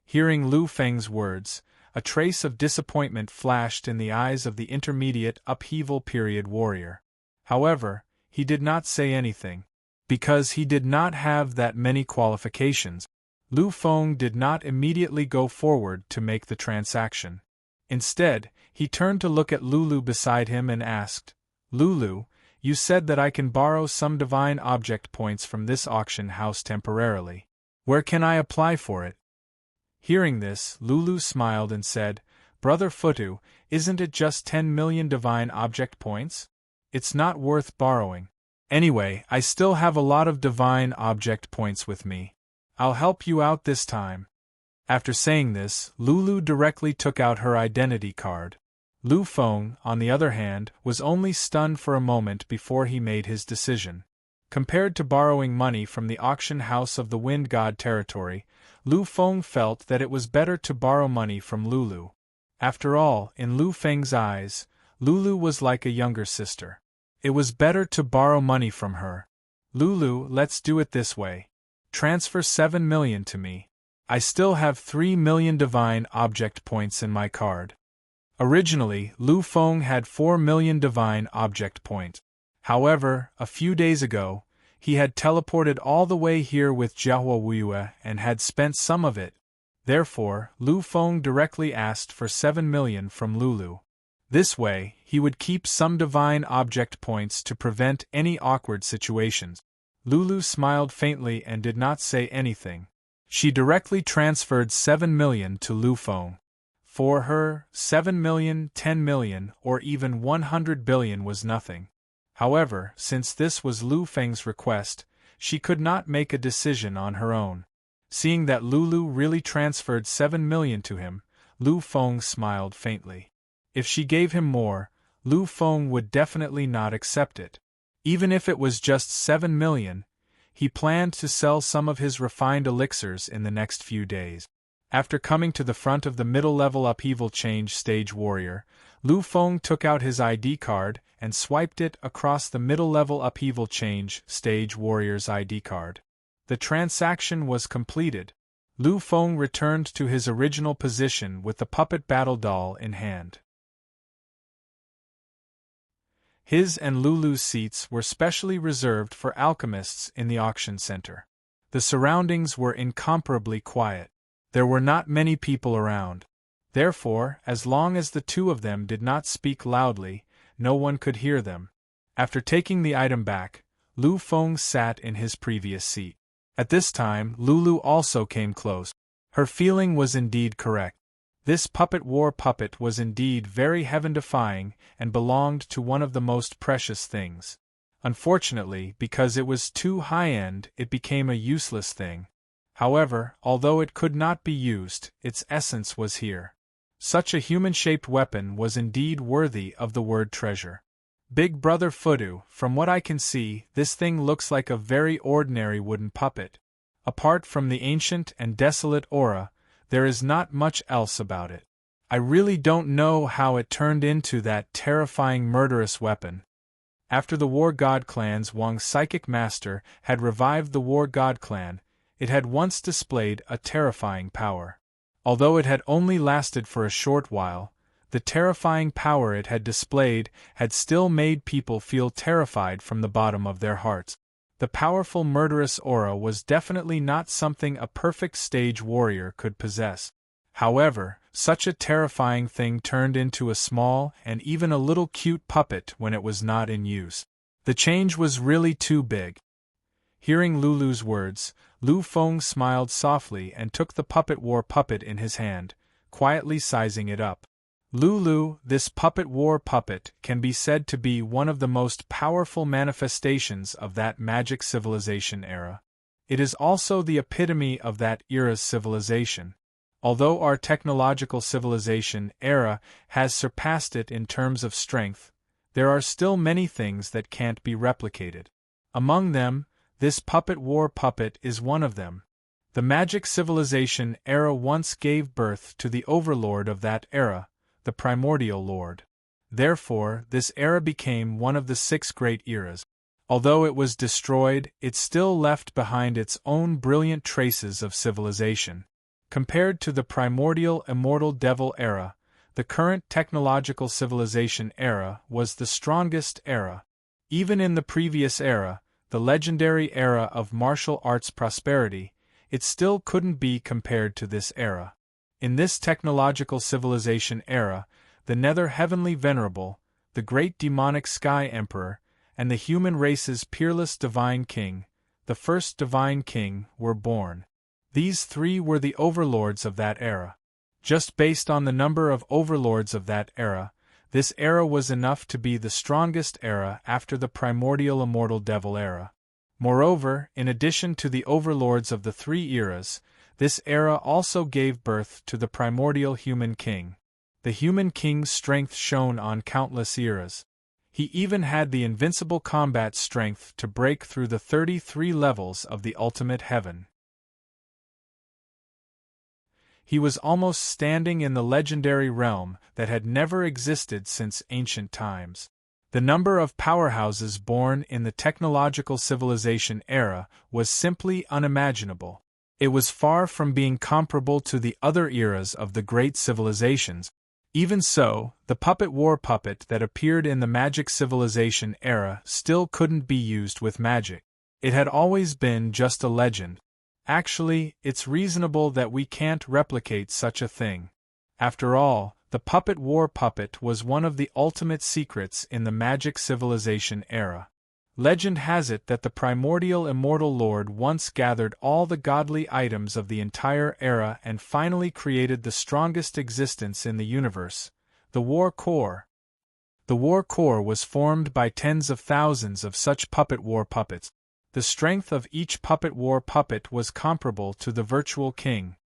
Hearing Lu Feng's words, a trace of disappointment flashed in the eyes of the intermediate upheaval period warrior. However, he did not say anything. Because he did not have that many qualifications, Lu Feng did not immediately go forward to make the transaction. Instead, he turned to look at Lulu beside him and asked, "Lulu, you said that I can borrow some divine object points from this auction house temporarily. Where can I apply for it?" Hearing this, Lulu smiled and said, "Brother Futu, isn't it just 10 million divine object points? It's not worth borrowing. Anyway, I still have a lot of divine object points with me. I'll help you out this time." After saying this, Lulu directly took out her identity card. Lu Feng, on the other hand, was only stunned for a moment before he made his decision. Compared to borrowing money from the auction house of the Wind God territory, Lu Feng felt that it was better to borrow money from Lulu. After all, in Lu Feng's eyes, Lulu was like a younger sister. It was better to borrow money from her. "Lulu, let's do it this way. Transfer 7 million to me. I still have 3 million divine object points in my card." Originally, Lu Feng had 4 million divine object points. However, a few days ago, he had teleported all the way here with Jiahua Wuyue and had spent some of it. Therefore, Lu Feng directly asked for 7 million from Lulu. This way, he would keep some divine object points to prevent any awkward situations. Lulu smiled faintly and did not say anything. She directly transferred 7 million to Lu Feng. For her, 7 million, 10 million, or even 100 billion was nothing. However, since this was Lu Feng's request, she could not make a decision on her own. Seeing that Lulu really transferred 7 million to him, Lu Feng smiled faintly. If she gave him more, Lu Feng would definitely not accept it. Even if it was just 7 million, he planned to sell some of his refined elixirs in the next few days. After coming to the front of the middle-level upheaval change stage warrior, Lu Feng took out his ID card and swiped it across the middle-level upheaval change stage warrior's ID card. The transaction was completed. Lu Feng returned to his original position with the puppet battle doll in hand. His and Lulu's seats were specially reserved for alchemists in the auction center. The surroundings were incomparably quiet. There were not many people around. Therefore, as long as the two of them did not speak loudly, no one could hear them. After taking the item back, Lu Feng sat in his previous seat. At this time, Lulu also came close. Her feeling was indeed correct. This puppet war puppet was indeed very heaven-defying and belonged to one of the most precious things. Unfortunately, because it was too high-end, it became a useless thing. However, although it could not be used, its essence was here. Such a human-shaped weapon was indeed worthy of the word treasure. Big Brother Fudu, from what I can see, this thing looks like a very ordinary wooden puppet. Apart from the ancient and desolate aura, there is not much else about it. I really don't know how it turned into that terrifying murderous weapon. After the War God Clan's Wang's psychic master had revived the War God Clan, it had once displayed a terrifying power. Although it had only lasted for a short while, the terrifying power it had displayed had still made people feel terrified from the bottom of their hearts. The powerful murderous aura was definitely not something a perfect stage warrior could possess. However, such a terrifying thing turned into a small and even a little cute puppet when it was not in use. The change was really too big. Hearing Lulu's words, Lu Feng smiled softly and took the puppet war puppet in his hand, quietly sizing it up. Lulu, this puppet war puppet can be said to be one of the most powerful manifestations of that magic civilization era. It is also the epitome of that era's civilization. Although our technological civilization era has surpassed it in terms of strength, there are still many things that can't be replicated. Among them, this puppet war puppet is one of them. The magic civilization era once gave birth to the Overlord of that era, the Primordial Lord. Therefore, this era became one of the 6 great eras. Although it was destroyed, it still left behind its own brilliant traces of civilization. Compared to the primordial immortal devil era, the current technological civilization era was the strongest era. Even in the previous era, the legendary era of martial arts prosperity, it still couldn't be compared to this era. In this technological civilization era, the Nether Heavenly Venerable, the great demonic Sky Emperor, and the human race's peerless Divine King, the first Divine King, were born. These 3 were the overlords of that era. Just based on the number of overlords of that era, this era was enough to be the strongest era after the primordial immortal devil era. Moreover, in addition to the overlords of the 3 eras, this era also gave birth to the primordial human king. The human king's strength shone on countless eras. He even had the invincible combat strength to break through the 33 levels of the ultimate heaven. He was almost standing in the legendary realm that had never existed since ancient times. The number of powerhouses born in the technological civilization era was simply unimaginable. It was far from being comparable to the other eras of the great civilizations. Even so, the puppet war puppet that appeared in the magic civilization era still couldn't be used with magic. It had always been just a legend. Actually, it's reasonable that we can't replicate such a thing. After all, the puppet war puppet was one of the ultimate secrets in the magic civilization era. Legend has it that the primordial immortal lord once gathered all the godly items of the entire era and finally created the strongest existence in the universe, the War Core. The War Core was formed by tens of thousands of such puppet war puppets. The strength of each puppet war puppet was comparable to the virtual king.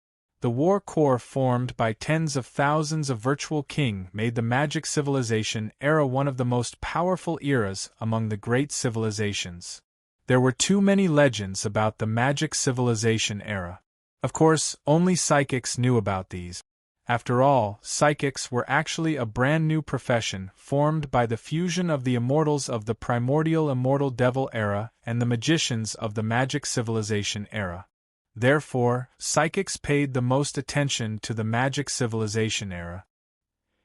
The War Core formed by tens of thousands of virtual king made the magic civilization era one of the most powerful eras among the great civilizations. There were too many legends about the magic civilization era. Of course, only psychics knew about these. After all, psychics were actually a brand new profession formed by the fusion of the immortals of the primordial immortal devil era and the magicians of the magic civilization era. Therefore, psychics paid the most attention to the magic civilization era.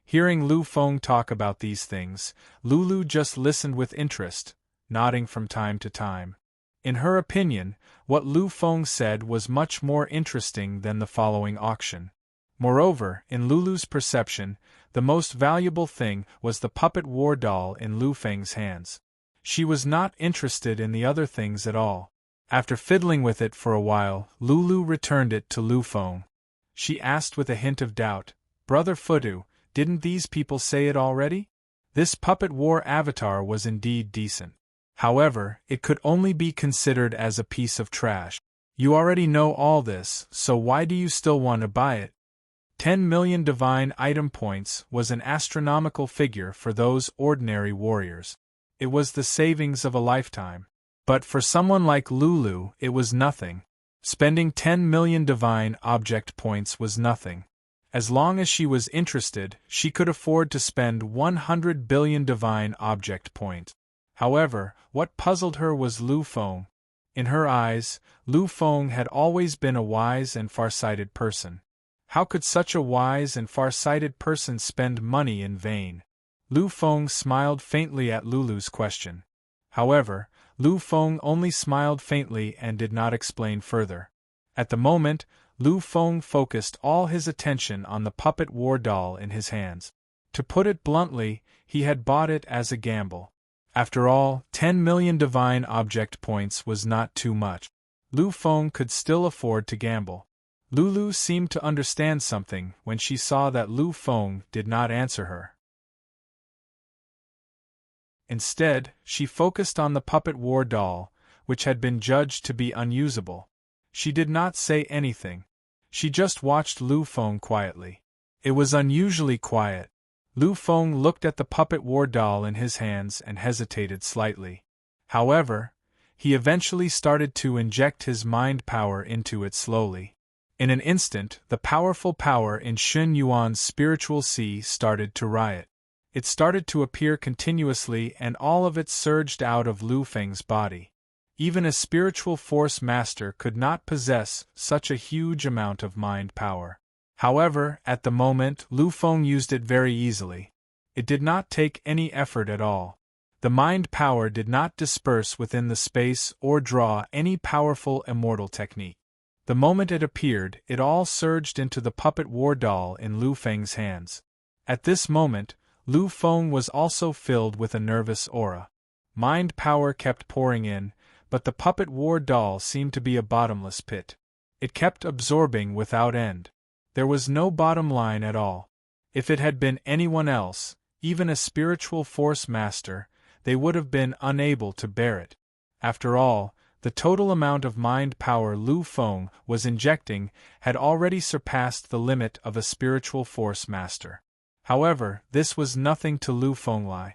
Hearing Lu Feng talk about these things, Lulu just listened with interest, nodding from time to time. In her opinion, what Lu Feng said was much more interesting than the following auction. Moreover, in Lulu's perception, the most valuable thing was the puppet war doll in Lu Feng's hands. She was not interested in the other things at all. After fiddling with it for a while, Lulu returned it to Lu Feng. She asked with a hint of doubt, "Brother Fudu, didn't these people say it already?" This puppet war avatar was indeed decent. However, it could only be considered as a piece of trash. You already know all this, so why do you still want to buy it? 10 million divine item points was an astronomical figure for those ordinary warriors. It was the savings of a lifetime. But for someone like Lulu, it was nothing. Spending 10 million divine object points was nothing. As long as she was interested, she could afford to spend 100 billion divine object points. However, what puzzled her was Lu Feng. In her eyes, Lu Feng had always been a wise and far-sighted person. How could such a wise and far-sighted person spend money in vain? Lu Feng smiled faintly at Lulu's question. However, Lu Feng only smiled faintly and did not explain further. At the moment, Lu Feng focused all his attention on the puppet war doll in his hands. To put it bluntly, he had bought it as a gamble. After all, 10 million divine object points was not too much. Lu Feng could still afford to gamble. Lulu seemed to understand something when she saw that Lu Feng did not answer her. Instead, she focused on the puppet war doll, which had been judged to be unusable. She did not say anything. She just watched Lu Feng quietly. It was unusually quiet. Lu Feng looked at the puppet war doll in his hands and hesitated slightly. However, he eventually started to inject his mind power into it slowly. In an instant, the powerful power in Xun Yuan's spiritual sea started to riot. It started to appear continuously and all of it surged out of Lu Feng's body. Even a spiritual force master could not possess such a huge amount of mind power. However, at the moment, Lu Feng used it very easily. It did not take any effort at all. The mind power did not disperse within the space or draw any powerful immortal technique. The moment it appeared, it all surged into the puppet war doll in Lu Feng's hands. At this moment, Lu Feng was also filled with a nervous aura. Mind power kept pouring in, but the puppet war doll seemed to be a bottomless pit. It kept absorbing without end. There was no bottom line at all. If it had been anyone else, even a spiritual force master, they would have been unable to bear it. After all, the total amount of mind power Lu Feng was injecting had already surpassed the limit of a spiritual force master. However, this was nothing to Lu Feng.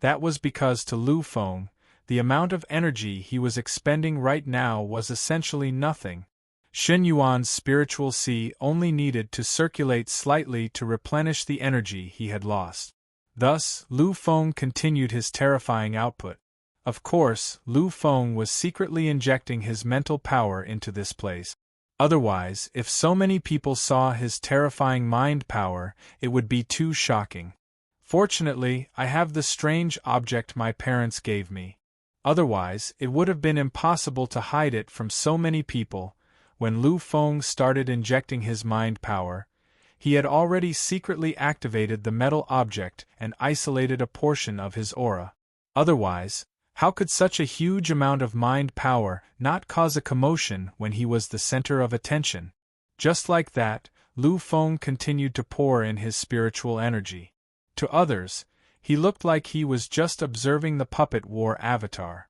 That was because to Lu Feng, the amount of energy he was expending right now was essentially nothing. Xun Yuan's spiritual sea only needed to circulate slightly to replenish the energy he had lost. Thus, Lu Feng continued his terrifying output. Of course, Lu Feng was secretly injecting his mental power into this place. Otherwise, if so many people saw his terrifying mind power, it would be too shocking. Fortunately, I have the strange object my parents gave me. Otherwise, it would have been impossible to hide it from so many people. When Lu Feng started injecting his mind power, he had already secretly activated the metal object and isolated a portion of his aura. Otherwise, how could such a huge amount of mind power not cause a commotion when he was the center of attention? Just like that, Lu Feng continued to pour in his spiritual energy. To others, he looked like he was just observing the puppet war avatar.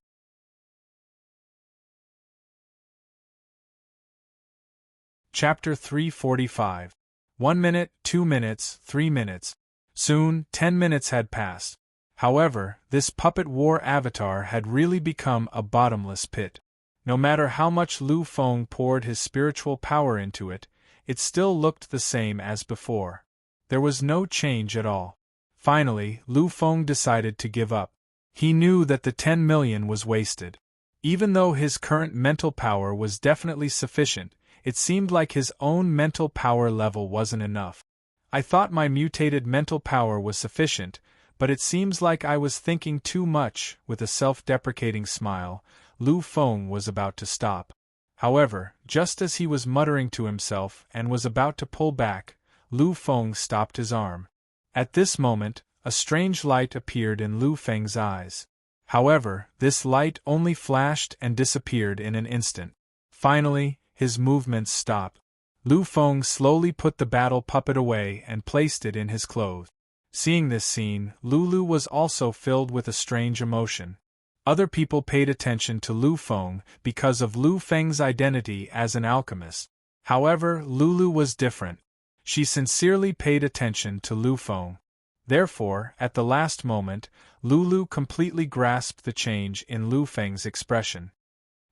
Chapter 345. 1 minute, 2 minutes, 3 minutes. Soon, 10 minutes had passed. However, this puppet war avatar had really become a bottomless pit. No matter how much Lu Feng poured his spiritual power into it, it still looked the same as before. There was no change at all. Finally, Lu Feng decided to give up. He knew that the 10 million was wasted. Even though his current mental power was definitely sufficient, It seemed like his own mental power level wasn't enough. I thought my mutated mental power was sufficient, but it seems like I was thinking too much. With a self-deprecating smile, Lu Feng was about to stop. However, just as he was muttering to himself and was about to pull back, Lu Feng stopped his arm. At this moment, a strange light appeared in Lu Feng's eyes. However, this light only flashed and disappeared in an instant. Finally, his movements stopped. Lu Feng slowly put the battle puppet away and placed it in his clothes. Seeing this scene, Lulu was also filled with a strange emotion. Other people paid attention to Lu Feng because of Lu Feng's identity as an alchemist. However, Lulu was different. She sincerely paid attention to Lu Feng. Therefore, at the last moment, Lulu completely grasped the change in Lu Feng's expression.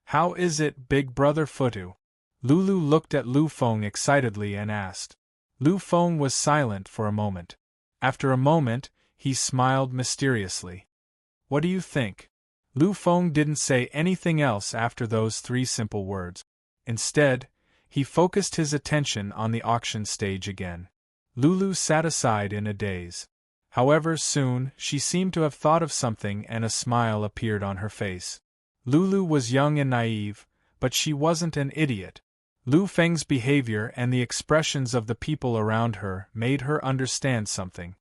"How is it, Big Brother Futu?" Lulu looked at Lu Feng excitedly and asked. Lu Feng was silent for a moment. After a moment, he smiled mysteriously. "What do you think?" Lu Feng didn't say anything else after those 3 simple words. Instead, he focused his attention on the auction stage again. Lulu sat aside in a daze. However, soon, she seemed to have thought of something and a smile appeared on her face. Lulu was young and naive, but she wasn't an idiot. Lu Feng's behavior and the expressions of the people around her made her understand something.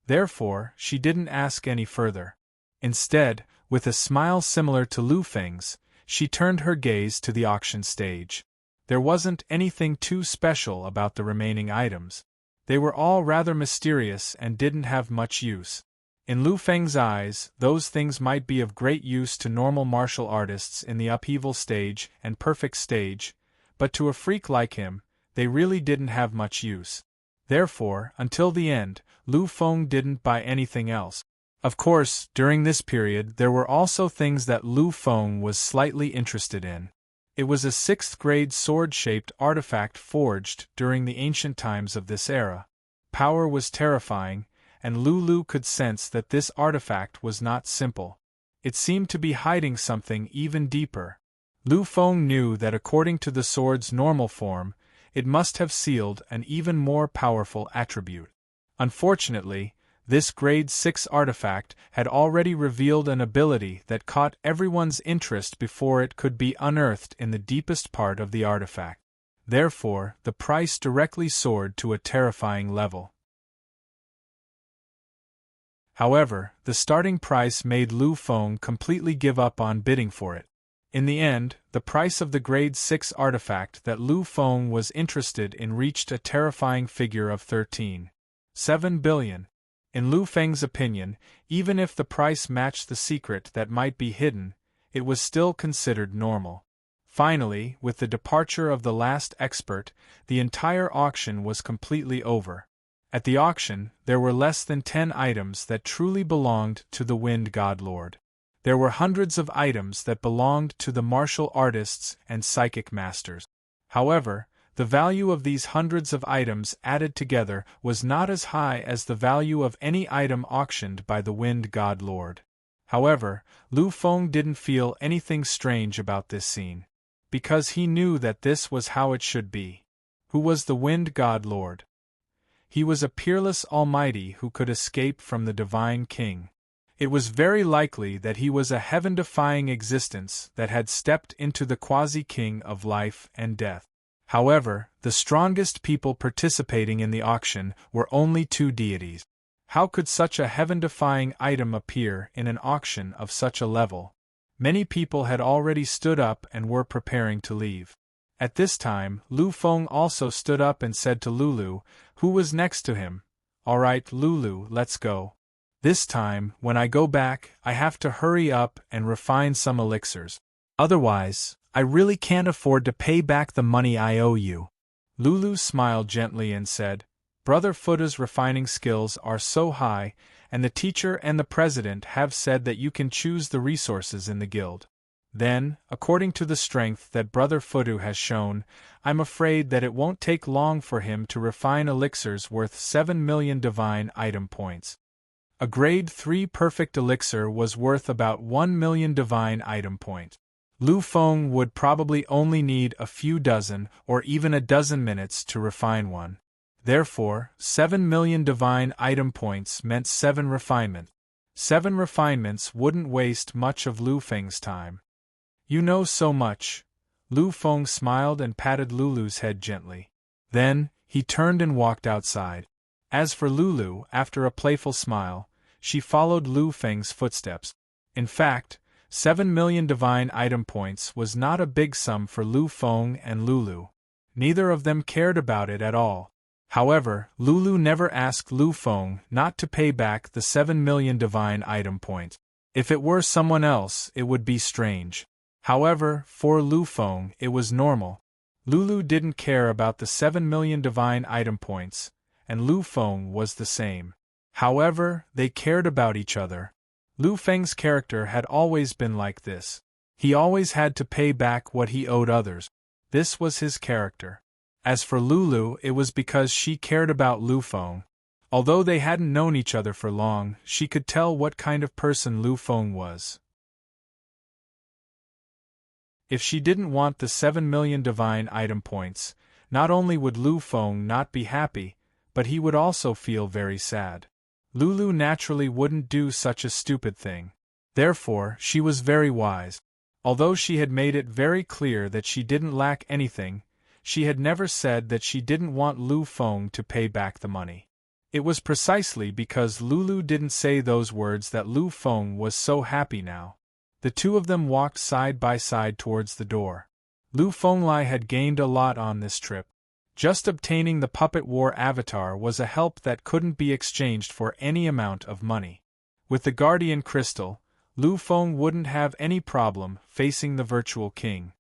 Therefore, she didn't ask any further. Instead, with a smile similar to Lu Feng's, she turned her gaze to the auction stage. There wasn't anything too special about the remaining items. They were all rather mysterious and didn't have much use. In Lu Feng's eyes, those things might be of great use to normal martial artists in the upheaval stage and perfect stage, but to a freak like him, they really didn't have much use. Therefore, until the end, Lu Feng didn't buy anything else. Of course, during this period there were also things that Lu Feng was slightly interested in. It was a 6th-grade sword-shaped artifact forged during the ancient times of this era. Power was terrifying, and Lulu could sense that this artifact was not simple. It seemed to be hiding something even deeper. Lu Feng knew that according to the sword's normal form, it must have sealed an even more powerful attribute. Unfortunately, this grade 6 artifact had already revealed an ability that caught everyone's interest before it could be unearthed in the deepest part of the artifact. Therefore, the price directly soared to a terrifying level. However, the starting price made Lu Feng completely give up on bidding for it. In the end, the price of the grade 6 artifact that Lu Feng was interested in reached a terrifying figure of 13.7 billion. In Lu Feng's opinion, even if the price matched the secret that might be hidden, it was still considered normal. Finally, with the departure of the last expert, the entire auction was completely over. At the auction, there were less than 10 items that truly belonged to the Wind God Lord. There were hundreds of items that belonged to the martial artists and psychic masters. However, the value of these hundreds of items added together was not as high as the value of any item auctioned by the Wind God Lord. However, Lu Feng didn't feel anything strange about this scene, because he knew that this was how it should be. Who was the Wind God Lord? He was a peerless almighty who could escape from the divine king. It was very likely that he was a heaven-defying existence that had stepped into the quasi-king of life and death. However, the strongest people participating in the auction were only 2 deities. How could such a heaven-defying item appear in an auction of such a level? Many people had already stood up and were preparing to leave. At this time, Lu Feng also stood up and said to Lulu, who was next to him, "All right, Lulu, let's go. This time, when I go back, I have to hurry up and refine some elixirs. Otherwise, I really can't afford to pay back the money I owe you." Lulu smiled gently and said, "Brother Futta's refining skills are so high, and the teacher and the president have said that you can choose the resources in the guild. Then, according to the strength that Brother Futu has shown, I'm afraid that it won't take long for him to refine elixirs worth 7 million divine item points. A grade 3 perfect elixir was worth about 1 million divine item points. Lu Feng would probably only need a few dozen or even a dozen minutes to refine one. Therefore, 7 million divine item points meant 7 refinement. 7 refinements wouldn't waste much of Lu Feng's time. You know so much. Lu Feng smiled and patted Lulu's head gently. Then, he turned and walked outside. As for Lulu, after a playful smile, she followed Lu Feng's footsteps. In fact, 7 million divine item points was not a big sum for Lu Feng and Lulu. Neither of them cared about it at all. However, Lulu never asked Lu Feng not to pay back the 7 million divine item points. If it were someone else, it would be strange. However, for Lu Feng, it was normal. Lulu didn't care about the 7 million divine item points, and Lu Feng was the same. However, they cared about each other. Lu Feng's character had always been like this. He always had to pay back what he owed others. This was his character. As for Lulu, it was because she cared about Lu Feng. Although they hadn't known each other for long, she could tell what kind of person Lu Feng was. If she didn't want the 7 million divine item points, not only would Lu Feng not be happy, but he would also feel very sad. Lulu naturally wouldn't do such a stupid thing. Therefore, she was very wise. Although she had made it very clear that she didn't lack anything, she had never said that she didn't want Lu Feng to pay back the money. It was precisely because Lulu didn't say those words that Lu Feng was so happy now. The two of them walked side by side towards the door. Lu Fenglai had gained a lot on this trip. Just obtaining the Puppet War avatar was a help that couldn't be exchanged for any amount of money. With the Guardian Crystal, Lu Feng wouldn't have any problem facing the Virtual King.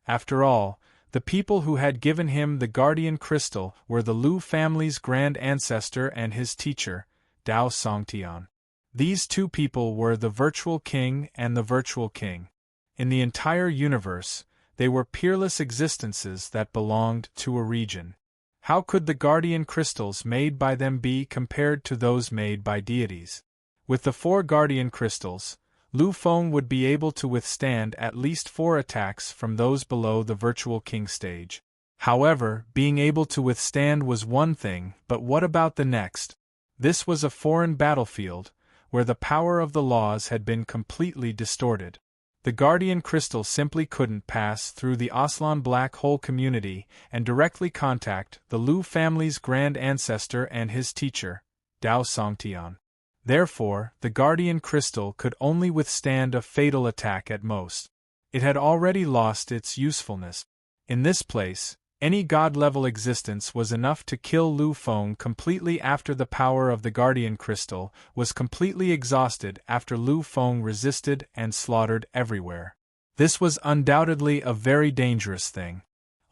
After all, the people who had given him the Guardian Crystal were the Lu family's grand ancestor and his teacher, Dao Songtian. These two people were the Virtual King and the Virtual King. In the entire universe, they were peerless existences that belonged to a region. How could the Guardian Crystals made by them be compared to those made by deities? With the 4 Guardian Crystals, Lu Feng would be able to withstand at least 4 attacks from those below the Virtual King stage. However, being able to withstand was one thing, but what about the next? This was a foreign battlefield, where the power of the laws had been completely distorted. The Guardian Crystal simply couldn't pass through the Aslan Black Hole community and directly contact the Lu family's grand ancestor and his teacher, Dao Songtian. Therefore, the Guardian Crystal could only withstand a fatal attack at most. It had already lost its usefulness. In this place, any god-level existence was enough to kill Lu Feng completely after the power of the Guardian Crystal was completely exhausted after Lu Feng resisted and slaughtered everywhere. This was undoubtedly a very dangerous thing.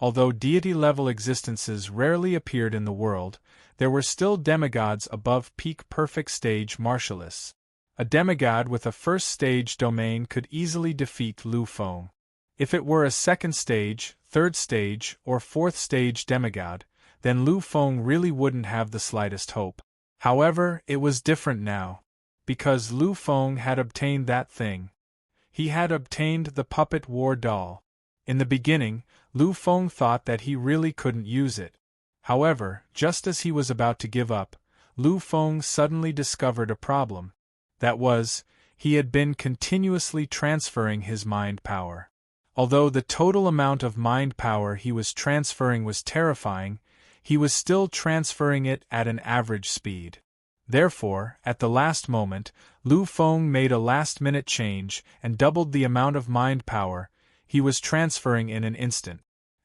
Although deity-level existences rarely appeared in the world, there were still demigods above peak perfect stage martialists. A demigod with a first stage domain could easily defeat Lu Feng. If it were a second stage, third stage, or fourth stage demigod, then Lu Feng really wouldn't have the slightest hope. However, it was different now. Because Lu Feng had obtained that thing. He had obtained the Puppet War doll. In the beginning, Lu Feng thought that he really couldn't use it. However, just as he was about to give up, Lu Feng suddenly discovered a problem. That was, he had been continuously transferring his mind power. Although the total amount of mind power he was transferring was terrifying, he was still transferring it at an average speed. Therefore, at the last moment, Lu Feng made a last-minute change and doubled the amount of mind power he was transferring in an instant.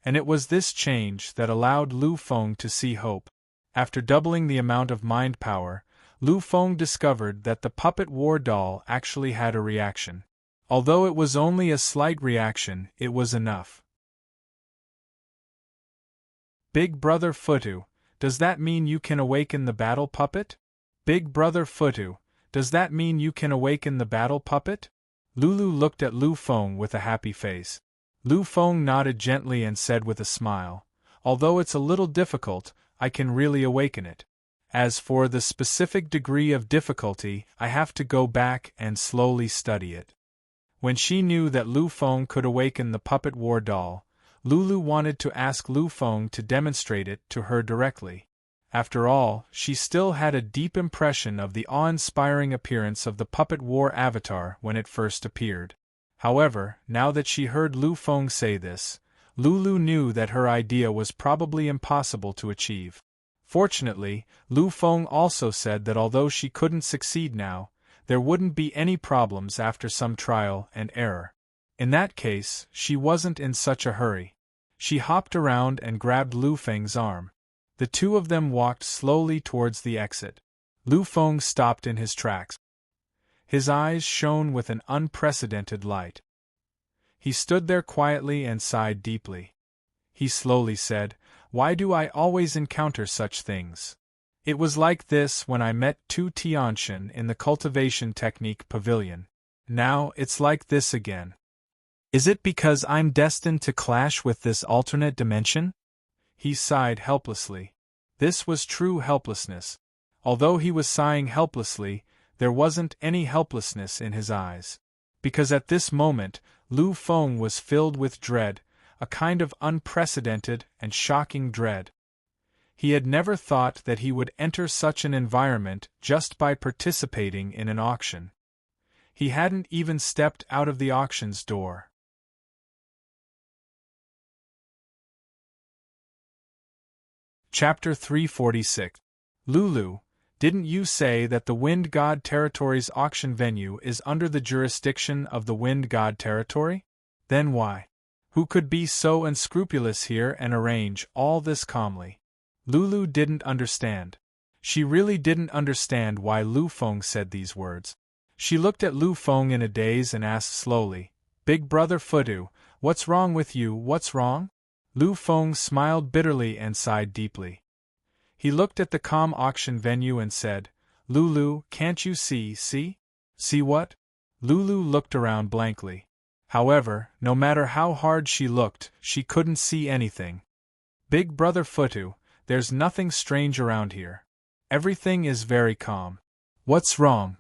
And it was this change that allowed Lu Feng to see hope. After doubling the amount of mind power, Lu Feng discovered that the Puppet War doll actually had a reaction. Although it was only a slight reaction, it was enough. Big Brother Futu, does that mean you can awaken the battle puppet? Big Brother Futu, does that mean you can awaken the battle puppet? Lulu looked at Lu Feng with a happy face. Lu Feng nodded gently and said with a smile, although it's a little difficult, I can really awaken it. As for the specific degree of difficulty, I have to go back and slowly study it. When she knew that Lu Feng could awaken the puppet war doll, Lulu wanted to ask Lu Feng to demonstrate it to her directly. After all, she still had a deep impression of the awe-inspiring appearance of the puppet war avatar when it first appeared. However, now that she heard Lu Feng say this, Lulu knew that her idea was probably impossible to achieve. Fortunately, Lu Feng also said that although she couldn't succeed now, there wouldn't be any problems after some trial and error. In that case, she wasn't in such a hurry. She hopped around and grabbed Lu Feng's arm. The two of them walked slowly towards the exit. Lu Feng stopped in his tracks. His eyes shone with an unprecedented light. He stood there quietly and sighed deeply. He slowly said, "Why do I always encounter such things? It was like this when I met Tu Tianxian in the cultivation technique pavilion. Now it's like this again. Is it because I'm destined to clash with this alternate dimension?" He sighed helplessly. This was true helplessness. Although he was sighing helplessly, there wasn't any helplessness in his eyes. Because at this moment, Lu Feng was filled with dread, a kind of unprecedented and shocking dread. He had never thought that he would enter such an environment just by participating in an auction. He hadn't even stepped out of the auction's door. Chapter 346. Lulu, didn't you say that the Wind God Territory's auction venue is under the jurisdiction of the Wind God Territory? Then why? Who could be so unscrupulous here and arrange all this calmly? Lulu didn't understand. She really didn't understand why Lu Feng said these words. She looked at Lu Feng in a daze and asked slowly, "Big brother Futu, what's wrong with you, what's wrong?" Lu Feng smiled bitterly and sighed deeply. He looked at the calm auction venue and said, "Lulu, can't you see? See what?" Lulu looked around blankly. However, no matter how hard she looked, she couldn't see anything. "Big brother Futu, there's nothing strange around here. Everything is very calm. What's wrong?"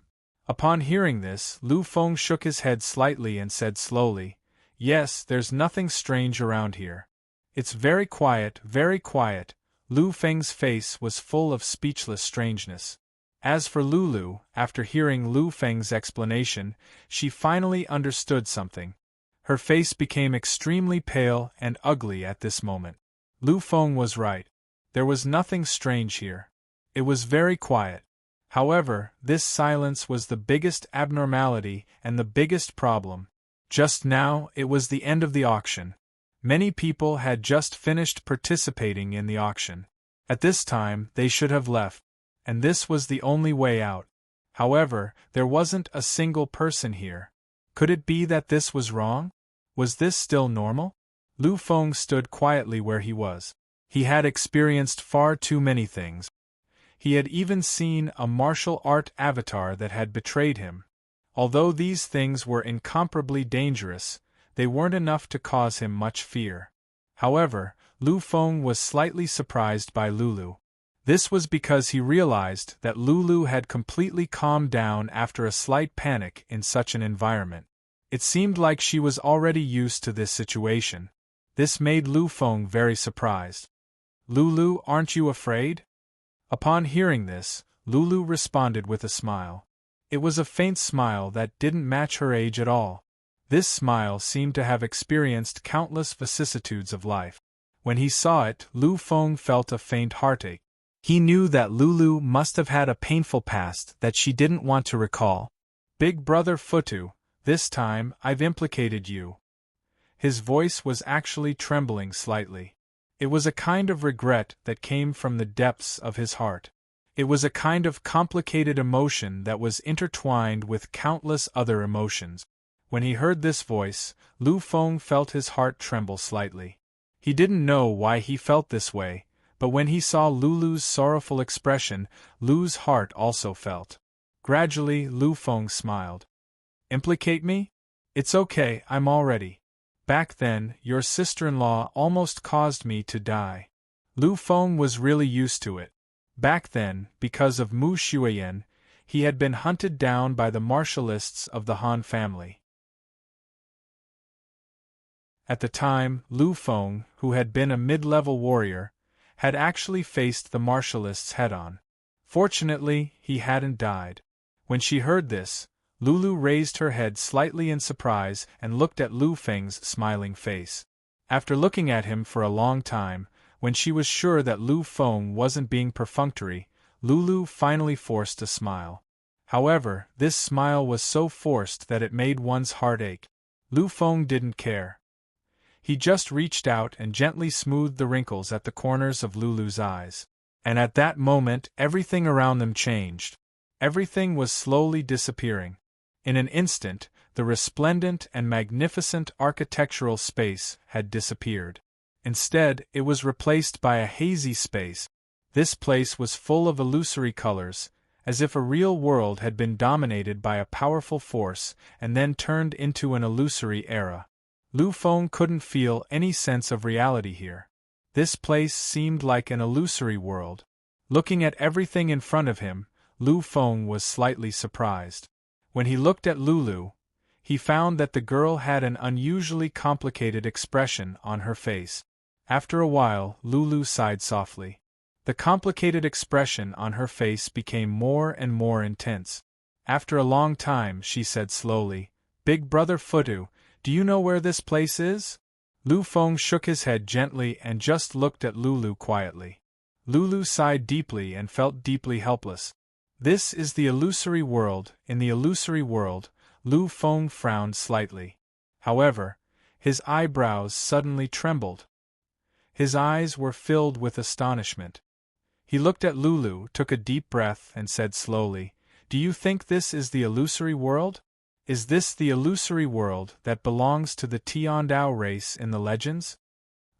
Upon hearing this, Lu Feng shook his head slightly and said slowly, "Yes, there's nothing strange around here. It's very quiet, very quiet." Lu Feng's face was full of speechless strangeness. As for Lulu, after hearing Lu Feng's explanation, she finally understood something. Her face became extremely pale and ugly at this moment. Lu Feng was right. There was nothing strange here. It was very quiet. However, this silence was the biggest abnormality and the biggest problem. Just now, it was the end of the auction. Many people had just finished participating in the auction. At this time, they should have left, and this was the only way out. However, there wasn't a single person here. Could it be that this was wrong? Was this still normal? Lu Feng stood quietly where he was. He had experienced far too many things. He had even seen a martial art avatar that had betrayed him. Although these things were incomparably dangerous, they weren't enough to cause him much fear. However, Lu Feng was slightly surprised by Lulu. This was because he realized that Lulu had completely calmed down after a slight panic in such an environment. It seemed like she was already used to this situation. This made Lu Feng very surprised. "Lulu, aren't you afraid?" Upon hearing this, Lulu responded with a smile. It was a faint smile that didn't match her age at all. This smile seemed to have experienced countless vicissitudes of life. When he saw it, Lu Feng felt a faint heartache. He knew that Lulu must have had a painful past that she didn't want to recall. "Big brother Futu, this time, I've implicated you." His voice was actually trembling slightly. It was a kind of regret that came from the depths of his heart. It was a kind of complicated emotion that was intertwined with countless other emotions. When he heard this voice, Lu Feng felt his heart tremble slightly. He didn't know why he felt this way, but when he saw Lulu's sorrowful expression, Lu's heart also felt. Gradually, Lu Feng smiled. "Implicate me? It's okay, I'm all ready. Back then, your sister-in-law almost caused me to die." Lu Feng was really used to it. Back then, because of Mu Xueyan, he had been hunted down by the martialists of the Han family. At the time, Lu Feng, who had been a mid-level warrior, had actually faced the martialists head-on. Fortunately, he hadn't died. When she heard this, Lulu raised her head slightly in surprise and looked at Lu Feng's smiling face. After looking at him for a long time, when she was sure that Lu Feng wasn't being perfunctory, Lulu finally forced a smile. However, this smile was so forced that it made one's heart ache. Lu Feng didn't care. He just reached out and gently smoothed the wrinkles at the corners of Lulu's eyes. And at that moment everything around them changed. Everything was slowly disappearing. In an instant, the resplendent and magnificent architectural space had disappeared. Instead, it was replaced by a hazy space. This place was full of illusory colors, as if a real world had been dominated by a powerful force and then turned into an illusory era. Lu Feng couldn't feel any sense of reality here. This place seemed like an illusory world. Looking at everything in front of him, Lu Feng was slightly surprised. When he looked at Lulu, he found that the girl had an unusually complicated expression on her face. After a while, Lulu sighed softly. The complicated expression on her face became more and more intense. After a long time, she said slowly, "Big Brother Futu, do you know where this place is?" Lu Feng shook his head gently and just looked at Lulu quietly. Lulu sighed deeply and felt deeply helpless. This is the illusory world. In the illusory world, Lu Feng frowned slightly. However, his eyebrows suddenly trembled. His eyes were filled with astonishment. He looked at Lulu, took a deep breath, and said slowly, "Do you think this is the illusory world? Is this the illusory world that belongs to the Tiandao race in the legends?"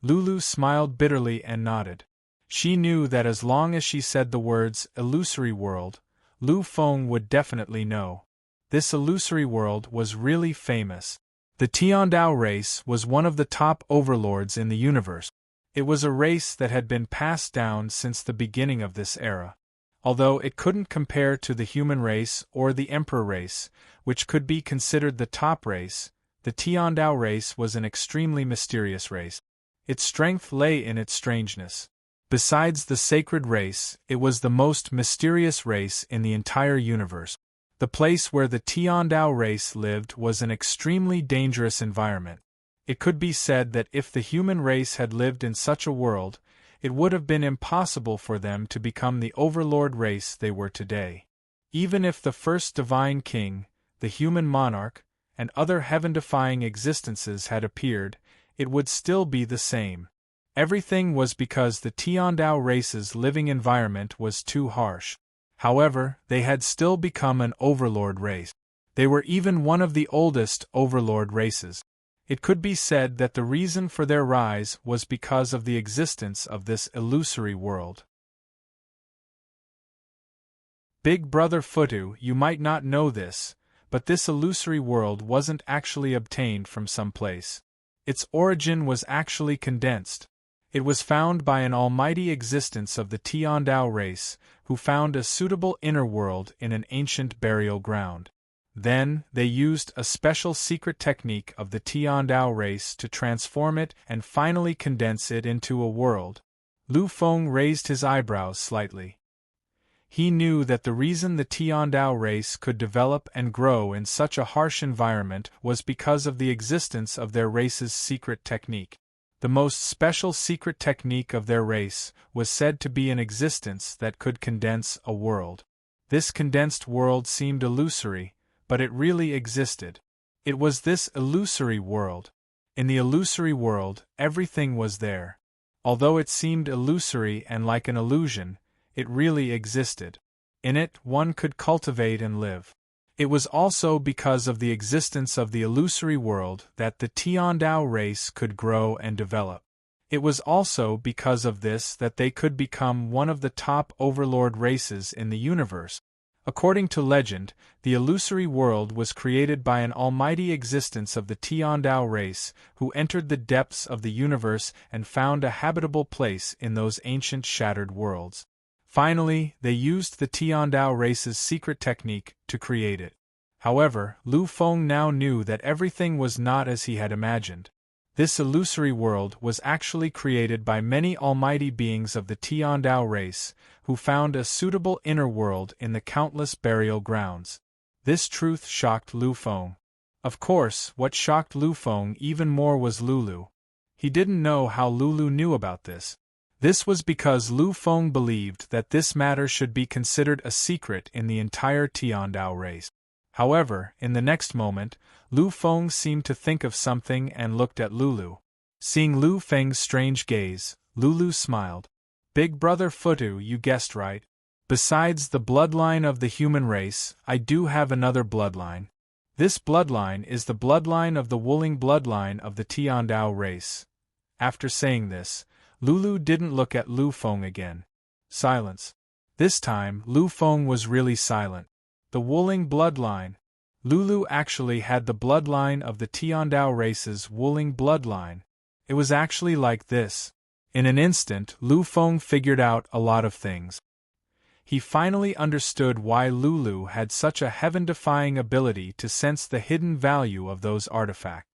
Lulu smiled bitterly and nodded. She knew that as long as she said the words illusory world, Lu Feng would definitely know. This illusory world was really famous. The Tiandao race was one of the top overlords in the universe. It was a race that had been passed down since the beginning of this era. Although it couldn't compare to the human race or the emperor race, which could be considered the top race, the Tiandao race was an extremely mysterious race. Its strength lay in its strangeness. Besides the sacred race, it was the most mysterious race in the entire universe. The place where the Tiandao race lived was an extremely dangerous environment. It could be said that if the human race had lived in such a world, it would have been impossible for them to become the overlord race they were today. Even if the first divine king, the human monarch, and other heaven-defying existences had appeared, it would still be the same. Everything was because the Tiandao race's living environment was too harsh. However, they had still become an overlord race. They were even one of the oldest overlord races. It could be said that the reason for their rise was because of the existence of this illusory world. Big Brother Futu, you might not know this, but this illusory world wasn't actually obtained from some place. Its origin was actually condensed. It was found by an almighty existence of the Tiandao race, who found a suitable inner world in an ancient burial ground. Then, they used a special secret technique of the Tiandao race to transform it and finally condense it into a world. Lu Feng raised his eyebrows slightly. He knew that the reason the Tiandao race could develop and grow in such a harsh environment was because of the existence of their race's secret technique. The most special secret technique of their race was said to be an existence that could condense a world. This condensed world seemed illusory, but it really existed. It was this illusory world. In the illusory world, everything was there. Although it seemed illusory and like an illusion, it really existed. In it, one could cultivate and live. It was also because of the existence of the illusory world that the Tiandao race could grow and develop. It was also because of this that they could become one of the top overlord races in the universe. According to legend, the illusory world was created by an almighty existence of the Tiandao race, who entered the depths of the universe and found a habitable place in those ancient shattered worlds. Finally, they used the Tiandao race's secret technique to create it. However, Lu Feng now knew that everything was not as he had imagined. This illusory world was actually created by many almighty beings of the Tiandao race, who found a suitable inner world in the countless burial grounds. This truth shocked Lu Feng. Of course, what shocked Lu Feng even more was Lulu. He didn't know how Lulu knew about this. This was because Lu Feng believed that this matter should be considered a secret in the entire Tiandao race. However, in the next moment, Lu Feng seemed to think of something and looked at Lulu. Seeing Lu Feng's strange gaze, Lulu smiled. "Big brother Futu, you guessed right. Besides the bloodline of the human race, I do have another bloodline. This bloodline is the bloodline of the Wuling bloodline of the Tiandao race." After saying this, Lulu didn't look at Lu Feng again. Silence. This time, Lu Feng was really silent. The Wuling bloodline. Lulu actually had the bloodline of the Tiandao race's Wuling bloodline. It was actually like this. In an instant, Lu Feng figured out a lot of things. He finally understood why Lulu had such a heaven-defying ability to sense the hidden value of those artifacts.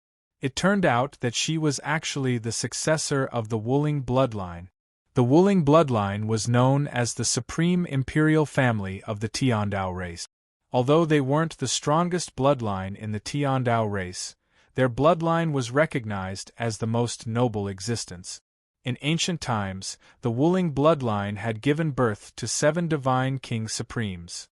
It turned out that she was actually the successor of the Wuling bloodline. The Wuling bloodline was known as the Supreme Imperial Family of the Tiandao race. Although they weren't the strongest bloodline in the Tiandao race, their bloodline was recognized as the most noble existence. In ancient times, the Wuling bloodline had given birth to 7 divine King Supremes.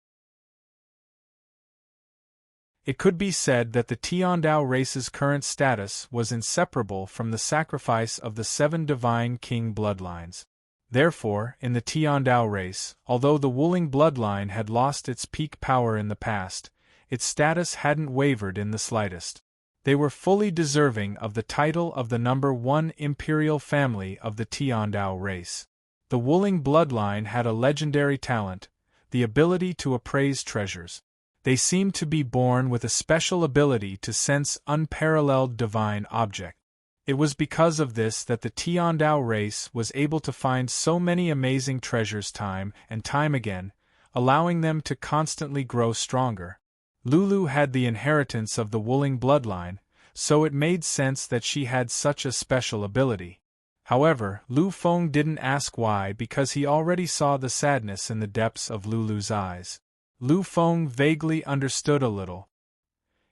It could be said that the Tiandao race's current status was inseparable from the sacrifice of the 7 divine king bloodlines. Therefore, in the Tiandao race, although the Wuling bloodline had lost its peak power in the past, its status hadn't wavered in the slightest. They were fully deserving of the title of the number 1 imperial family of the Tiandao race. The Wuling bloodline had a legendary talent, the ability to appraise treasures. They seemed to be born with a special ability to sense unparalleled divine objects. It was because of this that the Tiandao race was able to find so many amazing treasures time and time again, allowing them to constantly grow stronger. Lulu had the inheritance of the Wuling bloodline, so it made sense that she had such a special ability. However, Lu Feng didn't ask why because he already saw the sadness in the depths of Lulu's eyes. Lu Feng vaguely understood a little.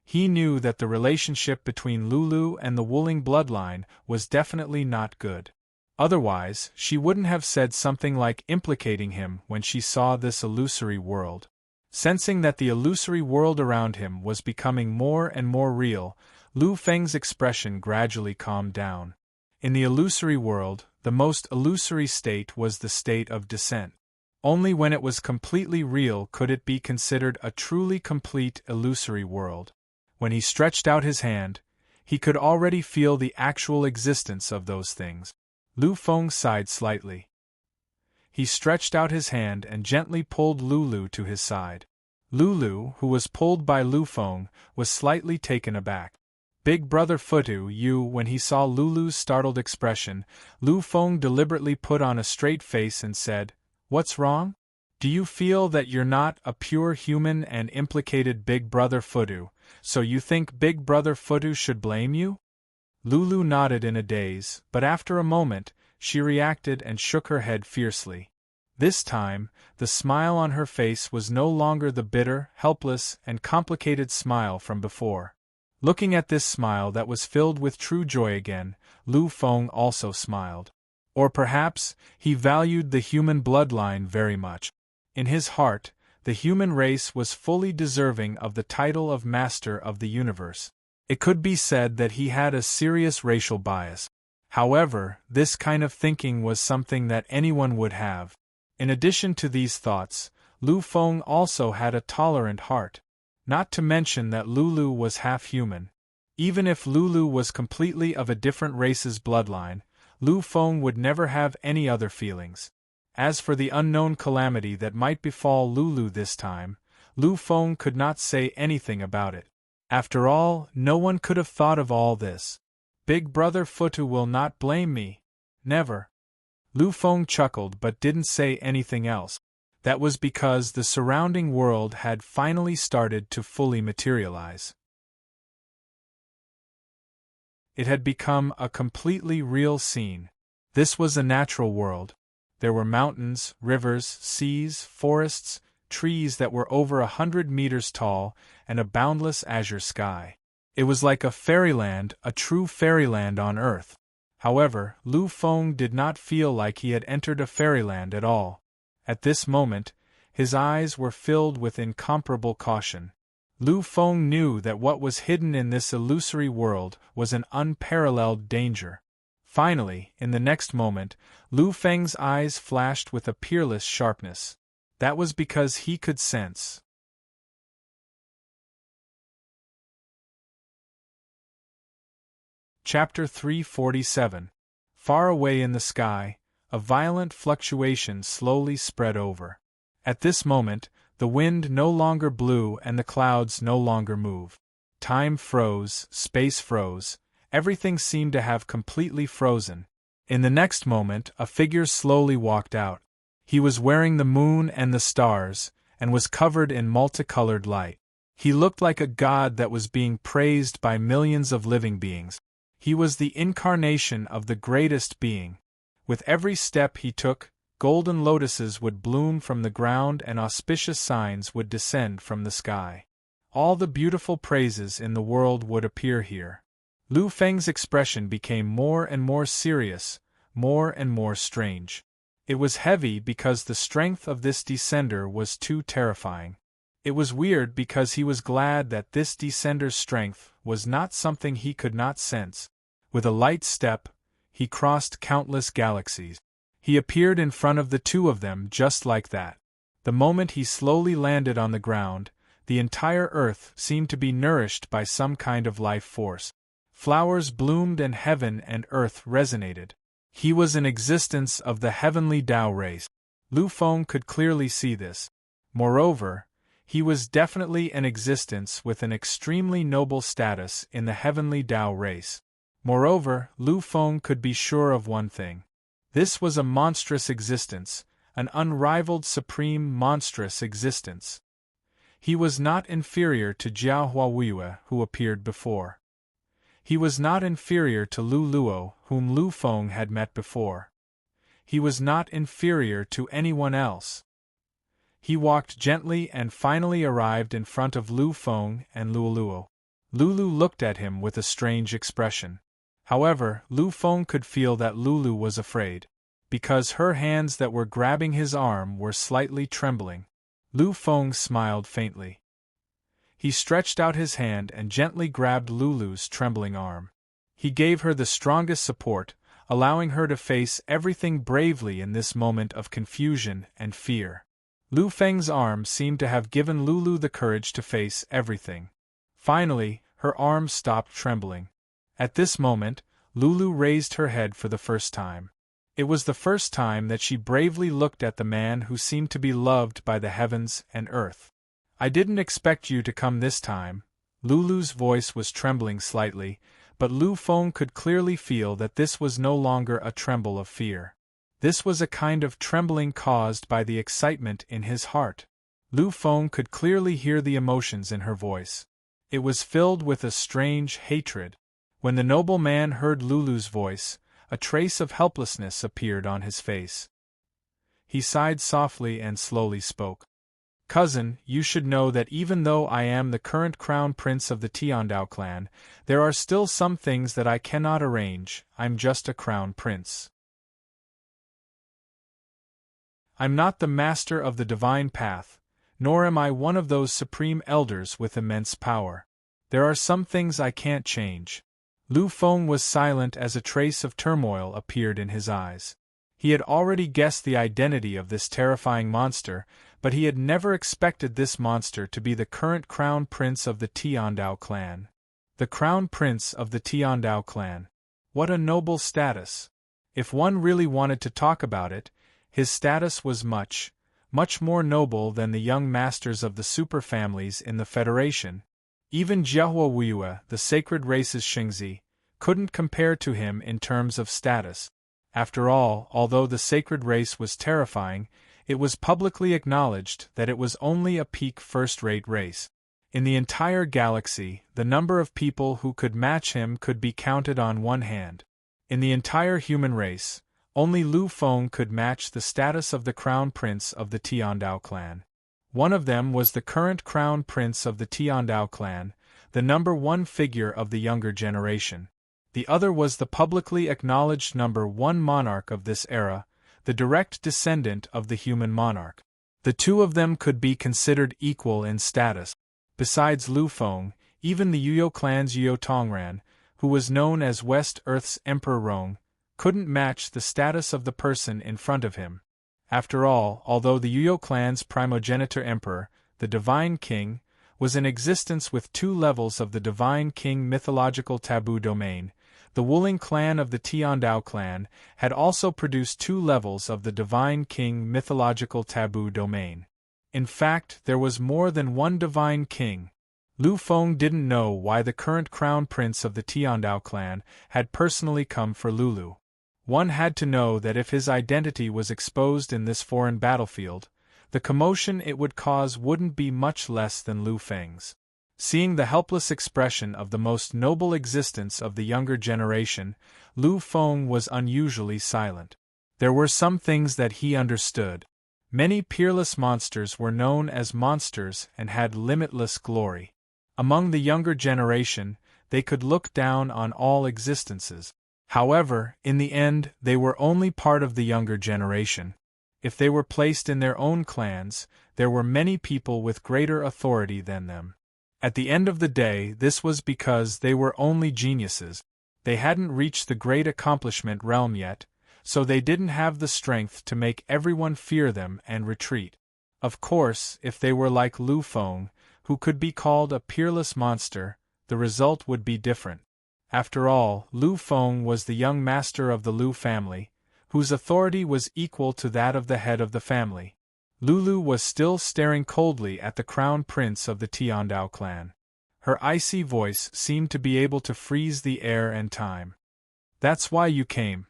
He knew that the relationship between Lulu and the Wuling bloodline was definitely not good. Otherwise, she wouldn't have said something like implicating him when she saw this illusory world. Sensing that the illusory world around him was becoming more and more real, Lu Feng's expression gradually calmed down. In the illusory world, the most illusory state was the state of descent. Only when it was completely real could it be considered a truly complete illusory world. When he stretched out his hand, he could already feel the actual existence of those things. Lu Feng sighed slightly. He stretched out his hand and gently pulled Lulu to his side. Lulu, who was pulled by Lu Feng, was slightly taken aback. "Big brother Futu, you." When he saw Lulu's startled expression, Lu Feng deliberately put on a straight face and said, "What's wrong? Do you feel that you're not a pure human and implicated Big brother Futu, so you think Big brother Futu should blame you?" Lulu nodded in a daze, but after a moment, she reacted and shook her head fiercely. This time, the smile on her face was no longer the bitter, helpless, and complicated smile from before. Looking at this smile that was filled with true joy again, Lu Feng also smiled. Or perhaps, he valued the human bloodline very much. In his heart, the human race was fully deserving of the title of Master of the Universe. It could be said that he had a serious racial bias. However, this kind of thinking was something that anyone would have. In addition to these thoughts, Lu Feng also had a tolerant heart. Not to mention that Lulu was half human. Even if Lulu was completely of a different race's bloodline, Lu Feng would never have any other feelings. As for the unknown calamity that might befall Lulu this time, Lu Feng could not say anything about it. After all, no one could have thought of all this. Big brother Futu will not blame me. Never. Lu Feng chuckled but didn't say anything else. That was because the surrounding world had finally started to fully materialize. It had become a completely real scene. This was a natural world. There were mountains, rivers, seas, forests, trees that were over 100 meters tall, and a boundless azure sky. It was like a fairyland, a true fairyland on Earth. However, Lu Feng did not feel like he had entered a fairyland at all. At this moment, his eyes were filled with incomparable caution. Lu Feng knew that what was hidden in this illusory world was an unparalleled danger. Finally, in the next moment, Lu Feng's eyes flashed with a peerless sharpness. That was because he could sense. Chapter 347. Far away in the sky, a violent fluctuation slowly spread over. At this moment, the wind no longer blew and the clouds no longer moved. Time froze, space froze, everything seemed to have completely frozen. In the next moment, a figure slowly walked out. He was wearing the moon and the stars, and was covered in multicolored light. He looked like a god that was being praised by millions of living beings. He was the incarnation of the greatest being. With every step he took, golden lotuses would bloom from the ground and auspicious signs would descend from the sky. All the beautiful praises in the world would appear here. Lu Feng's expression became more and more serious, more and more strange. It was heavy because the strength of this descender was too terrifying. It was weird because he was glad that this descender's strength was not something he could not sense. With a light step, he crossed countless galaxies. He appeared in front of the two of them just like that. The moment he slowly landed on the ground, the entire Earth seemed to be nourished by some kind of life force. Flowers bloomed and heaven and earth resonated. He was an existence of the heavenly Tao race. Lu Feng could clearly see this. Moreover, he was definitely an existence with an extremely noble status in the heavenly Tao race. Moreover, Lu Feng could be sure of one thing. This was a monstrous existence, an unrivaled supreme monstrous existence. He was not inferior to Jiao Huawei, who appeared before. He was not inferior to Lu Luo, whom Lu Feng had met before. He was not inferior to anyone else. He walked gently and finally arrived in front of Lu Feng and Lu Luo. Lulu looked at him with a strange expression. However, Lu Feng could feel that Lulu was afraid, because her hands that were grabbing his arm were slightly trembling. Lu Feng smiled faintly. He stretched out his hand and gently grabbed Lulu's trembling arm. He gave her the strongest support, allowing her to face everything bravely in this moment of confusion and fear. Lu Feng's arm seemed to have given Lulu the courage to face everything. Finally, her arm stopped trembling. At this moment, Lulu raised her head for the first time. It was the first time that she bravely looked at the man who seemed to be loved by the heavens and earth. "I didn't expect you to come this time." Lulu's voice was trembling slightly, but Lu Feng could clearly feel that this was no longer a tremble of fear. This was a kind of trembling caused by the excitement in his heart. Lu Feng could clearly hear the emotions in her voice. It was filled with a strange hatred. When the noble man heard Lulu's voice, a trace of helplessness appeared on his face. He sighed softly and slowly spoke. "Cousin, you should know that even though I am the current crown prince of the Tiandao clan, there are still some things that I cannot arrange. I'm just a crown prince. I'm not the master of the divine path, nor am I one of those supreme elders with immense power. There are some things I can't change." Lu Feng was silent as a trace of turmoil appeared in his eyes. He had already guessed the identity of this terrifying monster, but he had never expected this monster to be the current crown prince of the Tiandao clan. The crown prince of the Tiandao clan. What a noble status! If one really wanted to talk about it, his status was much more noble than the young masters of the superfamilies in the Federation. Even Jiahuo, the sacred race's Xingzi, couldn't compare to him in terms of status. After all, although the sacred race was terrifying, it was publicly acknowledged that it was only a peak first-rate race. In the entire galaxy, the number of people who could match him could be counted on one hand. In the entire human race, only Lu Feng could match the status of the crown prince of the Tiandao clan. One of them was the current crown prince of the Tiandao clan, the number one figure of the younger generation. The other was the publicly acknowledged number one monarch of this era, the direct descendant of the human monarch. The two of them could be considered equal in status. Besides Lu Feng, even the Yuyo clan's Yuyo Tongran, who was known as West Earth's Emperor Rong, couldn't match the status of the person in front of him. After all, although the Yuyo clan's primogenitor emperor, the Divine King, was in existence with two levels of the Divine King mythological taboo domain, the Wuling clan of the Tiandao clan had also produced two levels of the Divine King mythological taboo domain. In fact, there was more than one Divine King. Lu Feng didn't know why the current crown prince of the Tiandao clan had personally come for Lulu. One had to know that if his identity was exposed in this foreign battlefield, the commotion it would cause wouldn't be much less than Lu Feng's. Seeing the helpless expression of the most noble existence of the younger generation, Lu Feng was unusually silent. There were some things that he understood. Many peerless monsters were known as monsters and had limitless glory. Among the younger generation, they could look down on all existences. However, in the end, they were only part of the younger generation. If they were placed in their own clans, there were many people with greater authority than them. At the end of the day, this was because they were only geniuses. They hadn't reached the great accomplishment realm yet, so they didn't have the strength to make everyone fear them and retreat. Of course, if they were like Lu Feng, who could be called a peerless monster, the result would be different. After all, Lu Feng was the young master of the Lu family, whose authority was equal to that of the head of the family. Lulu was still staring coldly at the crown prince of the Tiandao clan. Her icy voice seemed to be able to freeze the air and time. "That's why you came.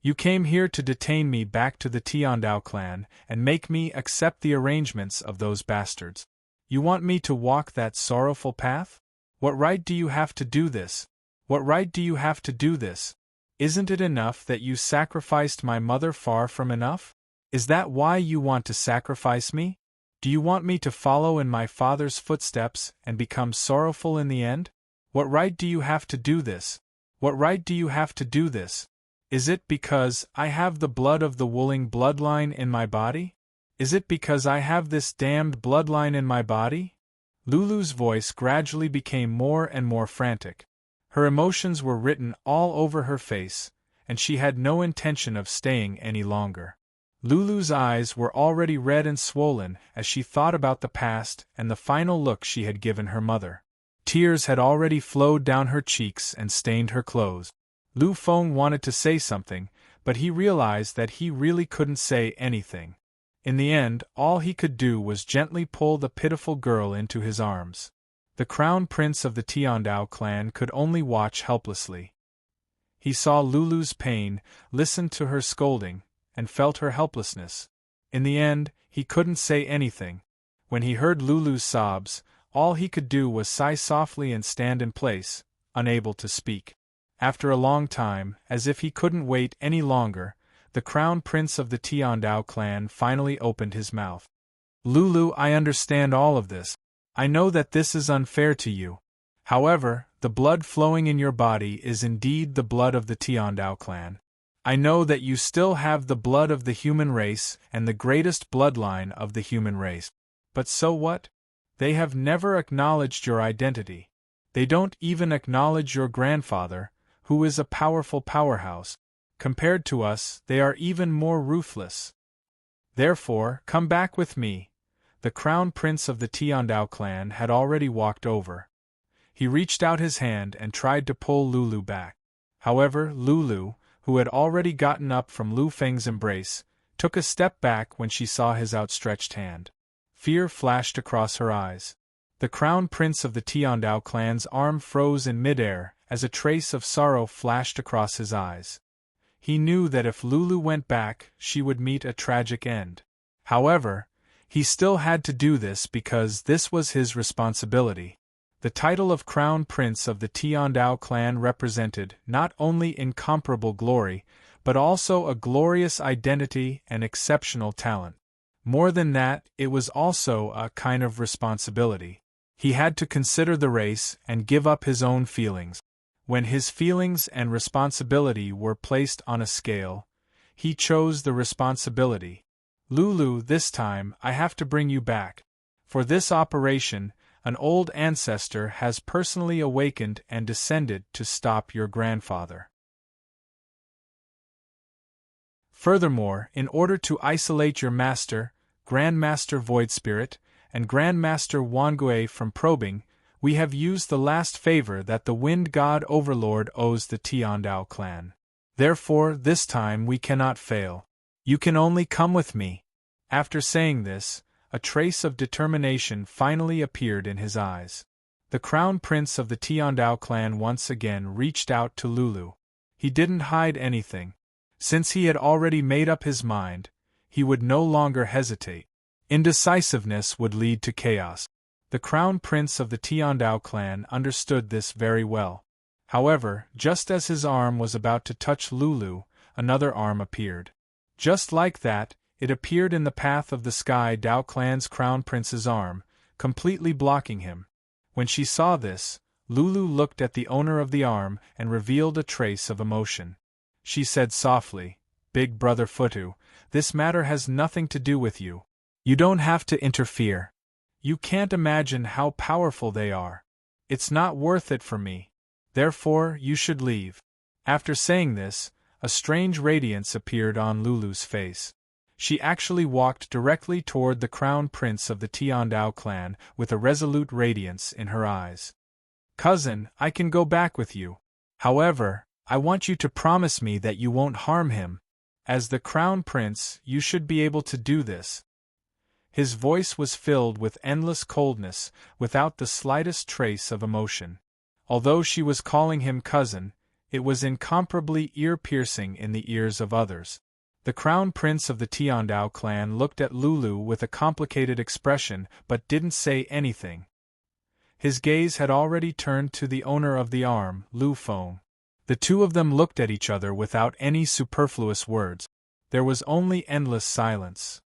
You came here to detain me back to the Tiandao clan and make me accept the arrangements of those bastards. You want me to walk that sorrowful path? What right do you have to do this? What right do you have to do this? Isn't it enough that you sacrificed my mother? Far from enough? Is that why you want to sacrifice me? Do you want me to follow in my father's footsteps and become sorrowful in the end? What right do you have to do this? What right do you have to do this? Is it because I have the blood of the Wuling bloodline in my body? Is it because I have this damned bloodline in my body?" Lulu's voice gradually became more and more frantic. Her emotions were written all over her face, and she had no intention of staying any longer. Lulu's eyes were already red and swollen as she thought about the past and the final look she had given her mother. Tears had already flowed down her cheeks and stained her clothes. Lu Feng wanted to say something, but he realized that he really couldn't say anything. In the end, all he could do was gently pull the pitiful girl into his arms. The crown prince of the Tiandao clan could only watch helplessly. He saw Lulu's pain, listened to her scolding, and felt her helplessness. In the end, he couldn't say anything. When he heard Lulu's sobs, all he could do was sigh softly and stand in place, unable to speak. After a long time, as if he couldn't wait any longer, the crown prince of the Tiandao clan finally opened his mouth. "Lulu, I understand all of this. I know that this is unfair to you. However, the blood flowing in your body is indeed the blood of the Tiandao clan. I know that you still have the blood of the human race and the greatest bloodline of the human race. But so what? They have never acknowledged your identity. They don't even acknowledge your grandfather, who is a powerful powerhouse. Compared to us, they are even more ruthless. Therefore, come back with me." The crown prince of the Tiandao clan had already walked over. He reached out his hand and tried to pull Lulu back. However, Lulu, who had already gotten up from Lu Feng's embrace, took a step back when she saw his outstretched hand. Fear flashed across her eyes. The crown prince of the Tiandao clan's arm froze in midair as a trace of sorrow flashed across his eyes. He knew that if Lulu went back, she would meet a tragic end. However, He still had to do this because this was his responsibility. The title of Crown Prince of the Tiandao clan represented not only incomparable glory, but also a glorious identity and exceptional talent. More than that, it was also a kind of responsibility. He had to consider the race and give up his own feelings. When his feelings and responsibility were placed on a scale, he chose the responsibility. Lulu, this time I have to bring you back. For this operation, an old ancestor has personally awakened and descended to stop your grandfather. Furthermore, in order to isolate your master, Grandmaster Void Spirit, and Grandmaster Wangui from probing, we have used the last favor that the Wind God Overlord owes the Tiandao clan. Therefore, this time we cannot fail. You can only come with me. After saying this, a trace of determination finally appeared in his eyes. The Crown Prince of the Tiandao clan once again reached out to Lulu. He didn't hide anything. Since he had already made up his mind, he would no longer hesitate. Indecisiveness would lead to chaos. The Crown Prince of the Tiandao clan understood this very well. However, just as his arm was about to touch Lulu, another arm appeared. Just like that, it appeared in the path of the Sky Dao clan's Crown Prince's arm, completely blocking him. When she saw this, Lulu looked at the owner of the arm and revealed a trace of emotion. She said softly, "Big Brother Futu, this matter has nothing to do with you. You don't have to interfere. You can't imagine how powerful they are. It's not worth it for me. Therefore, you should leave." After saying this, a strange radiance appeared on Lulu's face. She actually walked directly toward the Crown Prince of the Tiandao clan with a resolute radiance in her eyes. "Cousin, I can go back with you. However, I want you to promise me that you won't harm him. As the Crown Prince, you should be able to do this." His voice was filled with endless coldness, without the slightest trace of emotion. Although she was calling him cousin, it was incomparably ear-piercing in the ears of others. The Crown Prince of the Tiandao clan looked at Lulu with a complicated expression but didn't say anything. His gaze had already turned to the owner of the arm, Lu Feng. The two of them looked at each other without any superfluous words. There was only endless silence.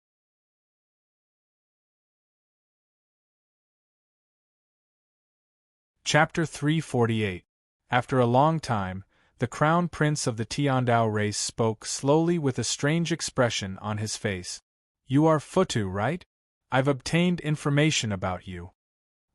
Chapter 348. After a long time, the Crown Prince of the Tiandao race spoke slowly with a strange expression on his face. "You are Futu, right? I've obtained information about you."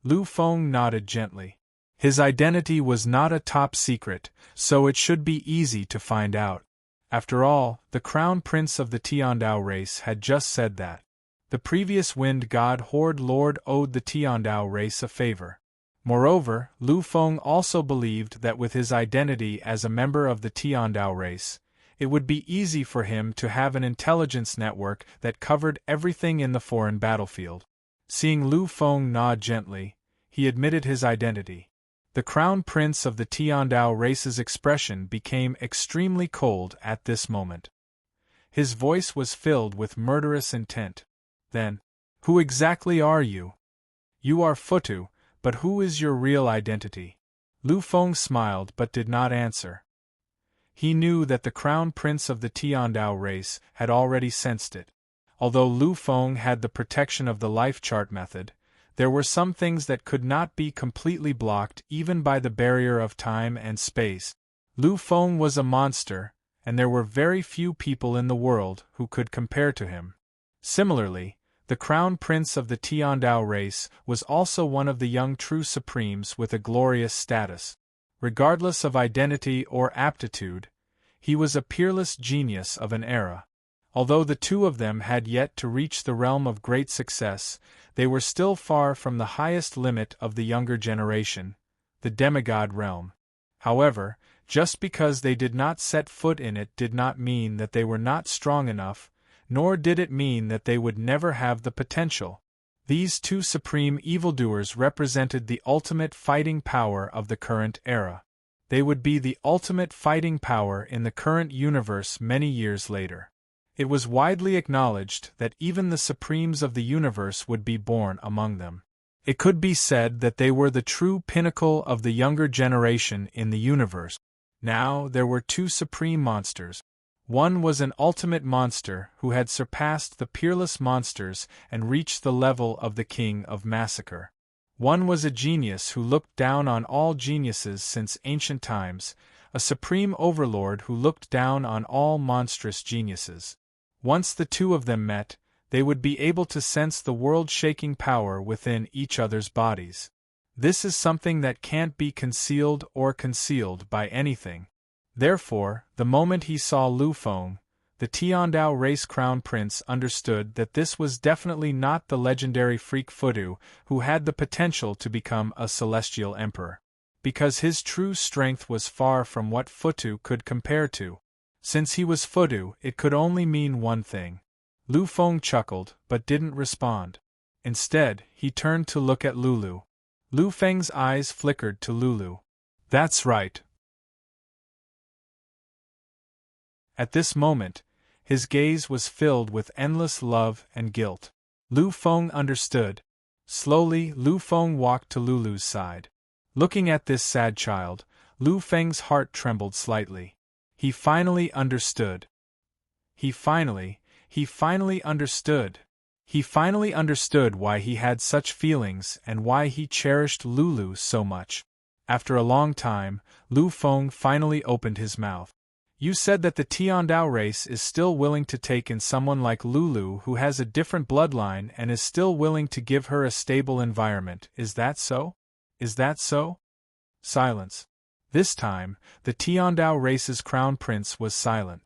Lu Feng nodded gently. His identity was not a top secret, so it should be easy to find out. After all, the Crown Prince of the Tiandao race had just said that. The previous Wind God Horde Lord owed the Tiandao race a favor. Moreover, Lu Feng also believed that with his identity as a member of the Tiandao race, it would be easy for him to have an intelligence network that covered everything in the foreign battlefield. Seeing Lu Feng nod gently, he admitted his identity. The Crown Prince of the Tiandao race's expression became extremely cold at this moment. His voice was filled with murderous intent. "Then, who exactly are you? You are Futu, but who is your real identity?" Lu Feng smiled but did not answer. He knew that the Crown Prince of the Tiandao race had already sensed it. Although Lu Feng had the protection of the life chart method, there were some things that could not be completely blocked even by the barrier of time and space. Lu Feng was a monster, and there were very few people in the world who could compare to him. Similarly, the Crown Prince of the Tiandao race was also one of the young true supremes with a glorious status. Regardless of identity or aptitude, he was a peerless genius of an era. Although the two of them had yet to reach the realm of great success, they were still far from the highest limit of the younger generation, the demigod realm. However, just because they did not set foot in it did not mean that they were not strong enough, nor did it mean that they would never have the potential. These two supreme evildoers represented the ultimate fighting power of the current era. They would be the ultimate fighting power in the current universe many years later. It was widely acknowledged that even the supremes of the universe would be born among them. It could be said that they were the true pinnacle of the younger generation in the universe. Now there were two supreme monsters. One was an ultimate monster who had surpassed the peerless monsters and reached the level of the king of massacre. One was a genius who looked down on all geniuses since ancient times, a supreme overlord who looked down on all monstrous geniuses. Once the two of them met, they would be able to sense the world-shaking power within each other's bodies. This is something that can't be concealed or concealed by anything. Therefore, the moment he saw Lu Feng, the Tiandao race crown prince understood that this was definitely not the legendary freak Futu who had the potential to become a celestial emperor. Because his true strength was far from what Futu could compare to. Since he was Futu, it could only mean one thing. Lu Feng chuckled, but didn't respond. Instead, he turned to look at Lulu. Lu Feng's eyes flickered to Lulu. That's right. At this moment, his gaze was filled with endless love and guilt. Lu Feng understood. Slowly, Lu Feng walked to Lulu's side. Looking at this sad child, Lu Feng's heart trembled slightly. He finally understood. He finally understood. He finally understood why he had such feelings and why he cherished Lulu so much. After a long time, Lu Feng finally opened his mouth. You said that the Tiandao race is still willing to take in someone like Lulu who has a different bloodline and is still willing to give her a stable environment. Is that so? Is that so? Silence. This time, the Tiandao race's crown prince was silent.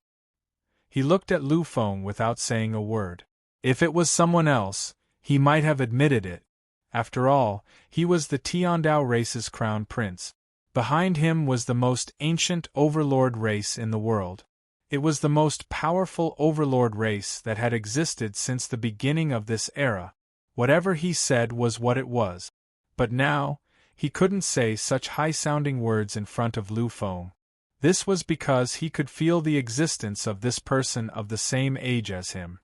He looked at Lu Feng without saying a word. If it was someone else, he might have admitted it. After all, he was the Tiandao race's crown prince. Behind him was the most ancient Overlord race in the world. It was the most powerful Overlord race that had existed since the beginning of this era. Whatever he said was what it was. But now, he couldn't say such high-sounding words in front of Lu Feng. This was because he could feel the existence of this person of the same age as him.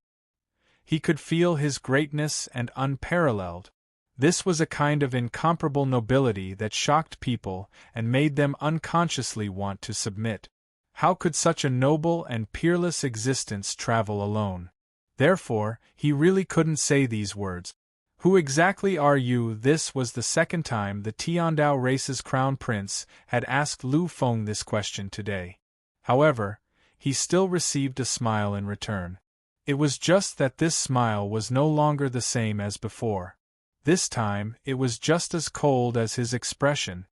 He could feel his greatness and unparalleled. This was a kind of incomparable nobility that shocked people and made them unconsciously want to submit. How could such a noble and peerless existence travel alone? Therefore, he really couldn't say these words. Who exactly are you? This was the second time the Tiandao race's crown prince had asked Lu Feng this question today. However, he still received a smile in return. It was just that this smile was no longer the same as before. This time, it was just as cold as his expression.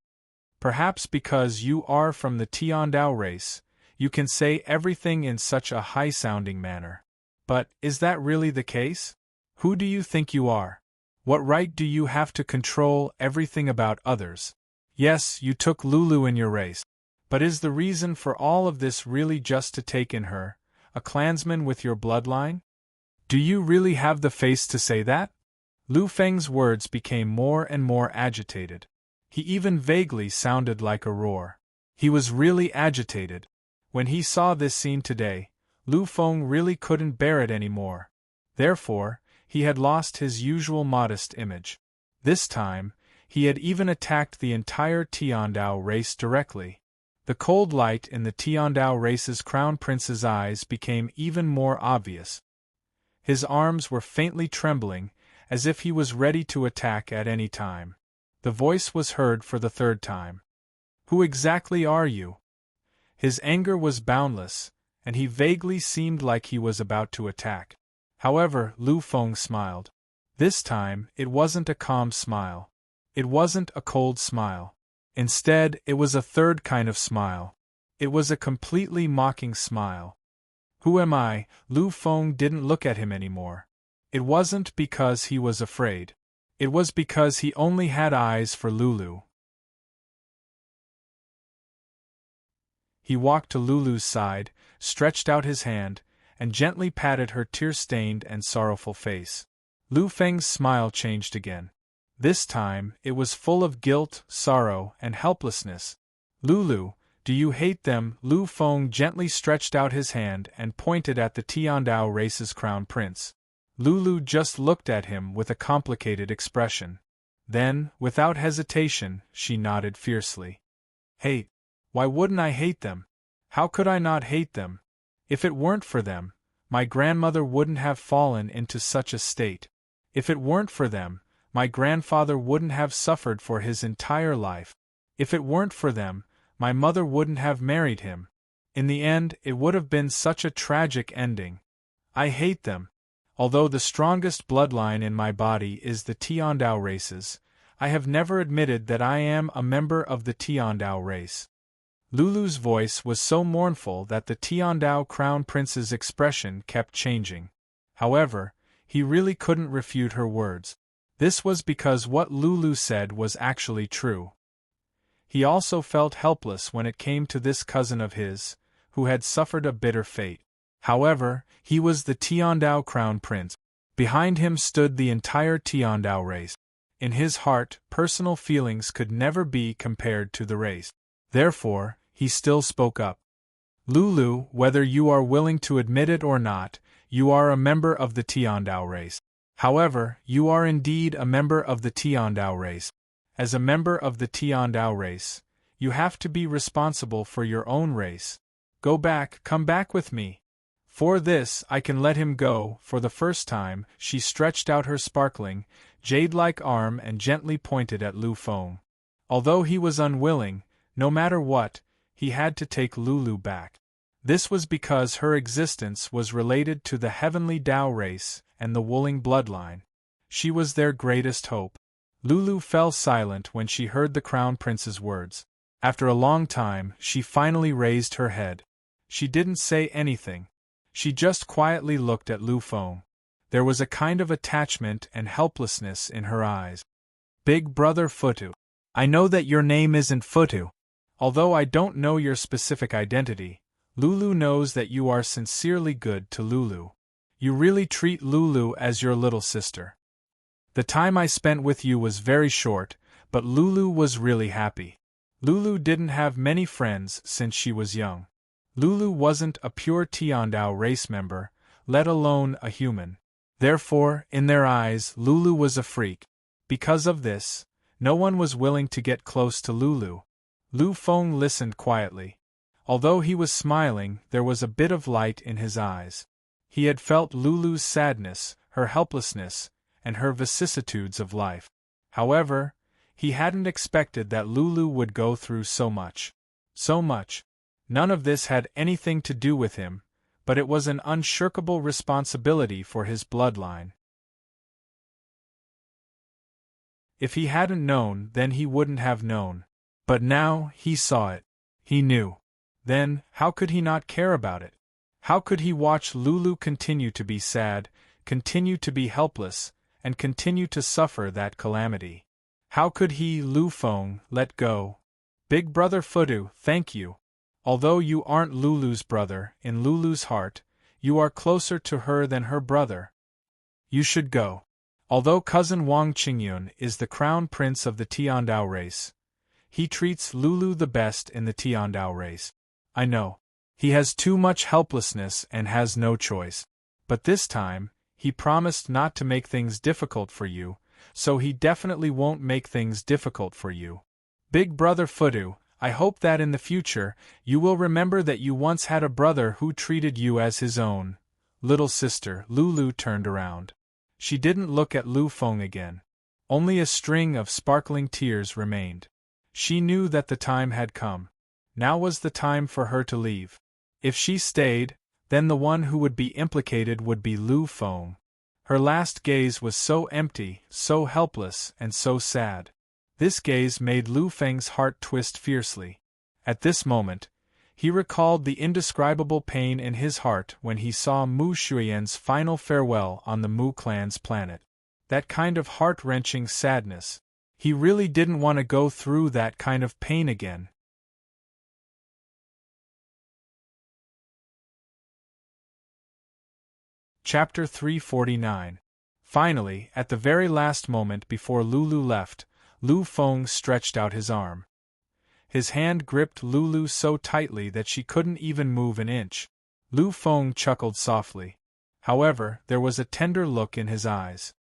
Perhaps because you are from the Tiandao race, you can say everything in such a high-sounding manner. But, is that really the case? Who do you think you are? What right do you have to control everything about others? Yes, you took Lulu in your race. But is the reason for all of this really just to take in her, a clansman with your bloodline? Do you really have the face to say that? Lu Feng's words became more and more agitated. He even vaguely sounded like a roar. He was really agitated. When he saw this scene today, Lu Feng really couldn't bear it anymore. Therefore, he had lost his usual modest image. This time, he had even attacked the entire Tiandao race directly. The cold light in the Tiandao race's crown prince's eyes became even more obvious. His arms were faintly trembling, as if he was ready to attack at any time. The voice was heard for the third time. Who exactly are you? His anger was boundless, and he vaguely seemed like he was about to attack. However, Lu Feng smiled. This time, it wasn't a calm smile. It wasn't a cold smile. Instead, it was a third kind of smile. It was a completely mocking smile. Who am I? Lu Feng didn't look at him anymore. It wasn't because he was afraid. It was because he only had eyes for Lulu. He walked to Lulu's side, stretched out his hand, and gently patted her tear-stained and sorrowful face. Lu Feng's smile changed again. This time, it was full of guilt, sorrow, and helplessness. Lulu, Do you hate them? Lu Feng gently stretched out his hand and pointed at the Tiandao race's crown prince. Lulu just looked at him with a complicated expression. Then, without hesitation, she nodded fiercely. Hate? Why wouldn't I hate them? How could I not hate them? If it weren't for them, my grandmother wouldn't have fallen into such a state. If it weren't for them, my grandfather wouldn't have suffered for his entire life. If it weren't for them, my mother wouldn't have married him. In the end, it would have been such a tragic ending. I hate them. Although the strongest bloodline in my body is the Tiandao race's, I have never admitted that I am a member of the Tiandao race. Lulu's voice was so mournful that the Tiandao crown prince's expression kept changing. However, he really couldn't refute her words. This was because what Lulu said was actually true. He also felt helpless when it came to this cousin of his, who had suffered a bitter fate. However, he was the Tiandao crown prince. Behind him stood the entire Tiandao race. In his heart, personal feelings could never be compared to the race. Therefore, he still spoke up. Lulu, whether you are willing to admit it or not, you are a member of the Tiandao race. However, you are indeed a member of the Tiandao race. As a member of the Tiandao race, you have to be responsible for your own race. Go back, come back with me. For this, I can let him go. For the first time, she stretched out her sparkling, jade-like arm and gently pointed at Lu Feng. Although he was unwilling, no matter what, he had to take Lulu back. This was because her existence was related to the heavenly Dao race and the Wuling bloodline. She was their greatest hope. Lulu fell silent when she heard the crown prince's words. After a long time, she finally raised her head. She didn't say anything. She just quietly looked at Lu Feng. There was a kind of attachment and helplessness in her eyes. Big brother Futu. I know that your name isn't Futu. Although I don't know your specific identity, Lulu knows that you are sincerely good to Lulu. You really treat Lulu as your little sister. The time I spent with you was very short, but Lulu was really happy. Lulu didn't have many friends since she was young. Lulu wasn't a pure Tiandao race member, let alone a human. Therefore, in their eyes, Lulu was a freak. Because of this, no one was willing to get close to Lulu. Lu Feng listened quietly. Although he was smiling, there was a bit of light in his eyes. He had felt Lulu's sadness, her helplessness, and her vicissitudes of life. However, he hadn't expected that Lulu would go through so much. So much. None of this had anything to do with him, but it was an unshirkable responsibility for his bloodline. If he hadn't known, then he wouldn't have known. But now, he saw it. He knew. Then, how could he not care about it? How could he watch Lulu continue to be sad, continue to be helpless, and continue to suffer that calamity? How could he, Lu Feng, let go? Big brother Futu, thank you. Although you aren't Lulu's brother, in Lulu's heart, you are closer to her than her brother. You should go. Although cousin Wang Qingyun is the crown prince of the Tiandao race, he treats Lulu the best in the Tiandao race. I know. He has too much helplessness and has no choice. But this time, he promised not to make things difficult for you, so he definitely won't make things difficult for you. Big brother Futu, I hope that in the future, you will remember that you once had a brother who treated you as his own. Little sister, Lulu turned around. She didn't look at Lu Feng again. Only a string of sparkling tears remained. She knew that the time had come. Now was the time for her to leave. If she stayed, then the one who would be implicated would be Lu Feng. Her last gaze was so empty, so helpless, and so sad. This gaze made Lu Feng's heart twist fiercely. At this moment, he recalled the indescribable pain in his heart when he saw Mu Shuiyan's final farewell on the Mu clan's planet. That kind of heart-wrenching sadness. He really didn't want to go through that kind of pain again. Chapter 349. Finally, at the very last moment before Lulu left, Lu Feng stretched out his arm. His hand gripped Lulu so tightly that she couldn't even move an inch. Lu Feng chuckled softly. However, there was a tender look in his eyes.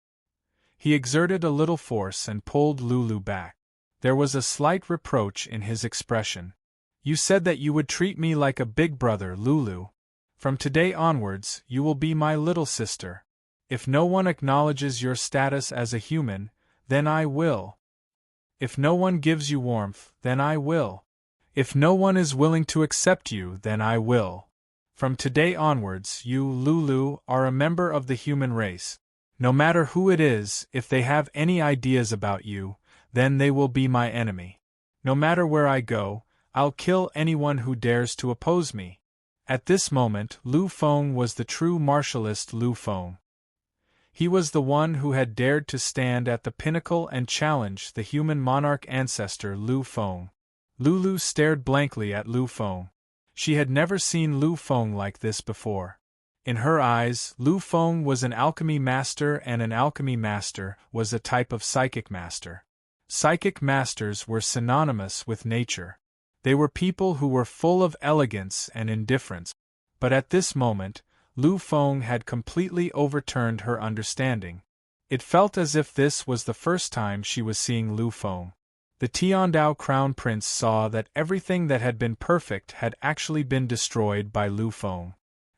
He exerted a little force and pulled Lulu back. There was a slight reproach in his expression. You said that you would treat me like a big brother, Lulu. From today onwards, you will be my little sister. If no one acknowledges your status as a human, then I will. If no one gives you warmth, then I will. If no one is willing to accept you, then I will. From today onwards, you, Lulu, are a member of the human race. No matter who it is, if they have any ideas about you, then they will be my enemy. No matter where I go, I'll kill anyone who dares to oppose me. At this moment, Lu Feng was the true martialist Lu Feng. He was the one who had dared to stand at the pinnacle and challenge the human monarch ancestor Lu Feng. Lulu stared blankly at Lu Feng. She had never seen Lu Feng like this before. In her eyes, Lu Feng was an alchemy master, and an alchemy master was a type of psychic master. Psychic masters were synonymous with nature. They were people who were full of elegance and indifference. But at this moment, Lu Feng had completely overturned her understanding. It felt as if this was the first time she was seeing Lu Feng. The Tiandao Crown Prince saw that everything that had been perfect had actually been destroyed by Lu Feng.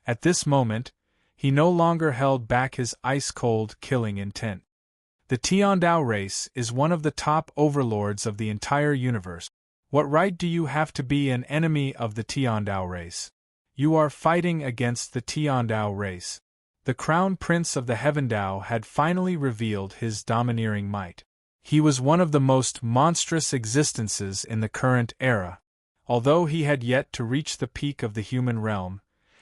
At this moment, he no longer held back his ice-cold, killing intent. The Tiandao race is one of the top overlords of the entire universe. What right do you have to be an enemy of the Tiandao race? You are fighting against the Tiandao race. The Crown Prince of the Heavendao had finally revealed his domineering might. He was one of the most monstrous existences in the current era. Although he had yet to reach the peak of the human realm,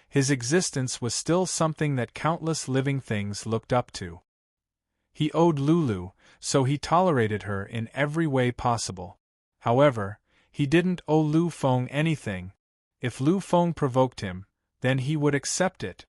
his existence was still something that countless living things looked up to. He owed Lulu, so he tolerated her in every way possible. However, he didn't owe Lu Feng anything. If Lu Feng provoked him, then he would accept it.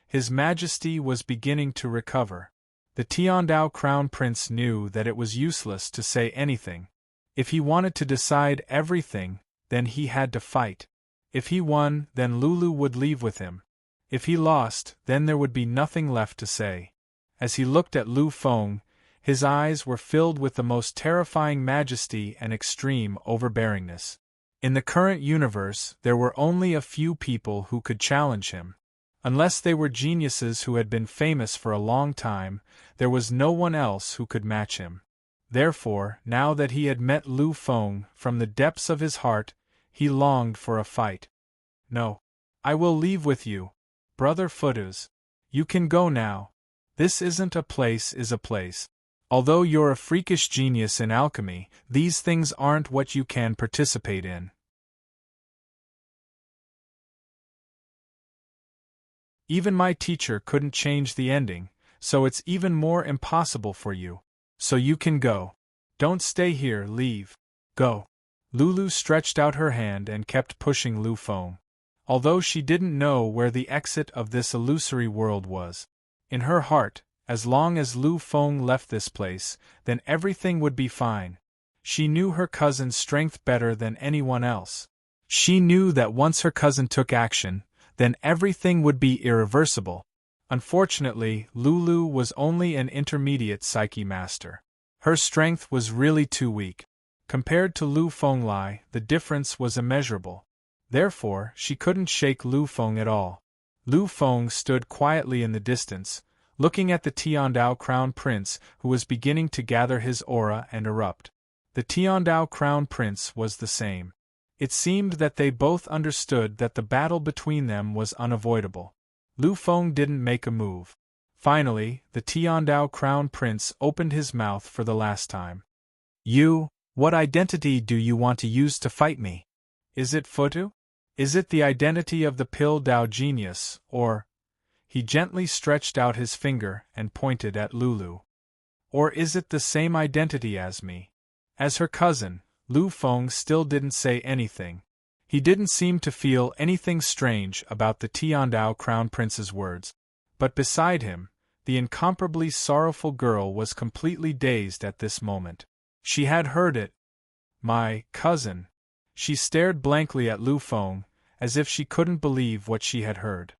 His Majesty was beginning to recover. The Tiandao Crown Prince knew that it was useless to say anything. If he wanted to decide everything, then he had to fight. If he won, then Lulu would leave with him. If he lost, then there would be nothing left to say. As he looked at Lu Feng, his eyes were filled with the most terrifying majesty and extreme overbearingness. In the current universe, there were only a few people who could challenge him. Unless they were geniuses who had been famous for a long time, there was no one else who could match him. Therefore, now that he had met Lu Feng, from the depths of his heart, he longed for a fight. No. I will leave with you, Brother Futuz. You can go now. This isn't a place is a place. Although you're a freakish genius in alchemy, these things aren't what you can participate in. Even my teacher couldn't change the ending, so it's even more impossible for you. So you can go. Don't stay here, leave. Go. Lulu stretched out her hand and kept pushing Lu Feng. Although she didn't know where the exit of this illusory world was. In her heart, as long as Lu Feng left this place, then everything would be fine. She knew her cousin's strength better than anyone else. She knew that once her cousin took action, then everything would be irreversible. Unfortunately, Lulu was only an intermediate psyche master. Her strength was really too weak. Compared to Lu Fenglai, the difference was immeasurable. Therefore, she couldn't shake Lu Feng at all. Lu Feng stood quietly in the distance, looking at the Tiandao Crown Prince, who was beginning to gather his aura and erupt. The Tiandao Crown Prince was the same. It seemed that they both understood that the battle between them was unavoidable. Lu Feng didn't make a move. Finally, the Tiandao Crown Prince opened his mouth for the last time. What identity do you want to use to fight me? Is it Futu? Is it the identity of the Pill Dao genius, or... He gently stretched out his finger and pointed at Lulu. Or is it the same identity as me? As her cousin, Lu Feng still didn't say anything. He didn't seem to feel anything strange about the Tiandao Crown Prince's words. But beside him, the incomparably sorrowful girl was completely dazed at this moment. She had heard it. My cousin. She stared blankly at Lu Feng, as if she couldn't believe what she had heard.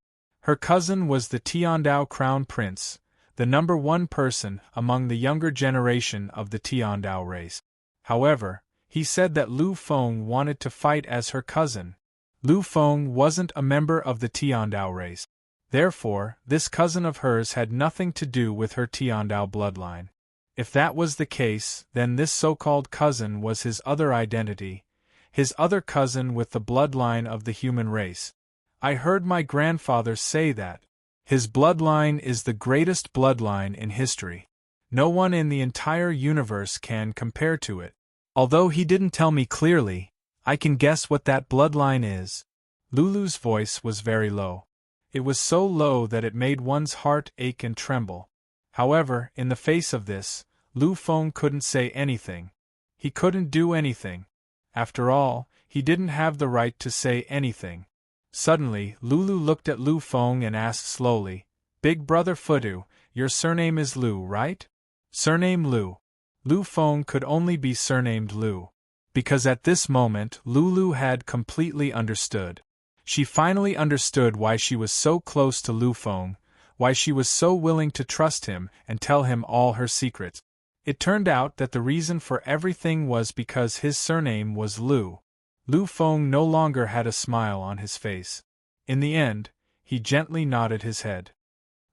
Her cousin was the Tiandao Crown Prince, the #1 person among the younger generation of the Tiandao race. However, he said that Lu Feng wanted to fight as her cousin. Lu Feng wasn't a member of the Tiandao race. Therefore, this cousin of hers had nothing to do with her Tiandao bloodline. If that was the case, then this so-called cousin was his other identity, his other cousin with the bloodline of the human race. I heard my grandfather say that his bloodline is the greatest bloodline in history. No one in the entire universe can compare to it. Although he didn't tell me clearly, I can guess what that bloodline is. Lulu's voice was very low. It was so low that it made one's heart ache and tremble. However, in the face of this, Lu Feng couldn't say anything. He couldn't do anything. After all, he didn't have the right to say anything. Suddenly, Lulu looked at Lu Feng and asked slowly, "Big brother Fudu, your surname is Lu, right?" Surname Lu. Lu Feng could only be surnamed Lu. Because at this moment Lulu had completely understood. She finally understood why she was so close to Lu Feng, why she was so willing to trust him and tell him all her secrets. It turned out that the reason for everything was because his surname was Lu. Lu Feng no longer had a smile on his face. In the end, he gently nodded his head.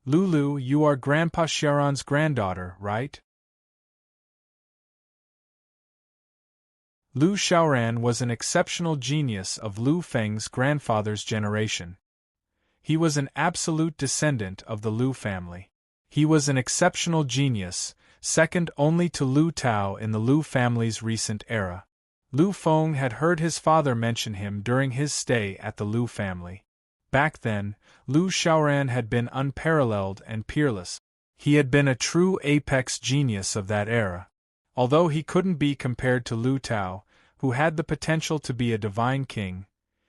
"Lulu, you are Grandpa Sharon's granddaughter, right?" Lu Xiaoran was an exceptional genius of Lu Feng's grandfather's generation. He was an absolute descendant of the Lu family. He was an exceptional genius, second only to Lu Tao in the Lu family's recent era. Lu Feng had heard his father mention him during his stay at the Lu family. Back then, Lu Xiaoran had been unparalleled and peerless. He had been a true apex genius of that era. Although he couldn't be compared to Lu Tao, who had the potential to be a divine king,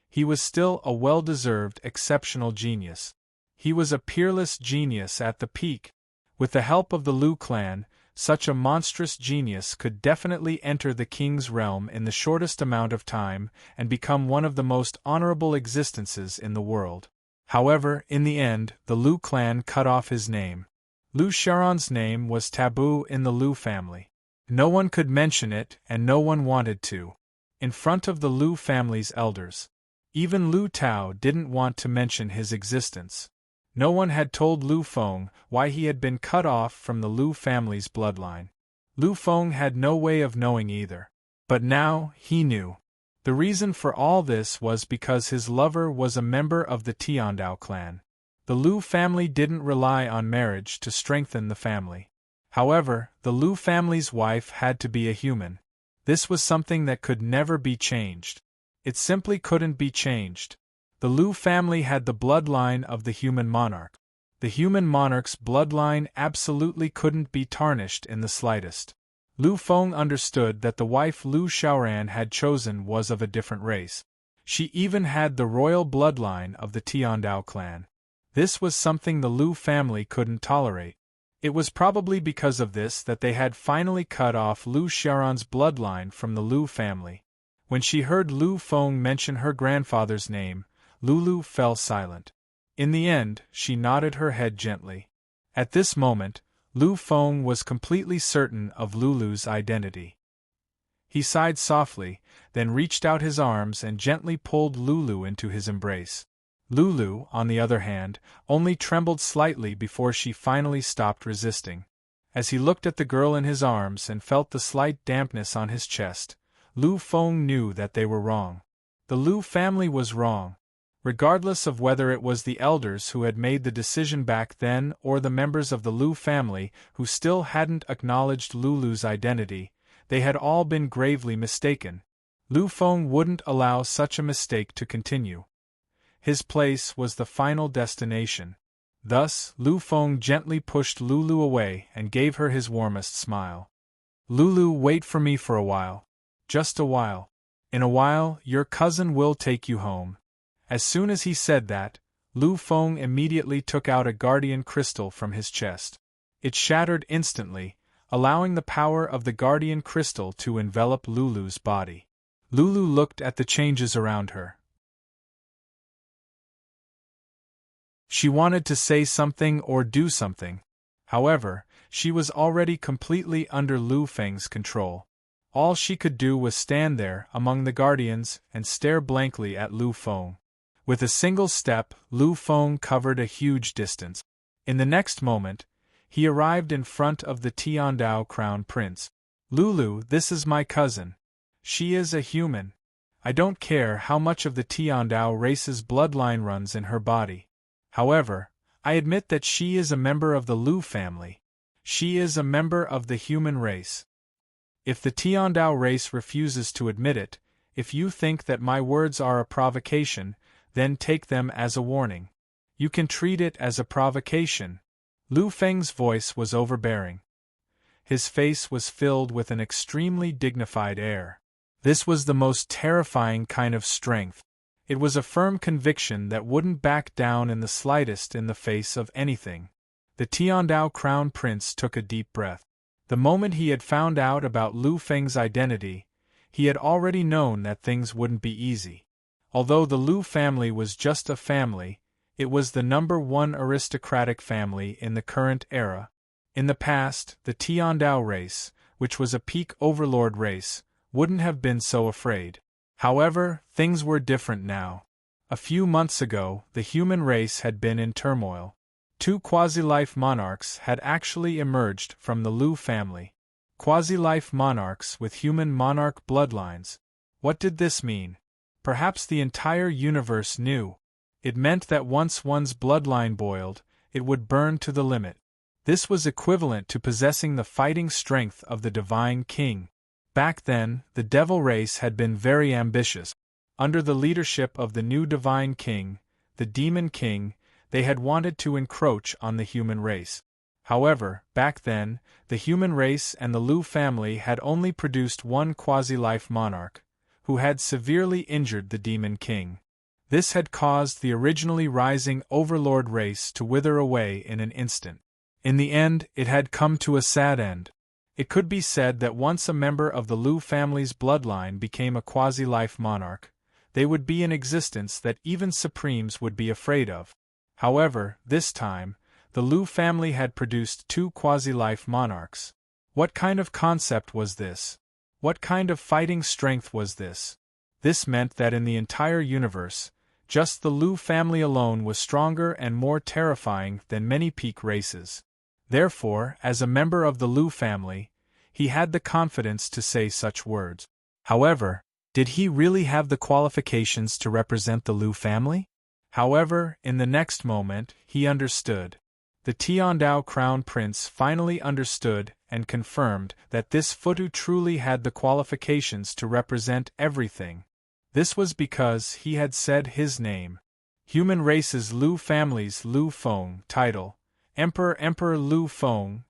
he was still a well-deserved exceptional genius. He was a peerless genius at the peak. With the help of the Lu clan, such a monstrous genius could definitely enter the king's realm in the shortest amount of time and become one of the most honorable existences in the world. However, in the end, the Lu clan cut off his name. Lu Xiaoran's name was taboo in the Lu family. No one could mention it and no one wanted to. In front of the Lu family's elders. Even Lu Tao didn't want to mention his existence. No one had told Lu Feng why he had been cut off from the Lu family's bloodline. Lu Feng had no way of knowing either. But now, he knew. The reason for all this was because his lover was a member of the Tiandao clan. The Lu family didn't rely on marriage to strengthen the family. However, the Lu family's wife had to be a human. This was something that could never be changed. It simply couldn't be changed. The Lu family had the bloodline of the human monarch. The human monarch's bloodline absolutely couldn't be tarnished in the slightest. Lu Feng understood that the wife Lu Xiaoran had chosen was of a different race. She even had the royal bloodline of the Tiandao clan. This was something the Lu family couldn't tolerate. It was probably because of this that they had finally cut off Lu Xiaoran's bloodline from the Lu family. When she heard Lu Feng mention her grandfather's name, Lulu fell silent. In the end, she nodded her head gently. At this moment, Lu Feng was completely certain of Lulu's identity. He sighed softly, then reached out his arms and gently pulled Lulu into his embrace. Lulu, on the other hand, only trembled slightly before she finally stopped resisting. As he looked at the girl in his arms and felt the slight dampness on his chest, Lu Feng knew that they were wrong. The Lu family was wrong. Regardless of whether it was the elders who had made the decision back then or the members of the Lu family who still hadn't acknowledged Lulu's identity, they had all been gravely mistaken. Lu Feng wouldn't allow such a mistake to continue. His place was the final destination. Thus, Lu Feng gently pushed Lulu away and gave her his warmest smile. "Lulu, wait for me for a while. Just a while. In a while, your cousin will take you home." As soon as he said that, Lu Feng immediately took out a guardian crystal from his chest. It shattered instantly, allowing the power of the guardian crystal to envelop Lulu's body. Lulu looked at the changes around her. She wanted to say something or do something. However, she was already completely under Lu Feng's control. All she could do was stand there among the guardians and stare blankly at Lu Feng. With a single step, Lu Feng covered a huge distance. In the next moment, he arrived in front of the Tiandao Crown Prince. Lulu, this is my cousin. She is a human. I don't care how much of the Tiandao race's bloodline runs in her body. However, I admit that she is a member of the Lu family. She is a member of the human race. If the Tiandao race refuses to admit it, if you think that my words are a provocation, then take them as a warning. You can treat it as a provocation. Lu Feng's voice was overbearing. His face was filled with an extremely dignified air. This was the most terrifying kind of strength. It was a firm conviction that wouldn't back down in the slightest in the face of anything. The Tiandao Crown Prince took a deep breath. The moment he had found out about Lu Feng's identity, he had already known that things wouldn't be easy. Although the Lu family was just a family, it was the #1 aristocratic family in the current era. In the past, the Tiandao race, which was a peak Overlord race, wouldn't have been so afraid. However, things were different now. A few months ago, the human race had been in turmoil. 2 quasi-life monarchs had actually emerged from the Lu family. Quasi-life monarchs with human monarch bloodlines. What did this mean? Perhaps the entire universe knew. It meant that once one's bloodline boiled, it would burn to the limit. This was equivalent to possessing the fighting strength of the Divine King. Back then, the Devil race had been very ambitious. Under the leadership of the new Divine King, the Demon King, they had wanted to encroach on the human race. However, back then, the human race and the Lu family had only produced one quasi-life monarch, who had severely injured the Demon King. This had caused the originally rising Overlord race to wither away in an instant. In the end, it had come to a sad end. It could be said that once a member of the Lu family's bloodline became a quasi-life monarch, they would be in existence that even Supremes would be afraid of. However, this time, the Lu family had produced 2 quasi-life monarchs. What kind of concept was this? What kind of fighting strength was this? This meant that in the entire universe, just the Lu family alone was stronger and more terrifying than many peak races. Therefore, as a member of the Lu family, he had the confidence to say such words. However, did he really have the qualifications to represent the Lu family? However, in the next moment, he understood. The Tiandao Crown Prince finally understood and confirmed that this Futu truly had the qualifications to represent everything. This was because he had said his name. Human race's Lu family's Lu Feng title, Emperor Lu Feng.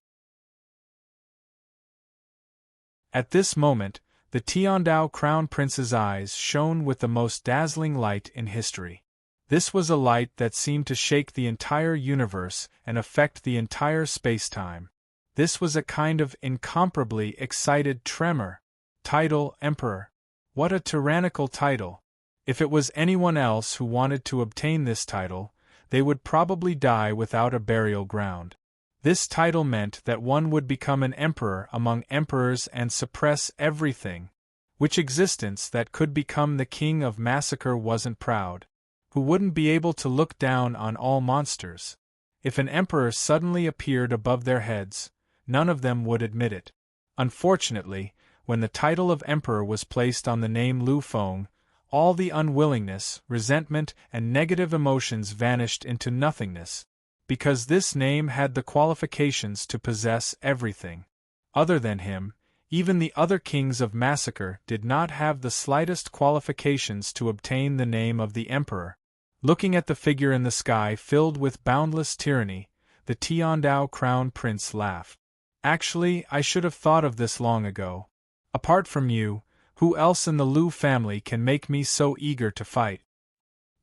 At this moment, the Tiandao Crown Prince's eyes shone with the most dazzling light in history. This was a light that seemed to shake the entire universe and affect the entire space-time. This was a kind of incomparably excited tremor. Title, Emperor. What a tyrannical title. If it was anyone else who wanted to obtain this title, they would probably die without a burial ground. This title meant that one would become an emperor among emperors and suppress everything. Which existence that could become the king of massacre wasn't proud? Who wouldn't be able to look down on all monsters? If an emperor suddenly appeared above their heads, none of them would admit it. Unfortunately, when the title of emperor was placed on the name Lu Feng, all the unwillingness, resentment, and negative emotions vanished into nothingness, because this name had the qualifications to possess everything. Other than him, even the other kings of massacre did not have the slightest qualifications to obtain the name of the emperor. Looking at the figure in the sky filled with boundless tyranny, the Tiandao Crown Prince laughed. Actually, I should have thought of this long ago. Apart from you, who else in the Lu family can make me so eager to fight?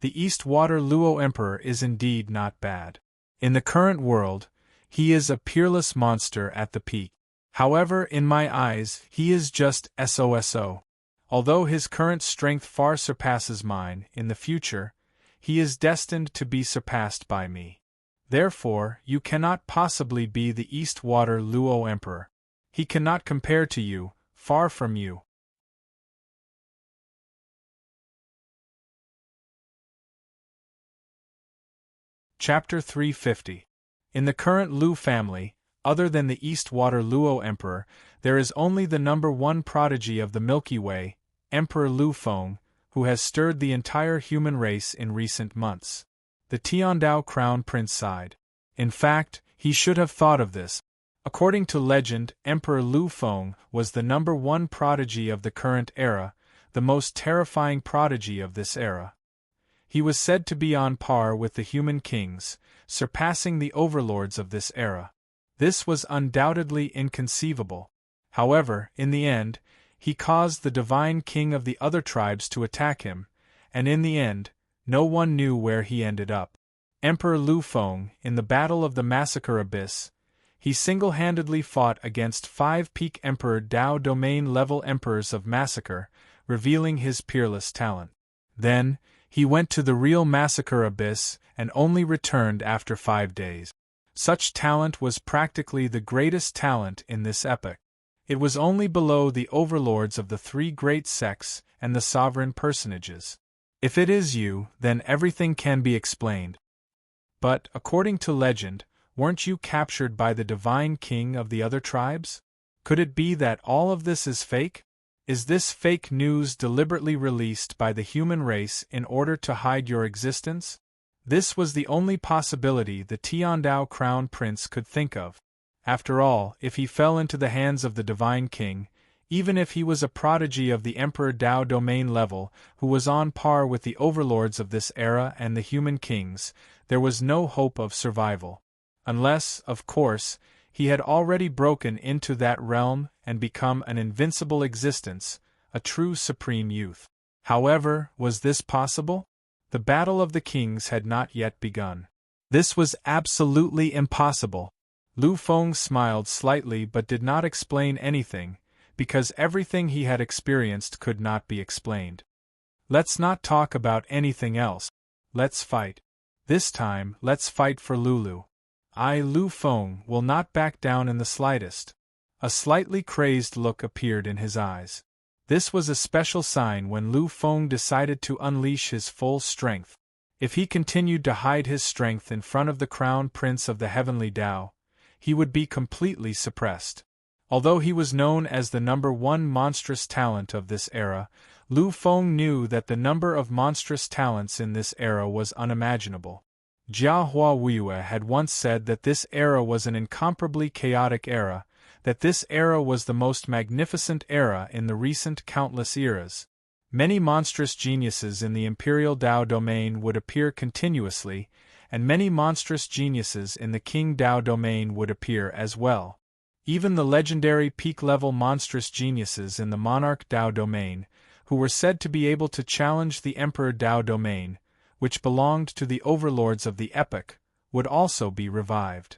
The Eastwater Luo Emperor is indeed not bad. In the current world, he is a peerless monster at the peak. However, in my eyes, he is just SOSO. Although his current strength far surpasses mine, in the future, he is destined to be surpassed by me. Therefore, you cannot possibly be the Eastwater Luo Emperor. He cannot compare to you, far from you. Chapter 350. In the current Lu family, other than the Eastwater Luo Emperor, there is only the number one prodigy of the Milky Way, Emperor Lu Feng, who has stirred the entire human race in recent months. The Tiandao Crown Prince sighed. In fact, he should have thought of this. According to legend, Emperor Lu Feng was the number one prodigy of the current era, the most terrifying prodigy of this era. He was said to be on par with the human kings, surpassing the overlords of this era. This was undoubtedly inconceivable. However, in the end, he caused the divine king of the other tribes to attack him, and in the end, no one knew where he ended up. Emperor Lu Feng, in the Battle of the Massacre Abyss, he single-handedly fought against 5 peak Emperor Dao domain-level emperors of Massacre, revealing his peerless talent. Then, he went to the real Massacre Abyss and only returned after 5 days. Such talent was practically the greatest talent in this epoch. It was only below the overlords of the 3 great sects and the sovereign personages. If it is you, then everything can be explained. But, according to legend, weren't you captured by the divine king of the other tribes? Could it be that all of this is fake? Is this fake news deliberately released by the human race in order to hide your existence? This was the only possibility the Tiandao Crown Prince could think of. After all, if he fell into the hands of the divine king, even if he was a prodigy of the Emperor Dao domain level who was on par with the overlords of this era and the human kings, there was no hope of survival. Unless, of course, he had already broken into that realm and become an invincible existence, a true supreme youth. However, was this possible? The Battle of the Kings had not yet begun. This was absolutely impossible. Lu Feng smiled slightly but did not explain anything, because everything he had experienced could not be explained. Let's not talk about anything else. Let's fight. This time, let's fight for Lulu. I, Lu Feng, will not back down in the slightest. A slightly crazed look appeared in his eyes. This was a special sign when Lu Feng decided to unleash his full strength. If he continued to hide his strength in front of the Crown Prince of the Heavenly Tao, he would be completely suppressed. Although he was known as the number one monstrous talent of this era, Lu Feng knew that the number of monstrous talents in this era was unimaginable. Jia Huawei had once said that this era was an incomparably chaotic era, that this era was the most magnificent era in the recent countless eras. Many monstrous geniuses in the Imperial Dao domain would appear continuously, and many monstrous geniuses in the King Dao domain would appear as well. Even the legendary peak-level monstrous geniuses in the Monarch Dao domain, who were said to be able to challenge the Emperor Dao domain, which belonged to the overlords of the epoch, would also be revived.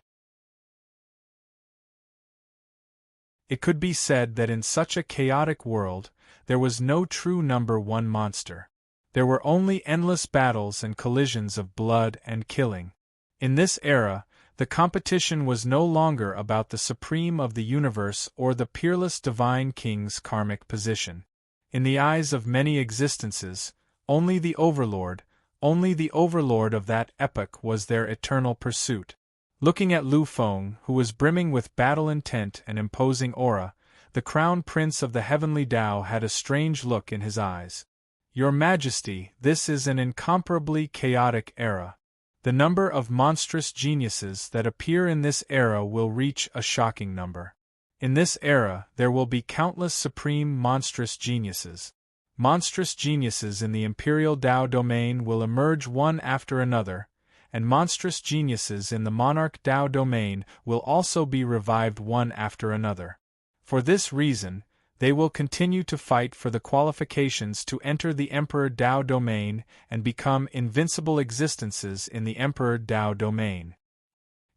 It could be said that in such a chaotic world, there was no true number one monster. There were only endless battles and collisions of blood and killing. In this era, the competition was no longer about the supreme of the universe or the peerless divine king's karmic position. In the eyes of many existences, only the overlord of that epoch was their eternal pursuit. Looking at Lu Feng, who was brimming with battle intent and imposing aura, the Crown Prince of the Heavenly Tao had a strange look in his eyes. Your Majesty, this is an incomparably chaotic era. The number of monstrous geniuses that appear in this era will reach a shocking number. In this era, there will be countless supreme monstrous geniuses. Monstrous geniuses in the Imperial Dao domain will emerge one after another, and monstrous geniuses in the Monarch Dao domain will also be revived one after another. For this reason, they will continue to fight for the qualifications to enter the Emperor Dao domain and become invincible existences in the Emperor Dao domain.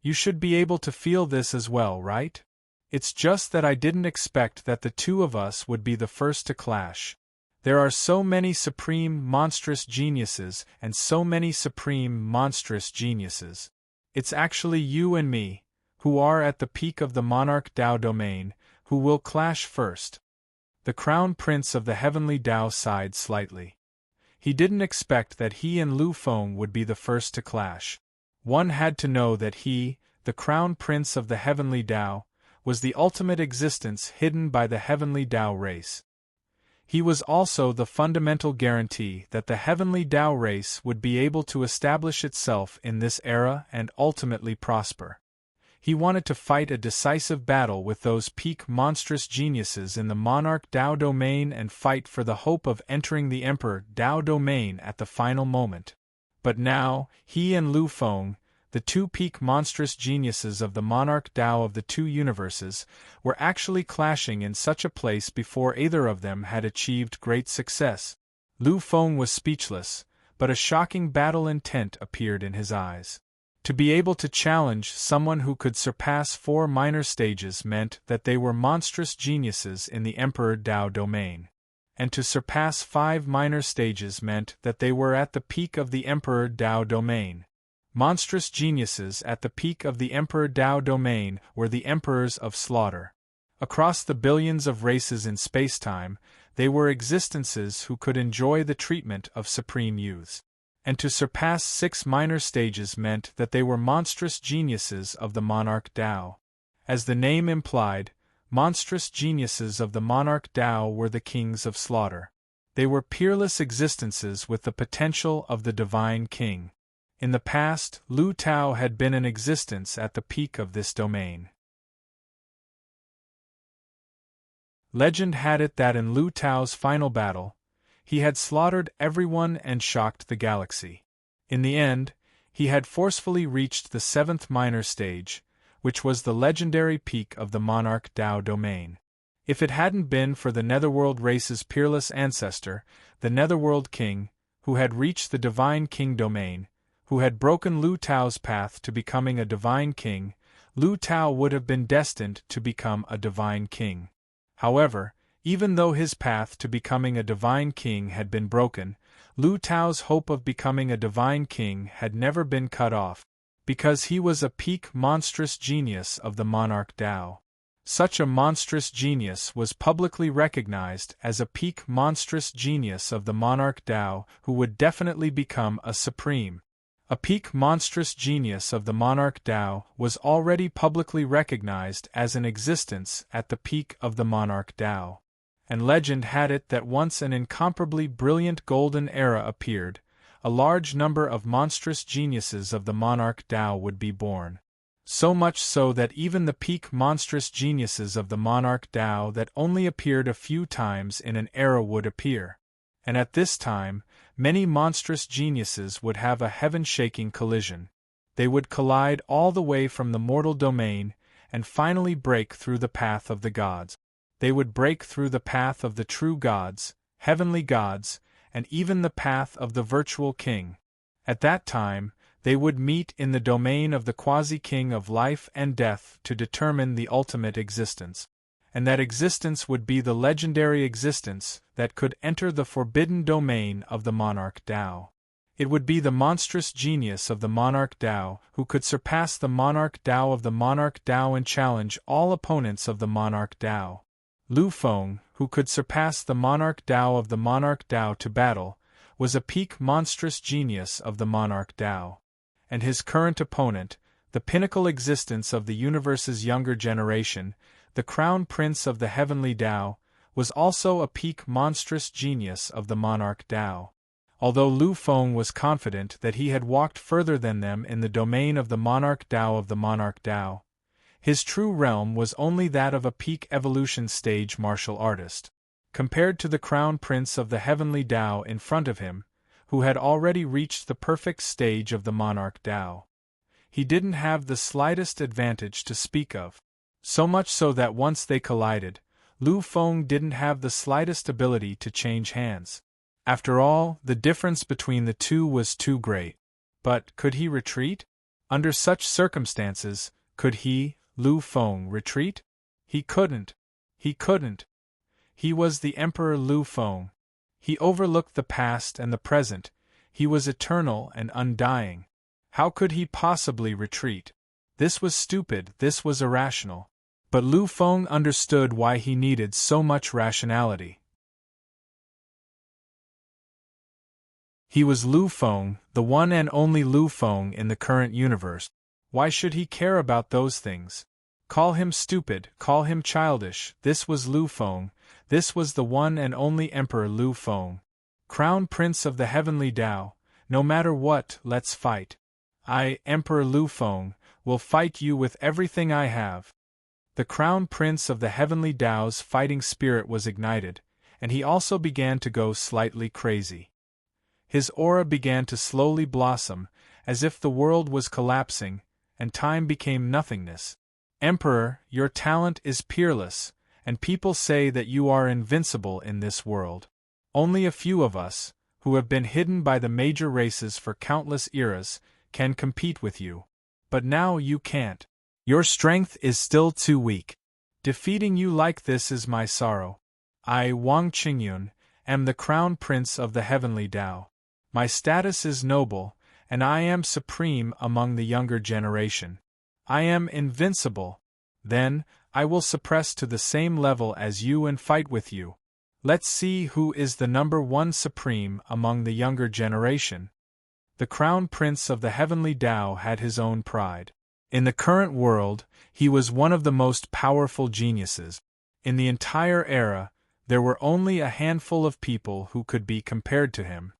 You should be able to feel this as well, right? It's just that I didn't expect that the two of us would be the first to clash. There are so many supreme monstrous geniuses and so many supreme monstrous geniuses. It's actually you and me, who are at the peak of the monarch Tao domain, who will clash first. The crown prince of the heavenly Tao sighed slightly. He didn't expect that he and Lu Feng would be the first to clash. One had to know that he, the crown prince of the heavenly Tao, was the ultimate existence hidden by the heavenly Tao race. He was also the fundamental guarantee that the heavenly Tao race would be able to establish itself in this era and ultimately prosper. He wanted to fight a decisive battle with those peak monstrous geniuses in the monarch Tao domain and fight for the hope of entering the emperor Tao domain at the final moment. But now, he and Lu Feng, the two peak monstrous geniuses of the monarch Tao of the two universes, were actually clashing in such a place before either of them had achieved great success. Lu Feng was speechless, but a shocking battle intent appeared in his eyes. To be able to challenge someone who could surpass 4 minor stages meant that they were monstrous geniuses in the Emperor Tao domain. And to surpass 5 minor stages meant that they were at the peak of the Emperor Tao domain. Monstrous geniuses at the peak of the Emperor Tao domain were the emperors of slaughter. Across the billions of races in spacetime, they were existences who could enjoy the treatment of supreme youths. And to surpass 6 minor stages meant that they were monstrous geniuses of the monarch Tao. As the name implied, monstrous geniuses of the monarch Tao were the kings of slaughter. They were peerless existences with the potential of the divine king. In the past, Lu Tao had been an existence at the peak of this domain. Legend had it that in Lu Tao's final battle, he had slaughtered everyone and shocked the galaxy. In the end, he had forcefully reached the 7th minor stage, which was the legendary peak of the monarch Tao domain. If it hadn't been for the Netherworld race's peerless ancestor, the Netherworld king, who had reached the divine king domain, who had broken Lu Tao's path to becoming a divine king, Lu Tao would have been destined to become a divine king. However, even though his path to becoming a divine king had been broken, Lu Tao's hope of becoming a divine king had never been cut off, because he was a peak monstrous genius of the monarch Tao. Such a monstrous genius was publicly recognized as a peak monstrous genius of the monarch Tao who would definitely become a supreme. A peak monstrous genius of the monarch Tao was already publicly recognized as an existence at the peak of the monarch Tao. And legend had it that once an incomparably brilliant golden era appeared, a large number of monstrous geniuses of the monarch Tao would be born. So much so that even the peak monstrous geniuses of the monarch Tao that only appeared a few times in an era would appear. And at this time, many monstrous geniuses would have a heaven-shaking collision. They would collide all the way from the mortal domain, and finally break through the path of the gods. They would break through the path of the true gods, heavenly gods, and even the path of the virtual king. At that time, they would meet in the domain of the quasi-king of life and death to determine the ultimate existence. And that existence would be the legendary existence that could enter the forbidden domain of the monarch Tao. It would be the monstrous genius of the monarch Tao who could surpass the monarch Tao of the monarch Tao and challenge all opponents of the monarch Tao. Lu Feng, who could surpass the monarch Tao of the monarch Tao to battle, was a peak monstrous genius of the monarch Tao. And his current opponent, the pinnacle existence of the universe's younger generation, the crown prince of the heavenly Tao, was also a peak monstrous genius of the monarch Tao. Although Lu Feng was confident that he had walked further than them in the domain of the monarch Tao of the monarch Tao, his true realm was only that of a peak evolution stage martial artist. Compared to the crown prince of the heavenly Tao in front of him, who had already reached the perfect stage of the monarch Tao, he didn't have the slightest advantage to speak of. So much so that once they collided, Lu Feng didn't have the slightest ability to change hands. After all, the difference between the two was too great. But could he retreat? Under such circumstances, could he, Lu Feng, retreat? He couldn't. He couldn't. He was the Emperor Lu Feng. He overlooked the past and the present, he was eternal and undying. How could he possibly retreat? This was stupid, this was irrational. But Lu Feng understood why he needed so much rationality. He was Lu Feng, the one and only Lu Feng in the current universe. Why should he care about those things? Call him stupid, call him childish, this was Lu Feng, this was the one and only Emperor Lu Feng. Crown Prince of the Heavenly Tao, no matter what, let's fight. I, Emperor Lu Feng, will fight you with everything I have. The Crown Prince of the Heavenly Tao's fighting spirit was ignited, and he also began to go slightly crazy. His aura began to slowly blossom, as if the world was collapsing, and time became nothingness. Emperor, your talent is peerless, and people say that you are invincible in this world. Only a few of us, who have been hidden by the major races for countless eras, can compete with you. But now you can't. Your strength is still too weak. Defeating you like this is my sorrow. I, Wang Qingyun, am the Crown Prince of the Heavenly Tao. My status is noble, and I am supreme among the younger generation. I am invincible. Then, I will suppress to the same level as you and fight with you. Let's see who is the number one supreme among the younger generation. The Crown Prince of the Heavenly Tao had his own pride. In the current world, he was one of the most powerful geniuses. In the entire era, there were only a handful of people who could be compared to him.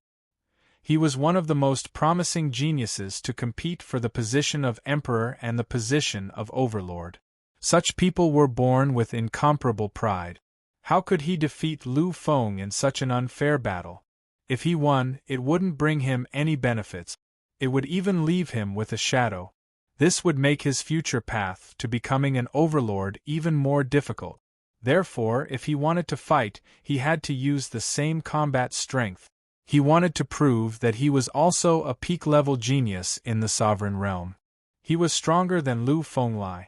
He was one of the most promising geniuses to compete for the position of Emperor and the position of Overlord. Such people were born with incomparable pride. How could he defeat Lu Feng in such an unfair battle? If he won, it wouldn't bring him any benefits. It would even leave him with a shadow. This would make his future path to becoming an overlord even more difficult. Therefore, if he wanted to fight, he had to use the same combat strength. He wanted to prove that he was also a peak-level genius in the sovereign realm. He was stronger than Lu Fenglai.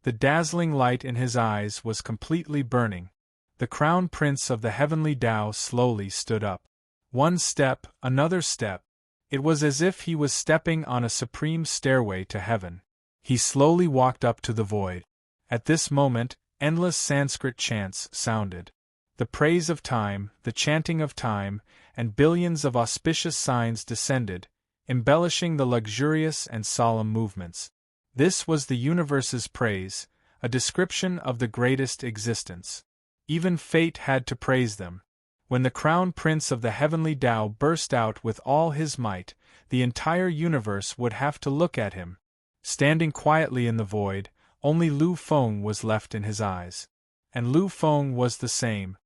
The dazzling light in his eyes was completely burning. The Crown Prince of the Heavenly Tao slowly stood up. One step, another step. It was as if he was stepping on a supreme stairway to heaven. He slowly walked up to the void. At this moment, endless Sanskrit chants sounded. The praise of time, the chanting of time, and billions of auspicious signs descended, embellishing the luxurious and solemn movements. This was the universe's praise, a description of the greatest existence. Even fate had to praise them. When the Crown Prince of the Heavenly Tao burst out with all his might, the entire universe would have to look at him. Standing quietly in the void, only Lu Feng was left in his eyes. And Lu Feng was the same.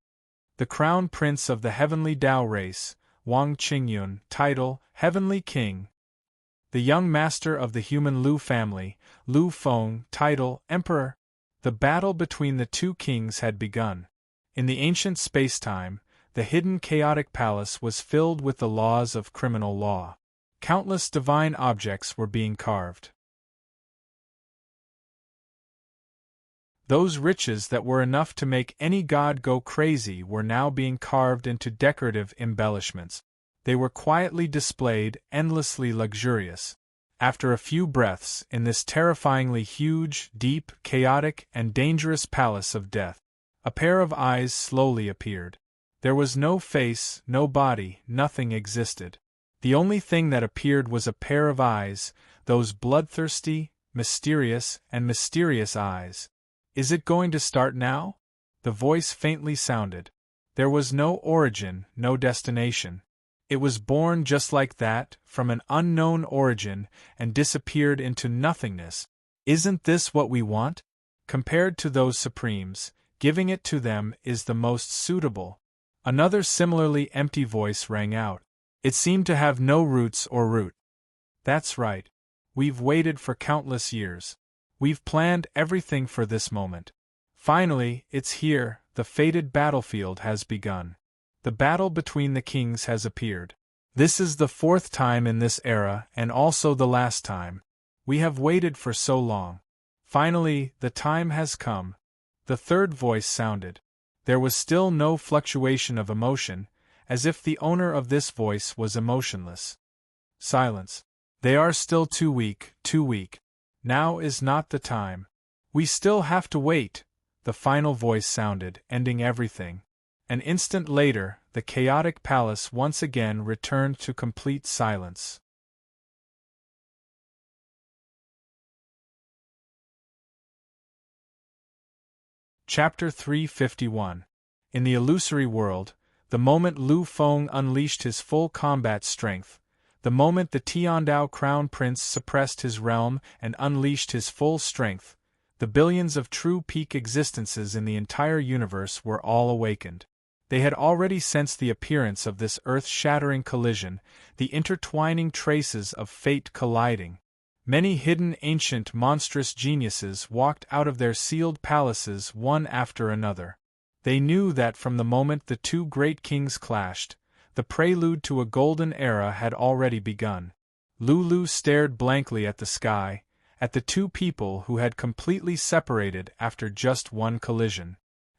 The Crown Prince of the Heavenly Tao race, Wang Qingyun, title, Heavenly King. The young master of the human Lu family, Lu Feng, title, Emperor. The battle between the two kings had begun. In the ancient space-time, the hidden chaotic palace was filled with the laws of criminal law. Countless divine objects were being carved. Those riches that were enough to make any god go crazy were now being carved into decorative embellishments. They were quietly displayed, endlessly luxurious. After a few breaths, in this terrifyingly huge, deep, chaotic, and dangerous palace of death, a pair of eyes slowly appeared. There was no face, no body, nothing existed. The only thing that appeared was a pair of eyes, those bloodthirsty, mysterious eyes. Is it going to start now? The voice faintly sounded. There was no origin, no destination. It was born just like that, from an unknown origin, and disappeared into nothingness. Isn't this what we want? Compared to those supremes, giving it to them is the most suitable. Another similarly empty voice rang out. It seemed to have no roots or root. That's right. We've waited for countless years. We've planned everything for this moment. Finally, it's here, the fated battlefield has begun. The battle between the kings has appeared. This is the fourth time in this era and also the last time. We have waited for so long. Finally, the time has come. The third voice sounded. There was still no fluctuation of emotion, as if the owner of this voice was emotionless. Silence. They are still too weak, too weak. Now is not the time. We still have to wait, the final voice sounded, ending everything. An instant later, the chaotic palace once again returned to complete silence. Chapter 351. In the illusory world, the moment Lu Feng unleashed his full combat strength, the moment the Tiandao Crown Prince suppressed his realm and unleashed his full strength, the billions of true peak existences in the entire universe were all awakened. They had already sensed the appearance of this earth-shattering collision, the intertwining traces of fate colliding. Many hidden ancient monstrous geniuses walked out of their sealed palaces one after another. They knew that from the moment the two great kings clashed, the prelude to a golden era had already begun. Lulu stared blankly at the sky, at the two people who had completely separated after just one collision.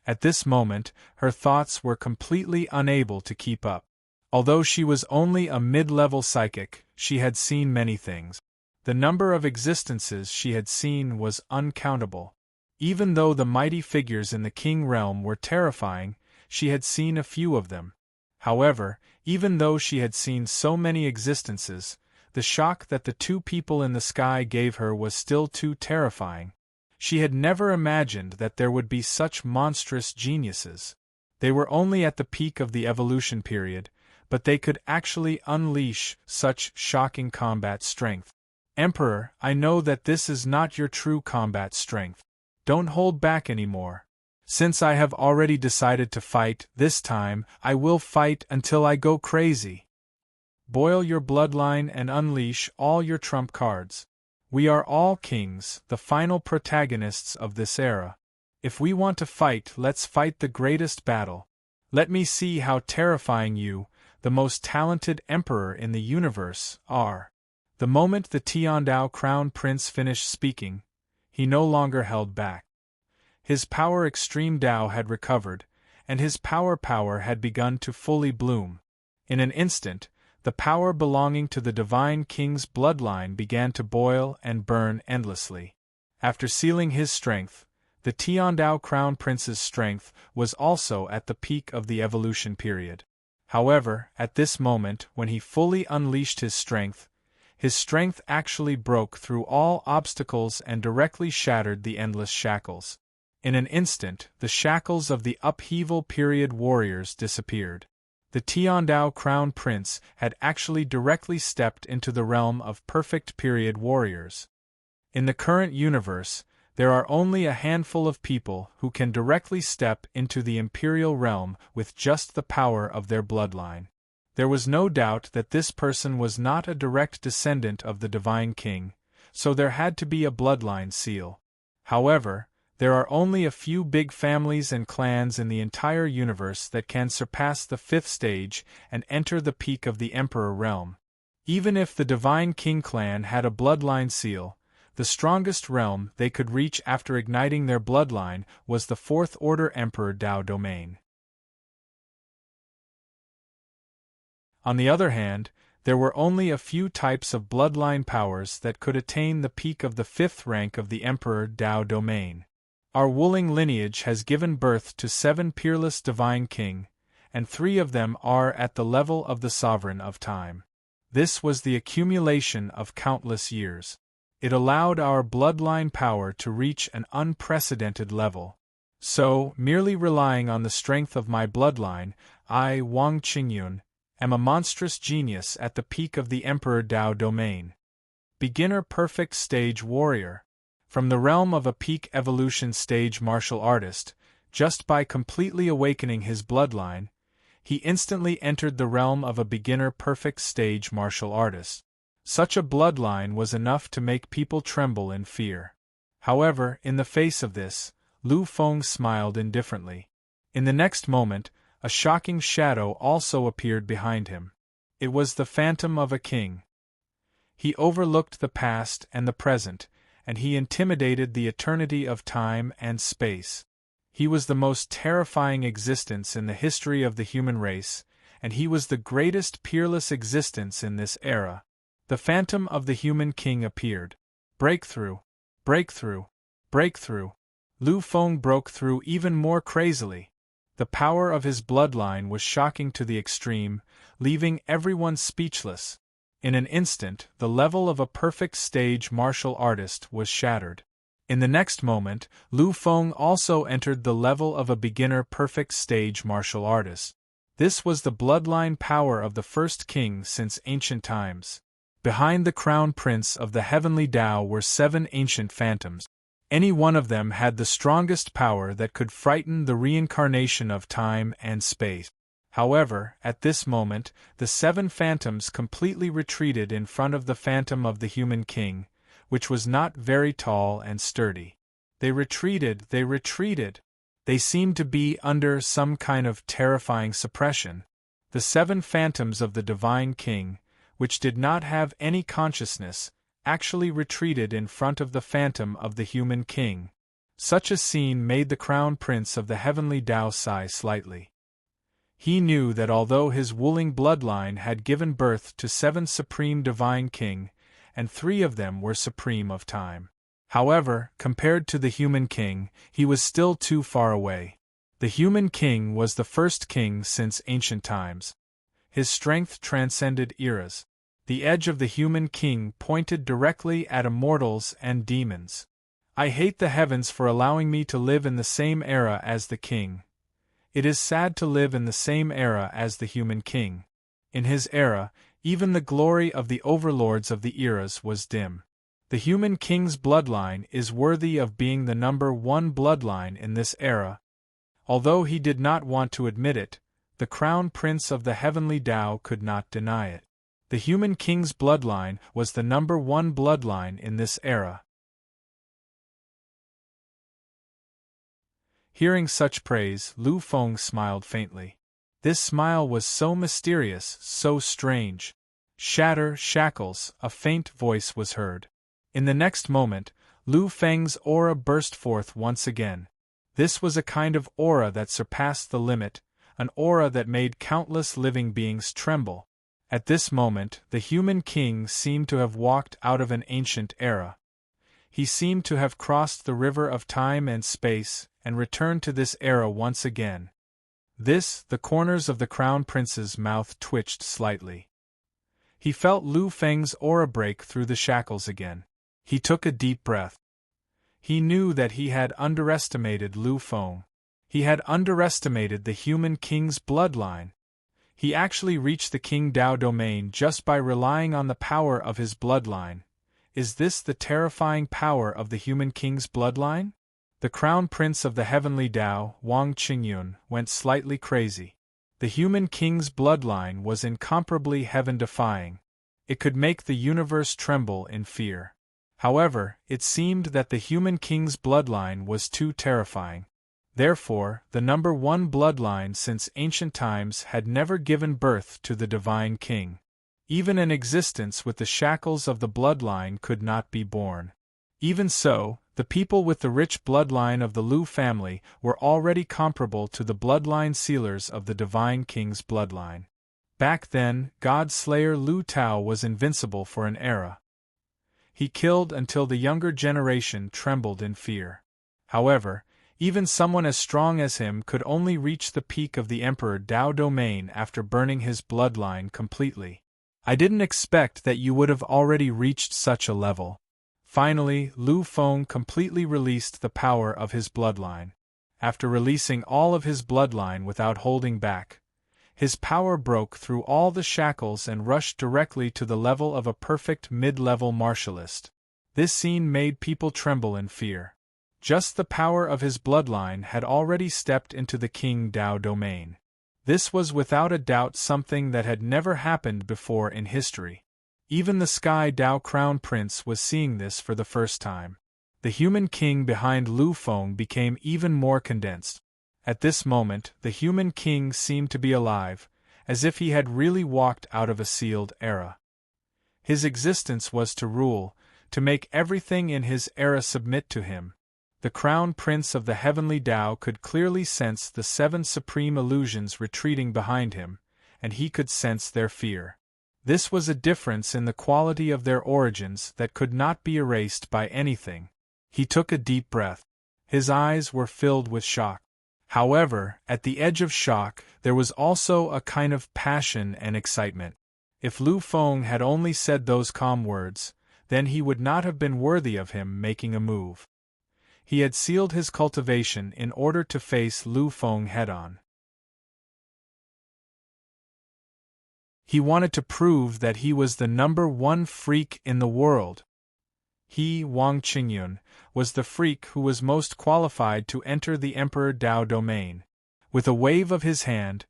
At this moment, her thoughts were completely unable to keep up. Although she was only a mid-level psychic, she had seen many things. The number of existences she had seen was uncountable. Even though the mighty figures in the king realm were terrifying, she had seen a few of them. However, even though she had seen so many existences, the shock that the two people in the sky gave her was still too terrifying. She had never imagined that there would be such monstrous geniuses. They were only at the peak of the evolution period, but they could actually unleash such shocking combat strength. Emperor, I know that this is not your true combat strength. Don't hold back anymore. Since I have already decided to fight, this time, I will fight until I go crazy. Boil your bloodline and unleash all your trump cards. We are all kings, the final protagonists of this era. If we want to fight, let's fight the greatest battle. Let me see how terrifying you, the most talented emperor in the universe, are. The moment the Tiandao Crown Prince finished speaking, he no longer held back. His power extreme Tao had recovered, and his power had begun to fully bloom. In an instant, the power belonging to the Divine King's bloodline began to boil and burn endlessly. After sealing his strength, the Tiandao Crown Prince's strength was also at the peak of the evolution period. However, at this moment when he fully unleashed his strength actually broke through all obstacles and directly shattered the endless shackles. In an instant, the shackles of the upheaval period warriors disappeared. The Tiandao Crown Prince had actually directly stepped into the realm of perfect period warriors. In the current universe, there are only a handful of people who can directly step into the imperial realm with just the power of their bloodline. There was no doubt that this person was not a direct descendant of the Divine King, so there had to be a bloodline seal. However, there are only a few big families and clans in the entire universe that can surpass the 5th stage and enter the peak of the Emperor realm. Even if the Divine King clan had a bloodline seal, the strongest realm they could reach after igniting their bloodline was the 4th Order Emperor Dao domain. On the other hand, there were only a few types of bloodline powers that could attain the peak of the 5th rank of the Emperor Dao domain. Our Wuling lineage has given birth to 7 peerless Divine King, and 3 of them are at the level of the Sovereign of Time. This was the accumulation of countless years. It allowed our bloodline power to reach an unprecedented level. So, merely relying on the strength of my bloodline, I, Wang Qingyun, am a monstrous genius at the peak of the Emperor Dao domain. Beginner perfect stage warrior. From the realm of a peak evolution stage martial artist, just by completely awakening his bloodline, he instantly entered the realm of a beginner perfect stage martial artist. Such a bloodline was enough to make people tremble in fear. However, in the face of this, Lu Feng smiled indifferently. In the next moment, a shocking shadow also appeared behind him. It was the phantom of a king. He overlooked the past and the present, and he intimidated the eternity of time and space. He was the most terrifying existence in the history of the human race, and he was the greatest peerless existence in this era. The phantom of the human king appeared. Breakthrough! Breakthrough! Breakthrough! Lu Feng broke through even more crazily. The power of his bloodline was shocking to the extreme, leaving everyone speechless. In an instant, the level of a perfect stage martial artist was shattered. In the next moment, Lu Feng also entered the level of a beginner perfect stage martial artist. This was the bloodline power of the first king since ancient times. Behind the crown prince of the heavenly Tao were 7 ancient phantoms. Any one of them had the strongest power that could frighten the reincarnation of time and space. However, at this moment, the 7 phantoms completely retreated in front of the phantom of the human king, which was not very tall and sturdy. They retreated. They seemed to be under some kind of terrifying suppression. The 7 phantoms of the divine king, which did not have any consciousness, actually retreated in front of the phantom of the human king. Such a scene made the crown prince of the heavenly Tao sigh slightly. He knew that although his Wuling bloodline had given birth to 7 supreme divine king, and 3 of them were supreme of time. However, compared to the human king, he was still too far away. The human king was the first king since ancient times. His strength transcended eras. The edge of the human king pointed directly at immortals and demons. I hate the heavens for allowing me to live in the same era as the king. It is sad to live in the same era as the human king. In his era, even the glory of the overlords of the eras was dim. The human king's bloodline is worthy of being the number 1 bloodline in this era. Although he did not want to admit it, the crown prince of the heavenly Tao could not deny it. The human king's bloodline was the number 1 bloodline in this era. Hearing such praise, Lu Feng smiled faintly. This smile was so mysterious, so strange. Shatter, shackles, a faint voice was heard. In the next moment, Lu Feng's aura burst forth once again. This was a kind of aura that surpassed the limit, an aura that made countless living beings tremble. At this moment, the human king seemed to have walked out of an ancient era. He seemed to have crossed the river of time and space, and returned to this era once again. The corners of the crown prince's mouth twitched slightly. He felt Lu Feng's aura break through the shackles again. He took a deep breath. He knew that he had underestimated Lu Feng. He had underestimated the human king's bloodline. He actually reached the King Dao domain just by relying on the power of his bloodline. Is this the terrifying power of the human king's bloodline? The crown prince of the heavenly Tao, Wang Qingyun, went slightly crazy. The human king's bloodline was incomparably heaven-defying. It could make the universe tremble in fear. However, it seemed that the human king's bloodline was too terrifying. Therefore, the number 1 bloodline since ancient times had never given birth to the divine king. Even an existence with the shackles of the bloodline could not be born. Even so, the people with the rich bloodline of the Lu family were already comparable to the bloodline sealers of the divine king's bloodline. Back then, God-slayer Lu Tao was invincible for an era. He killed until the younger generation trembled in fear. However, even someone as strong as him could only reach the peak of the Emperor Dao domain after burning his bloodline completely. I didn't expect that you would have already reached such a level. Finally, Lu Feng completely released the power of his bloodline. After releasing all of his bloodline without holding back, his power broke through all the shackles and rushed directly to the level of a perfect mid-level martialist. This scene made people tremble in fear. Just the power of his bloodline had already stepped into the King Dao domain. This was without a doubt something that had never happened before in history. Even the Sky Dao Crown Prince was seeing this for the first time. The human king behind Lu Feng became even more condensed. At this moment, the human king seemed to be alive, as if he had really walked out of a sealed era. His existence was to rule, to make everything in his era submit to him. The Crown Prince of the Heavenly Tao could clearly sense the 7 supreme illusions retreating behind him, and he could sense their fear. This was a difference in the quality of their origins that could not be erased by anything. He took a deep breath. His eyes were filled with shock. However, at the edge of shock, there was also a kind of passion and excitement. If Lu Feng had only said those calm words, then he would not have been worthy of him making a move. He had sealed his cultivation in order to face Lu Feng head-on. He wanted to prove that he was the #1 freak in the world. He, Wang Qingyun, was the freak who was most qualified to enter the Emperor Dao domain. With a wave of his hand,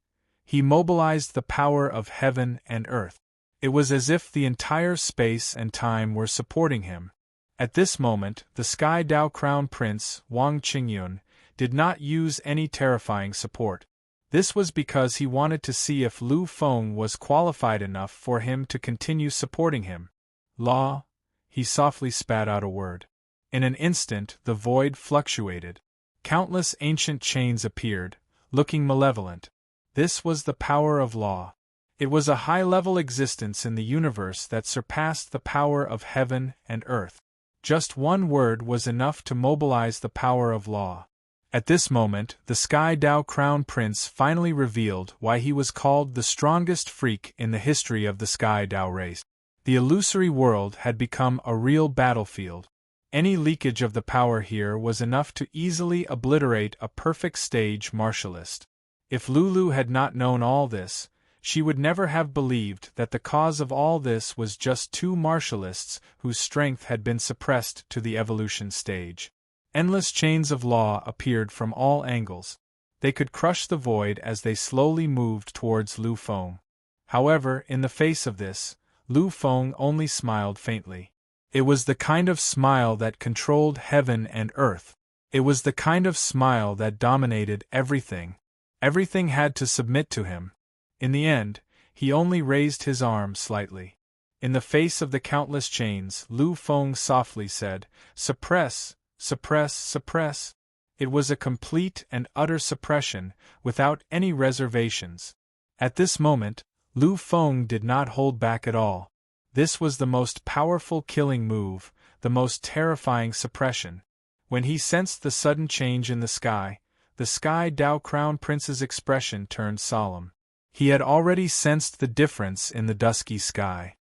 he mobilized the power of heaven and earth. It was as if the entire space and time were supporting him. At this moment, the Sky Dao Crown Prince, Wang Qingyun, did not use any terrifying support. This was because he wanted to see if Lu Feng was qualified enough for him to continue supporting him. Law, he softly spat out a word. In an instant, the void fluctuated. Countless ancient chains appeared, looking malevolent. This was the power of law. It was a high-level existence in the universe that surpassed the power of heaven and earth. Just one word was enough to mobilize the power of law. At this moment, the Sky Dao Crown Prince finally revealed why he was called the strongest freak in the history of the Sky Dao race. The illusory world had become a real battlefield. Any leakage of the power here was enough to easily obliterate a perfect stage martialist. If Lulu had not known all this, she would never have believed that the cause of all this was just two martialists whose strength had been suppressed to the evolution stage. Endless chains of law appeared from all angles. They could crush the void as they slowly moved towards Lu Feng. However, in the face of this, Lu Feng only smiled faintly. It was the kind of smile that controlled heaven and earth. It was the kind of smile that dominated everything. Everything had to submit to him. In the end, he only raised his arm slightly. In the face of the countless chains, Lu Feng softly said, "Suppress, suppress, suppress." It was a complete and utter suppression, without any reservations. At this moment, Lu Feng did not hold back at all. This was the most powerful killing move, the most terrifying suppression. When he sensed the sudden change in the Sky Dao Crown Prince's expression turned solemn. He had already sensed the difference in the dusky sky.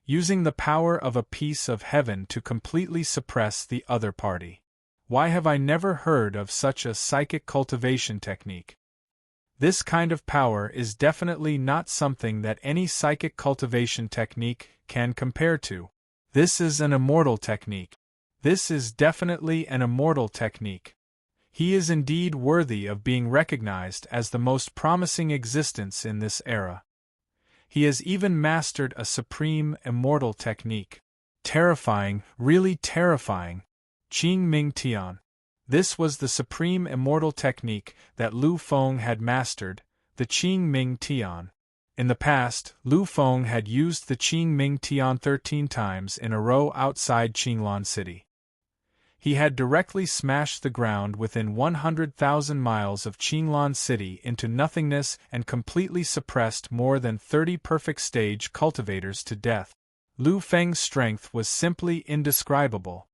Using the power of a piece of heaven to completely suppress the other party. Why have I never heard of such a psychic cultivation technique? This kind of power is definitely not something that any psychic cultivation technique can compare to. This is an immortal technique. This is definitely an immortal technique. He is indeed worthy of being recognized as the most promising existence in this era. He has even mastered a supreme immortal technique. Terrifying, really terrifying. Qing Ming Tian. This was the supreme immortal technique that Lu Feng had mastered, the Qing Ming Tian. In the past, Lu Feng had used the Qing Ming Tian 13 times in a row outside Qinglan City. He had directly smashed the ground within 100,000 miles of Qinglan City into nothingness and completely suppressed more than 30 perfect stage cultivators to death. Lu Feng's strength was simply indescribable.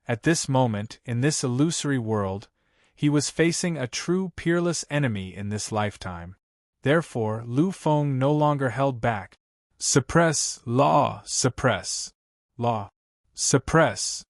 At this moment, in this illusory world, he was facing a true peerless enemy in this lifetime. Therefore, Lu Feng no longer held back. Suppress, law, suppress. Law. Suppress.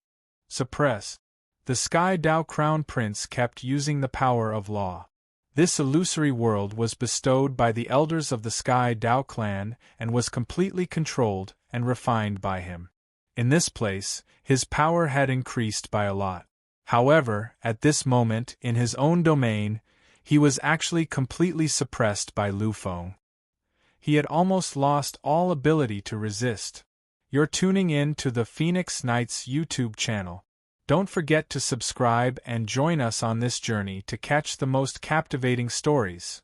Suppress. The Sky Dao Crown Prince kept using the power of law. This illusory world was bestowed by the elders of the Sky Dao clan and was completely controlled and refined by him. In this place, his power had increased by a lot. However, at this moment, in his own domain, he was actually completely suppressed by Lu Feng. He had almost lost all ability to resist. You're tuning in to the Phoenix Knights YouTube channel. Don't forget to subscribe and join us on this journey to catch the most captivating stories.